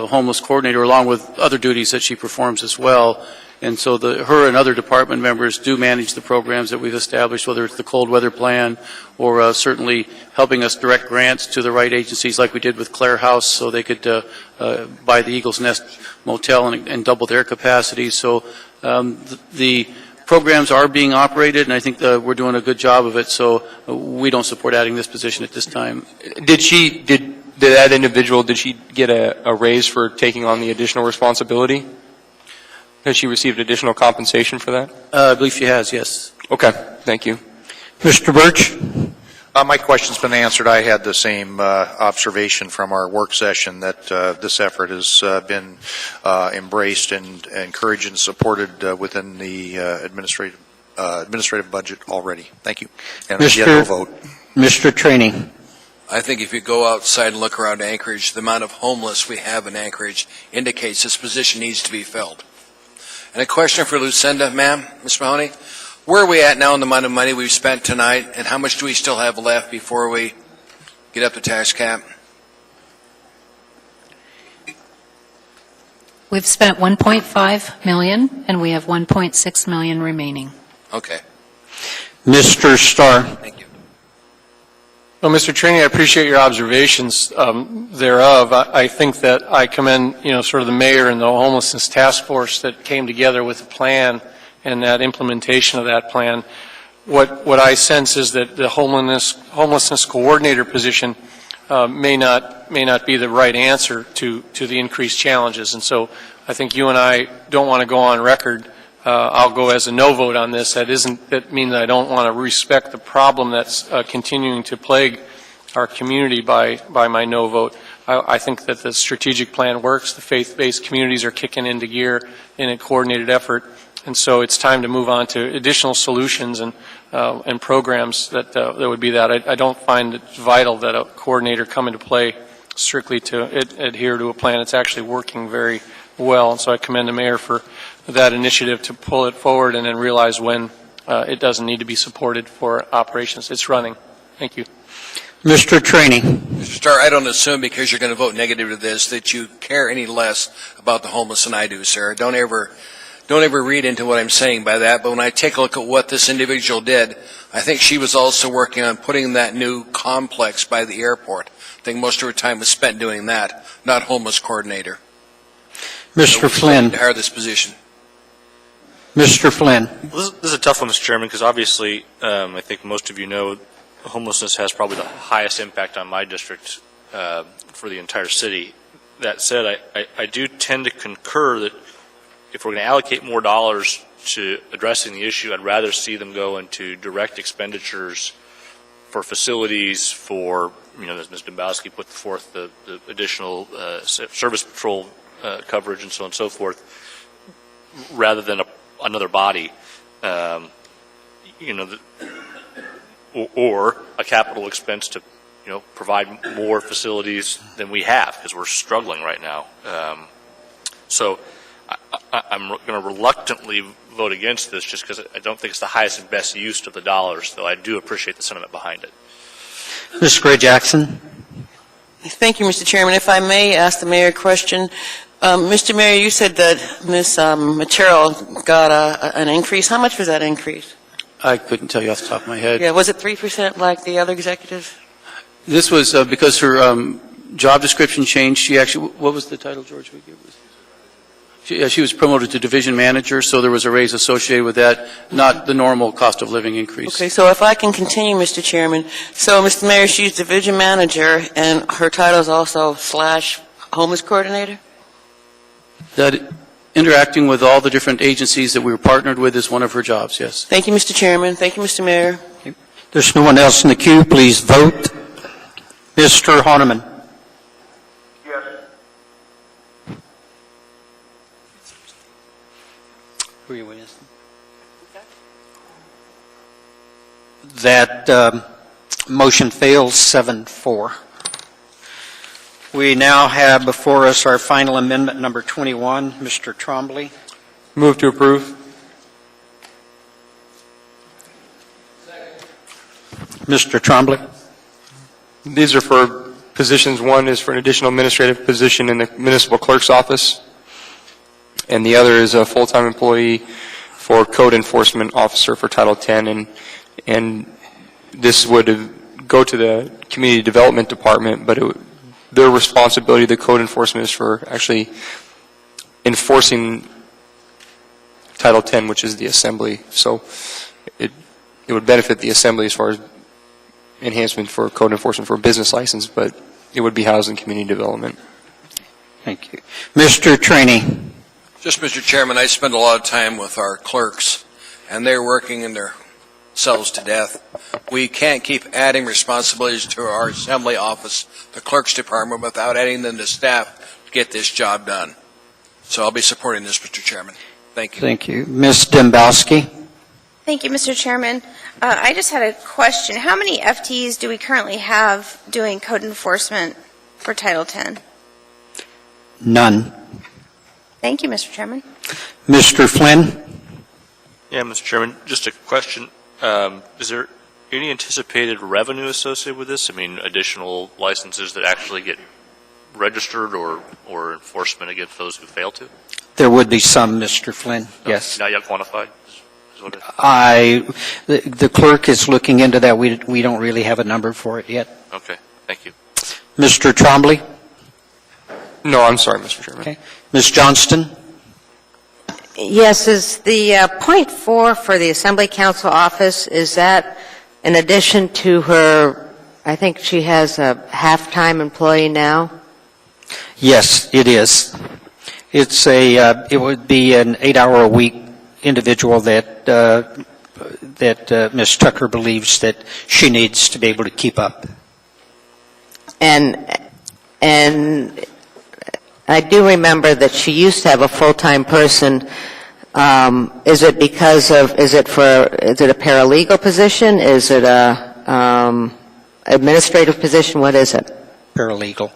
homeless coordinator along with other duties that she performs as well. And so her and other department members do manage the programs that we've established, whether it's the cold weather plan or certainly helping us direct grants to the right agencies like we did with Clare House so they could buy the Eagle's Nest Motel and double their capacity. So the programs are being operated, and I think we're doing a good job of it, so we don't support adding this position at this time. Did that individual, did she get a raise for taking on the additional responsibility? Has she received additional compensation for that? I believe she has, yes. Okay, thank you. Mr. Birch? My question's been answered. I had the same observation from our work session that this effort has been embraced and encouraged and supported within the administrative budget already. Thank you. And again, no vote. Mr. Trainee. I think if you go outside and look around Anchorage, the amount of homeless we have in Anchorage indicates this position needs to be filled. And a question for Lucinda, ma'am, Ms. Mahoney. Where are we at now in the amount of money we've spent tonight, and how much do we still have left before we get up to tax cap? We've spent $1.5 million, and we have $1.6 million remaining. Okay. Mr. Starr. Thank you. Well, Mr. Trainee, I appreciate your observations thereof. I think that I commend, sort of the mayor and the homelessness task force that came together with a plan and that implementation of that plan. What I sense is that the homelessness coordinator position may not be the right answer to the increased challenges. And so I think you and I don't want to go on record. I'll go as a no vote on this. That means that I don't want to respect the problem that's continuing to plague our community by my no vote. I think that the strategic plan works. The faith-based communities are kicking into gear in a coordinated effort. And so it's time to move on to additional solutions and programs that would be that. I don't find it vital that a coordinator come into play strictly to adhere to a plan. It's actually working very well. And so I commend the mayor for that initiative to pull it forward and then realize when it doesn't need to be supported for operations. It's running. Thank you. Mr. Trainee. Mr. Starr, I don't assume because you're going to vote negative to this that you care any less about the homeless than I do, sir. Don't ever read into what I'm saying by that, but when I take a look at what this individual did, I think she was also working on putting that new complex by the airport. I think most of her time was spent doing that, not homeless coordinator. Mr. Flynn. To hire this position. Mr. Flynn. Well, this is a tough one, Mr. Chairman, because obviously I think most of you know homelessness has probably the highest impact on my district for the entire city. That said, I do tend to concur that if we're going to allocate more dollars to addressing the issue, I'd rather see them go into direct expenditures for facilities, for, as Ms. Dombowski put forth, the additional service patrol coverage and so on and so forth, rather than another body, or a capital expense to, provide more facilities than we have, because we're struggling right now. So I'm going to reluctantly vote against this just because I don't think it's the highest and best use of the dollars, though I do appreciate the sentiment behind it. Ms. Gray Jackson. Thank you, Mr. Chairman. If I may ask the mayor a question. Mr. Mayor, you said that Ms. Material got an increase. How much was that increase? I couldn't tell you off the top of my head. Yeah, was it 3% like the other executives? This was because her job description changed. She actually, what was the title, George? She was promoted to division manager, so there was a raise associated with that, not the normal cost of living increase. Okay, so if I can continue, Mr. Chairman. So, Mr. Mayor, she's division manager, and her title is also / homeless coordinator? That interacting with all the different agencies that we were partnered with is one of her jobs, yes. Thank you, Mr. Chairman. Thank you, Mr. Mayor. There's no one else in the queue. Please vote. Mr. Honeman. Yes. Who are you with? That motion fails 7-4. We now have before us our final amendment, number 21. Mr. Trombley. Move to approve. Mr. Trombley. These are for positions. One is for an additional administrative position in the municipal clerk's office, and the other is a full-time employee for code enforcement officer for Title X, and this would go to the community development department, but their responsibility, the code enforcement, is for actually enforcing Title X, which is the assembly. So it would benefit the assembly as far as enhancement for code enforcement for a business license, but it would be housed in community development. Thank you. Mr. Trainee. Just, Mr. Chairman, I spend a lot of time with our clerks, and they're working in their cells to death. We can't keep adding responsibilities to our assembly office, the clerk's department, without adding them to staff to get this job done. So I'll be supporting this, Mr. Chairman. Thank you. Thank you. Ms. Dembowski. Thank you, Mr. Chairman. I just had a question. How many FTEs do we currently have doing code enforcement for Title X? None. Thank you, Mr. Chairman. Mr. Flynn. Yeah, Mr. Chairman, just a question. Is there any anticipated revenue associated with this? I mean, additional licenses that actually get registered or enforcement against those who fail to? There would be some, Mr. Flynn. Yes. Not yet quantified? The clerk is looking into that. We don't really have a number for it yet. Okay, thank you. Mr. Trombley. No, I'm sorry, Mr. Chairman. Okay. Ms. Johnston. Yes, is the .4 for the Assembly Council office, is that in addition to her, I think she has a half-time employee now? Yes, it is. It's it would be an 8-hour-a-week individual that Ms. Tucker believes that she needs to be able to keep up. And I do remember that she used to have a full-time person. Is it a paralegal position? Is it a administrative position? What is it? Paralegal.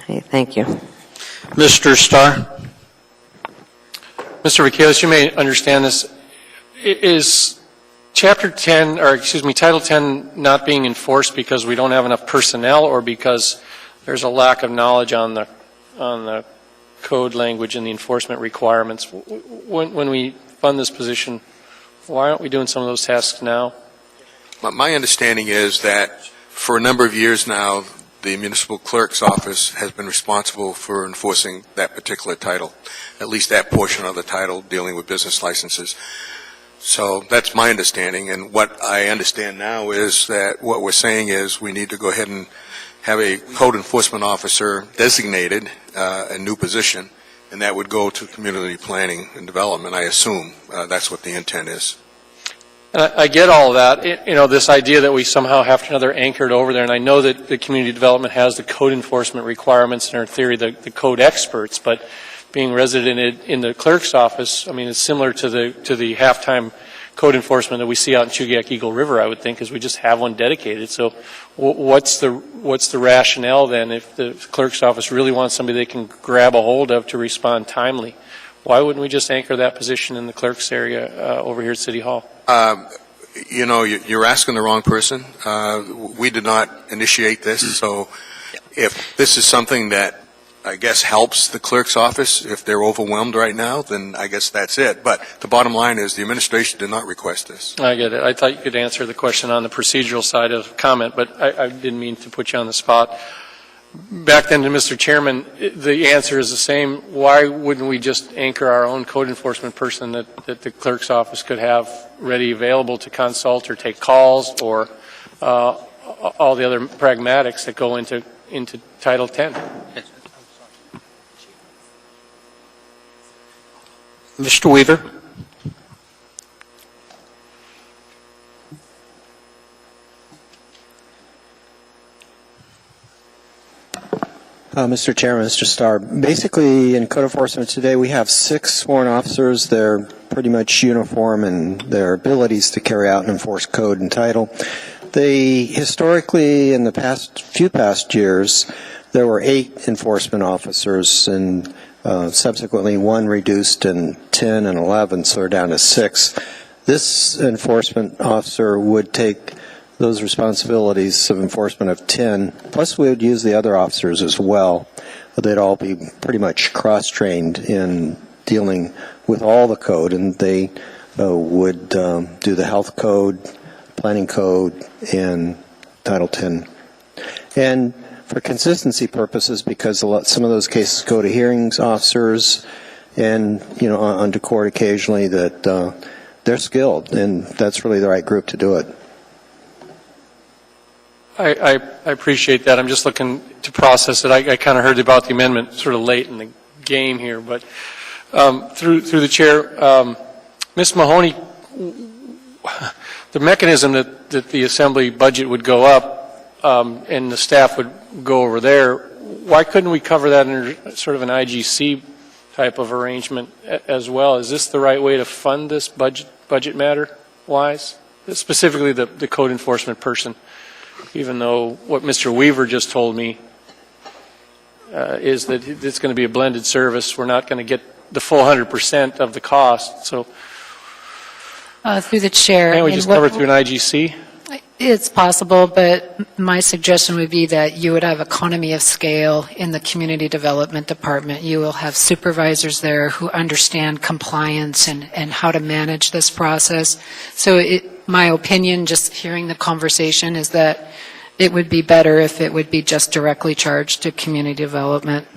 Okay, thank you. Mr. Starr. Mr. Vakelis, you may understand this. Is Chapter 10, or excuse me, Title 10 not being enforced because we don't have enough personnel, or because there's a lack of knowledge on the code language and the enforcement requirements? When we fund this position, why aren't we doing some of those tasks now? My understanding is that for a number of years now, the municipal clerk's office has been responsible for enforcing that particular title, at least that portion of the title dealing with business licenses. So that's my understanding, and what I understand now is that what we're saying is we need to go ahead and have a code enforcement officer designated, a new position, and that would go to community planning and development. I assume that's what the intent is. I get all of that. This idea that we somehow have another anchored over there, and I know that the community development has the code enforcement requirements and in theory the code experts, but being resident in the clerk's office, I mean, it's similar to the half-time code enforcement that we see out in Chugach Eagle River, I would think, is we just have one dedicated. So what's the rationale then if the clerk's office really wants somebody they can grab a hold of to respond timely? Why wouldn't we just anchor that position in the clerk's area over here at City Hall? You know, you're asking the wrong person. We did not initiate this, so if this is something that I guess helps the clerk's office, if they're overwhelmed right now, then I guess that's it. But the bottom line is the administration did not request this. I get it. I thought you could answer the question on the procedural side of comment, but I didn't mean to put you on the spot. Back then to Mr. Chairman, the answer is the same. Why wouldn't we just anchor our own code enforcement person that the clerk's office could have ready available to consult or take calls or all the other pragmatics that go into Title 10? Mr. Weaver? Mr. Chairman, Mr. Starr, basically in code enforcement today we have 6 sworn officers. They're pretty much uniform in their abilities to carry out and enforce code and title. They historically, in the few past years, there were 8 enforcement officers, and subsequently 1 reduced in 10 and 11, so we're down to 6. This enforcement officer would take those responsibilities of enforcement of 10, plus we would use the other officers as well. They'd all be pretty much cross-trained in dealing with all the code, and they would do the health code, planning code, and Title 10. And for consistency purposes, because some of those cases go to hearings officers and, onto court occasionally, that they're skilled, and that's really the right group to do it. I appreciate that. I'm just looking to process it. I kind of heard about the amendment sort of late in the game here, but through the chair, Ms. Mahoney, the mechanism that the Assembly budget would go up and the staff would go over there, why couldn't we cover that under sort of an IGC type of arrangement as well? Is this the right way to fund this budget matter-wise? Specifically the code enforcement person, even though what Mr. Weaver just told me is that it's going to be a blended service. We're not going to get the full 100% of the cost. So through the chair. Can't we just cover it through an IGC? It's possible, but my suggestion would be that you would have economy of scale in the community development department. You will have supervisors there who understand compliance and how to manage this process. So my opinion, just hearing the conversation, is that it would be better if it would be just directly charged to community development.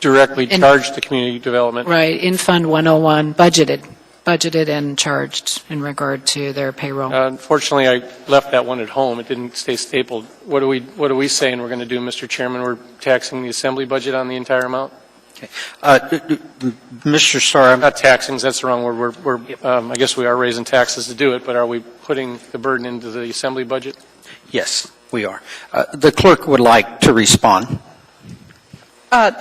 Directly charged to community development? Right, in Fund 101, budgeted and charged in regard to their payroll. Unfortunately, I left that one at home. It didn't stay stapled. What are we saying we're going to do, Mr. Chairman? We're taxing the Assembly budget on the entire amount? Okay. Mr. Starr, not taxing. That's the wrong word. I guess we are raising taxes to do it, but are we putting the burden into the Assembly budget? Yes, we are. The clerk would like to respond.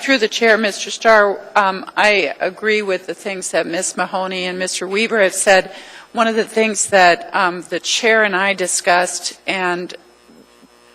Through the chair, Mr. Starr, I agree with the things that Ms. Mahoney and Mr. Weaver have said. One of the things that the chair and I discussed, and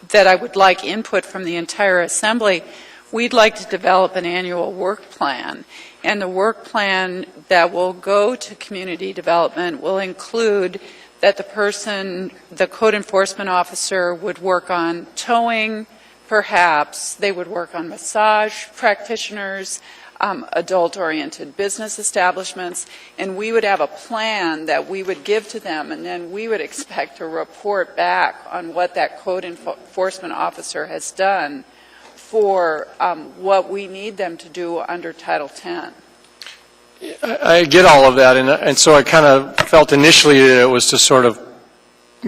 that I would like input from the entire Assembly, we'd like to develop an annual work plan. And the work plan that will go to community development will include that the code enforcement officer would work on towing. Perhaps they would work on massage practitioners, adult-oriented business establishments, and we would have a plan that we would give to them, and then we would expect a report back on what that code enforcement officer has done for what we need them to do under Title 10. I get all of that, and so I kind of felt initially that it was to sort of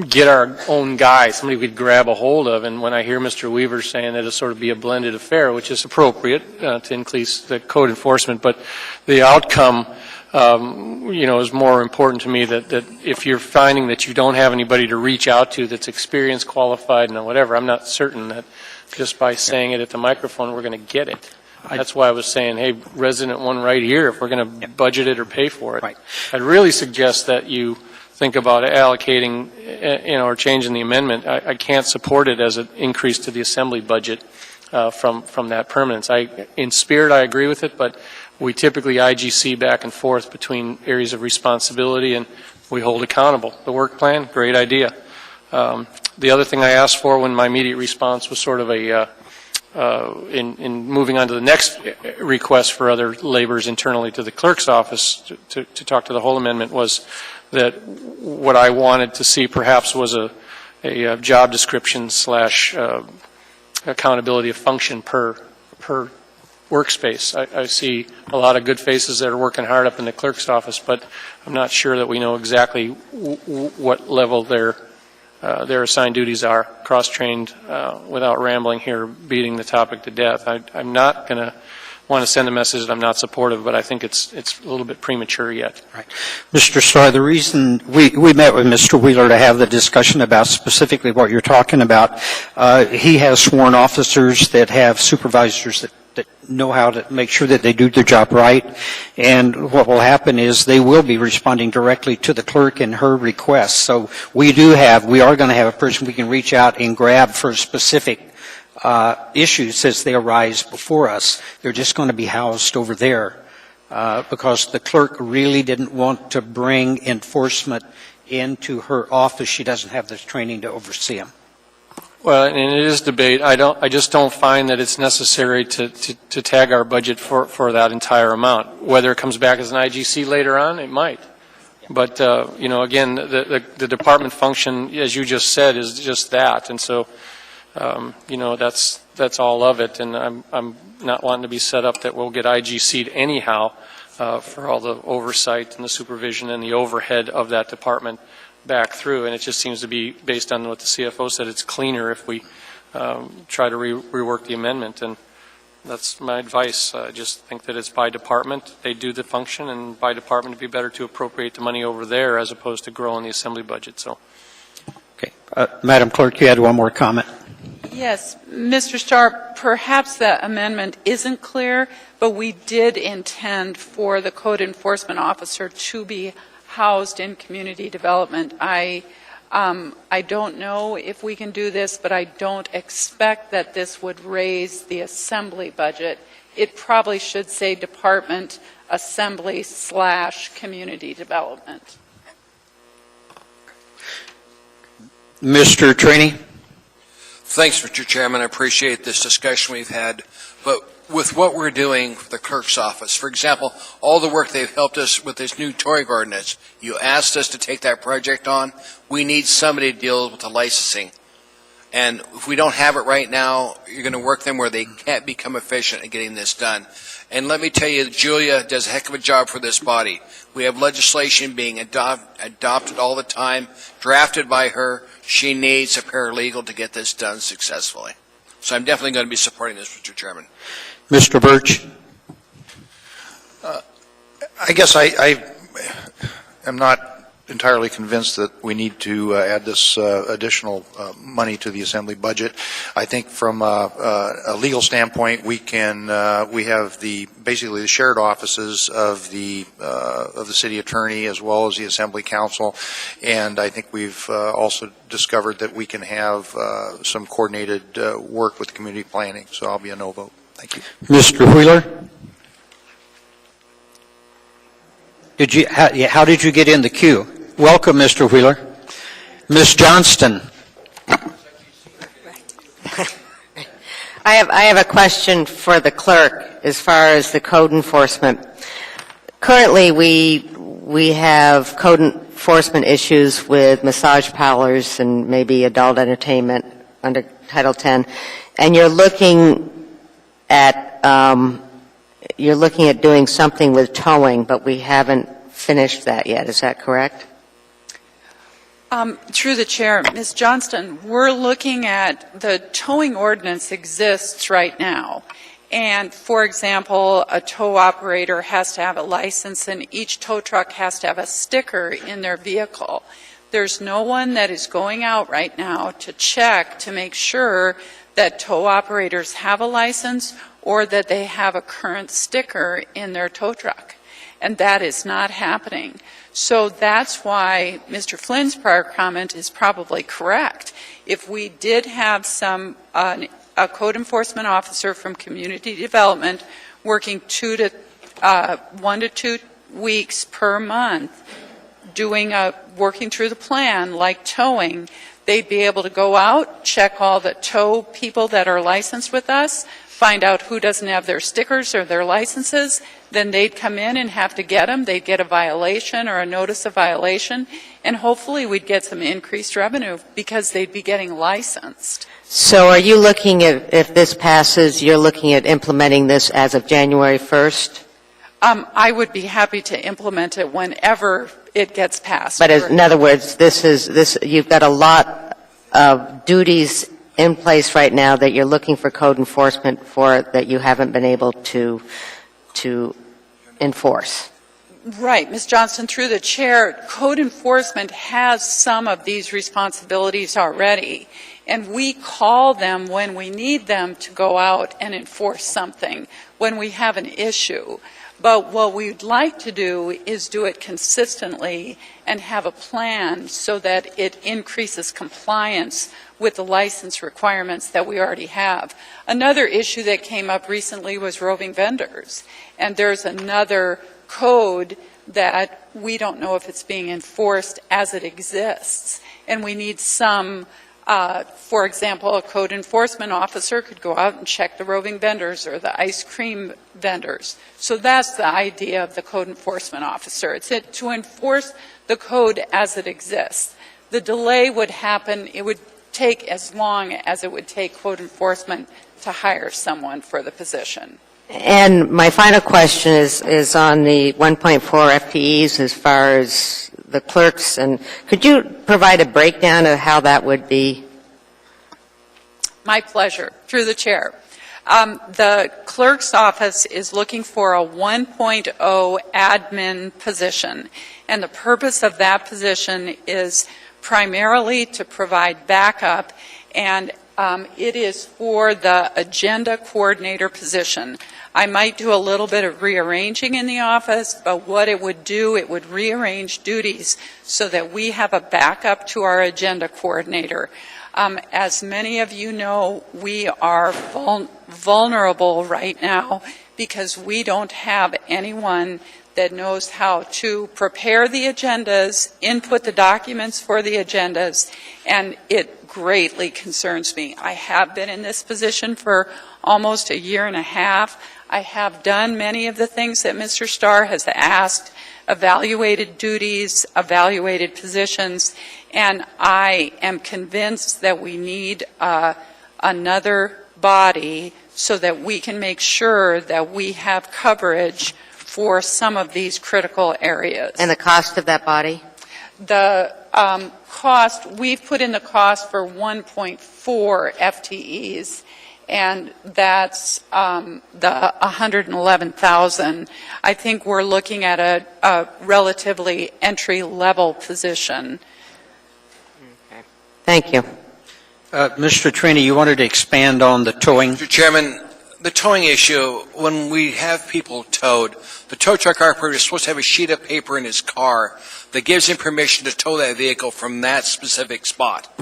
get our own guy, somebody we could grab a hold of. And when I hear Mr. Weaver saying that it'll sort of be a blended affair, which is appropriate to increase the code enforcement, but the outcome, is more important to me. That if you're finding that you don't have anybody to reach out to that's experienced, qualified, and whatever, I'm not certain that just by saying it at the microphone we're going to get it. That's why I was saying, hey, resident one right here, if we're going to budget it or pay for it. Right. I'd really suggest that you think about allocating, or changing the amendment. I can't support it as an increase to the Assembly budget from that permanence. In spirit, I agree with it, but we typically IGC back and forth between areas of responsibility, and we hold accountable. The work plan, great idea. The other thing I asked for when my immediate response was sort of in moving on to the next request for other labors internally to the clerk's office to talk to the whole amendment was that what I wanted to see perhaps was a job description / accountability of function per workspace. I see a lot of good faces that are working hard up in the clerk's office, but I'm not sure that we know exactly what level their assigned duties are, cross-trained, without rambling here, beating the topic to death. I'm not going to want to send a message that I'm not supportive, but I think it's a little bit premature yet. Right. Mr. Starr, the reason we met with Mr. Wheeler to have the discussion about specifically what you're talking about, he has sworn officers that have supervisors that know how to make sure that they do their job right. And what will happen is they will be responding directly to the clerk and her requests. So we are going to have a person we can reach out and grab for specific issues as they arise before us. They're just going to be housed over there because the clerk really didn't want to bring enforcement into her office. She doesn't have the training to oversee them. Well, and it is debate. I just don't find that it's necessary to tag our budget for that entire amount. Whether it comes back as an IGC later on, it might. But again, the department function, as you just said, is just that, and so that's all of it. And I'm not wanting to be set up that we'll get IGC'd anyhow for all the oversight and the supervision and the overhead of that department back through, and it just seems to be, based on what the CFO said, it's cleaner if we try to rework the amendment, and that's my advice. I just think that it's by department. They do the function, and by department it'd be better to appropriate the money over there as opposed to growing the assembly budget. So, okay. Madam Clerk, you had one more comment. Yes, Mr. Starr, perhaps the amendment isn't clear, but we did intend for the code enforcement officer to be housed in community development. I don't know if we can do this, but I don't expect that this would raise the assembly budget. It probably should say department assembly / community development. Mr. Trainee? Thanks, Mr. Chairman. I appreciate this discussion we've had. But with what we're doing for the clerk's office, for example, all the work they've helped us with this new towing ordinance, you asked us to take that project on. We need somebody to deal with the licensing. And if we don't have it right now, you're going to work them where they can't become efficient at getting this done. And let me tell you, Julia does a heck of a job for this body. We have legislation being adopted all the time, drafted by her. She needs a paralegal to get this done successfully. So I'm definitely going to be supporting this, Mr. Chairman. Mr. Birch? I guess I am not entirely convinced that we need to add this additional money to the assembly budget. I think from a legal standpoint, we have basically the shared offices of the city attorney as well as the assembly council, and I think we've also discovered that we can have some coordinated work with community planning. So I'll be a no vote. Thank you. Mr. Wheeler? How did you get in the queue? Welcome, Mr. Wheeler. Ms. Johnston. I have a question for the clerk as far as the code enforcement. Currently, we have code enforcement issues with massage parlors and maybe adult entertainment under Title 10, and you're looking at doing something with towing, but we haven't finished that yet. Is that correct? Through the chair, Ms. Johnston, we're looking at the towing ordinance exists right now. And, for example, a tow operator has to have a license and each tow truck has to have a sticker in their vehicle. There's no one that is going out right now to check to make sure that tow operators have a license or that they have a current sticker in their tow truck. And that is not happening. So that's why Mr. Flynn's prior comment is probably correct. If we did have a code enforcement officer from community development working 2 to 1 to 2 weeks per month working through the plan, like towing, they'd be able to go out, check all the tow people that are licensed with us, find out who doesn't have their stickers or their licenses, then they'd come in and have to get them. They'd get a violation or a notice of violation, and hopefully we'd get some increased revenue because they'd be getting licensed. So are you looking at, if this passes, you're looking at implementing this as of January 1st? I would be happy to implement it whenever it gets passed. But in other words, you've got a lot of duties in place right now that you're looking for code enforcement for that you haven't been able to enforce. Right, Ms. Johnston, through the chair, code enforcement has some of these responsibilities already, and we call them when we need them to go out and enforce something, when we have an issue. But what we'd like to do is do it consistently and have a plan so that it increases compliance with the license requirements that we already have. Another issue that came up recently was roving vendors. And there's another code that we don't know if it's being enforced as it exists. And we need some, for example, a code enforcement officer could go out and check the roving vendors or the ice cream vendors. So that's the idea of the code enforcement officer. It's to enforce the code as it exists. The delay would happen, it would take as long as it would take code enforcement to hire someone for the position. And my final question is on the 1.4 FTEs as far as the clerks. And could you provide a breakdown of how that would be? My pleasure. Through the chair. The clerk's office is looking for a 1.0 admin position. And the purpose of that position is primarily to provide backup, and it is for the agenda coordinator position. I might do a little bit of rearranging in the office, but what it would do, it would rearrange duties so that we have a backup to our agenda coordinator. As many of you know, we are vulnerable right now because we don't have anyone that knows how to prepare the agendas, input the documents for the agendas, and it greatly concerns me. I have been in this position for almost a year and a half. I have done many of the things that Mr. Starr has asked, evaluated duties, evaluated positions, and I am convinced that we need another body so that we can make sure that we have coverage for some of these critical areas. And the cost of that body? The cost, we've put in the cost for 1.4 FTEs, and that's the $111,000. I think we're looking at a relatively entry-level position. Okay. Thank you. Mr. Trini, you wanted to expand on the towing? Mr. Chairman, the towing issue, when we have people towed, the tow truck operator is supposed to have a sheet of paper in his car that gives him permission to tow that vehicle from that specific spot.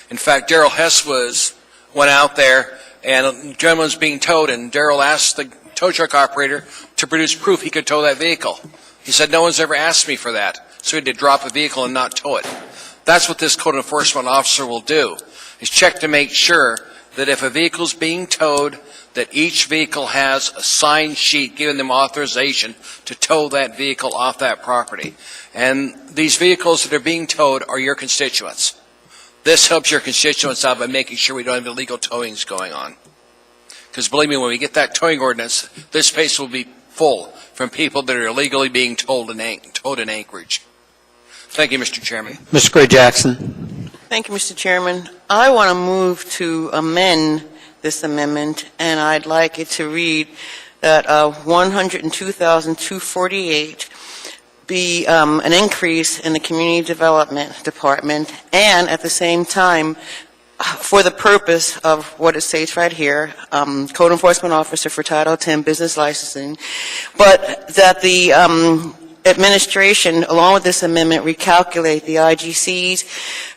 In fact, Daryl Hess went out there, and a gentleman's being towed, and Daryl asked the tow truck operator to produce proof he could tow that vehicle. He said, no one's ever asked me for that, so he had to drop a vehicle and not tow it. That's what this code enforcement officer will do, is check to make sure that if a vehicle's being towed, that each vehicle has a signed sheet giving them authorization to tow that vehicle off that property. And these vehicles that are being towed are your constituents. This helps your constituents out by making sure we don't have illegal towings going on. Because believe me, when we get that towing ordinance, this space will be full from people that are illegally being towed in Anchorage. Thank you, Mr. Chairman. Ms. Gray Jackson. Thank you, Mr. Chairman. I want to move to amend this amendment, and I'd like it to read that $102,248 be an increase in the Community Development Department, and at the same time, for the purpose of what it states right here, Code Enforcement Officer for Title X Business Licensing, but that the administration, along with this amendment, recalculate the IGCs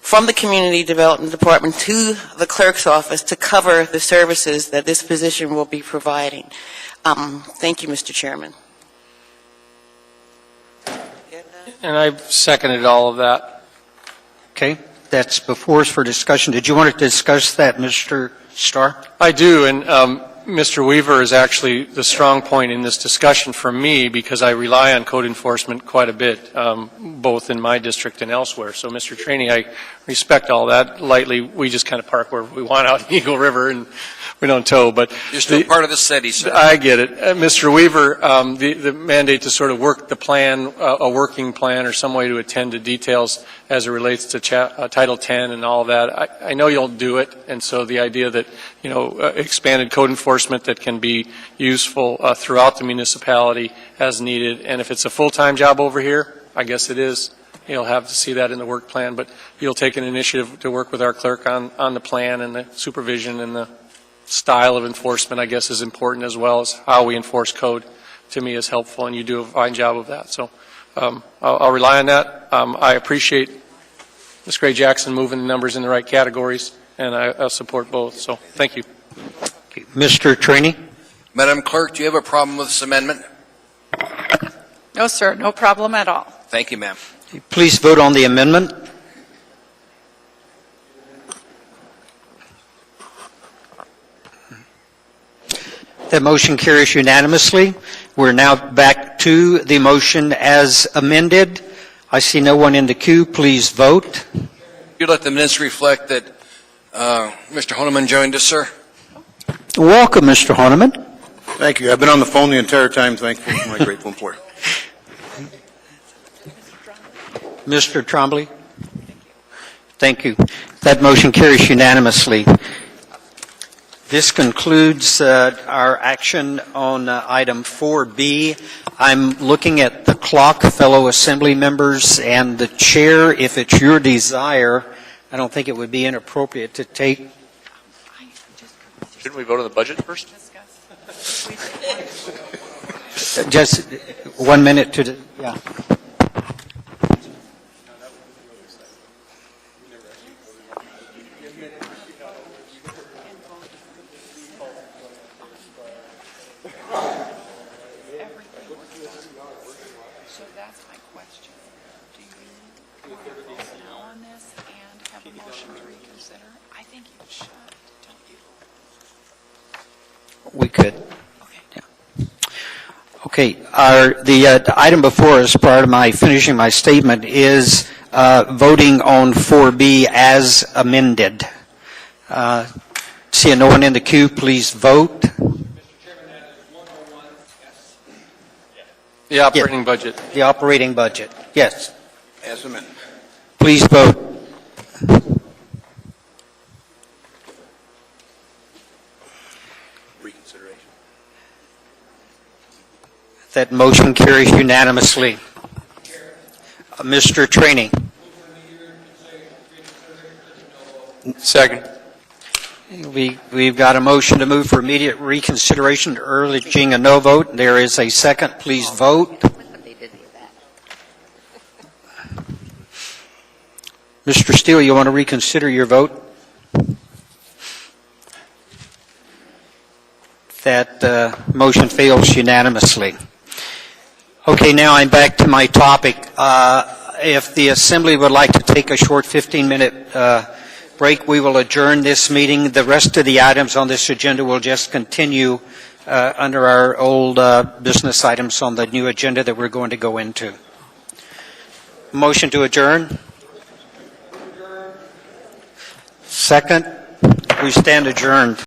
from the Community Development Department to the clerk's office to cover the services that this position will be providing. Thank you, Mr. Chairman. And I've seconded all of that. Okay, that's before us for discussion. Did you want to discuss that, Mr. Starr? I do, and Mr. Weaver is actually the strong point in this discussion for me because I rely on code enforcement quite a bit, both in my district and elsewhere. So, Mr. Trainee, I respect all that. Lightly, we just kind of park where we want out in Eagle River, and we don't tow. But You're still part of the city, sir. I get it. Mr. Weaver, the mandate to sort of work the plan, a working plan or some way to attend to details as it relates to Title 10 and all of that, I know you'll do it. And so the idea that, expanded code enforcement that can be useful throughout the municipality as needed. And if it's a full-time job over here, I guess it is. You'll have to see that in the work plan, but you'll take an initiative to work with our clerk on the plan and the supervision and the style of enforcement, I guess, is important, as well as how we enforce code, to me is helpful, and you do a fine job of that. So I'll rely on that. I appreciate Ms. Gray Jackson moving the numbers in the right categories, and I'll support both. So thank you. Mr. Trainee? Madam Clerk, do you have a problem with this amendment? No, sir, no problem at all. Thank you, ma'am. Please vote on the amendment. That motion carries unanimously. We're now back to the motion as amended. I see no one in the queue. Please vote. You let the minutes reflect that Mr. Honeman joined us, sir. Welcome, Mr. Honeman. Thank you. I've been on the phone the entire time. Thankful for my grateful employer. Mr. Trombley? Thank you. That motion carries unanimously. This concludes our action on item 4B. I'm looking at the clock, fellow assembly members, and the chair. If it's your desire, I don't think it would be inappropriate to take. Shouldn't we vote on the budget first? Just 1 minute to, yeah. So that's my question. Do you want to vote now on this and have a motion to reconsider? I think you should, don't you? We could. Okay. The item before us, prior to my finishing my statement, is voting on 4B as amended. Seeing no one in the queue, please vote. The operating budget. The operating budget. Yes. As amended. Please vote. Reconsideration. That motion carries unanimously. Mr. Trainee. Second. We've got a motion to move for immediate reconsideration, urging a no vote. There is a second. Please vote. Mr. Steele, you want to reconsider your vote? That motion fails unanimously. Okay, now I'm back to my topic. If the Assembly would like to take a short 15-minute break, we will adjourn this meeting. The rest of the items on this agenda will just continue under our old business items on the new agenda that we're going to go into. Motion to adjourn? Second? We stand adjourned.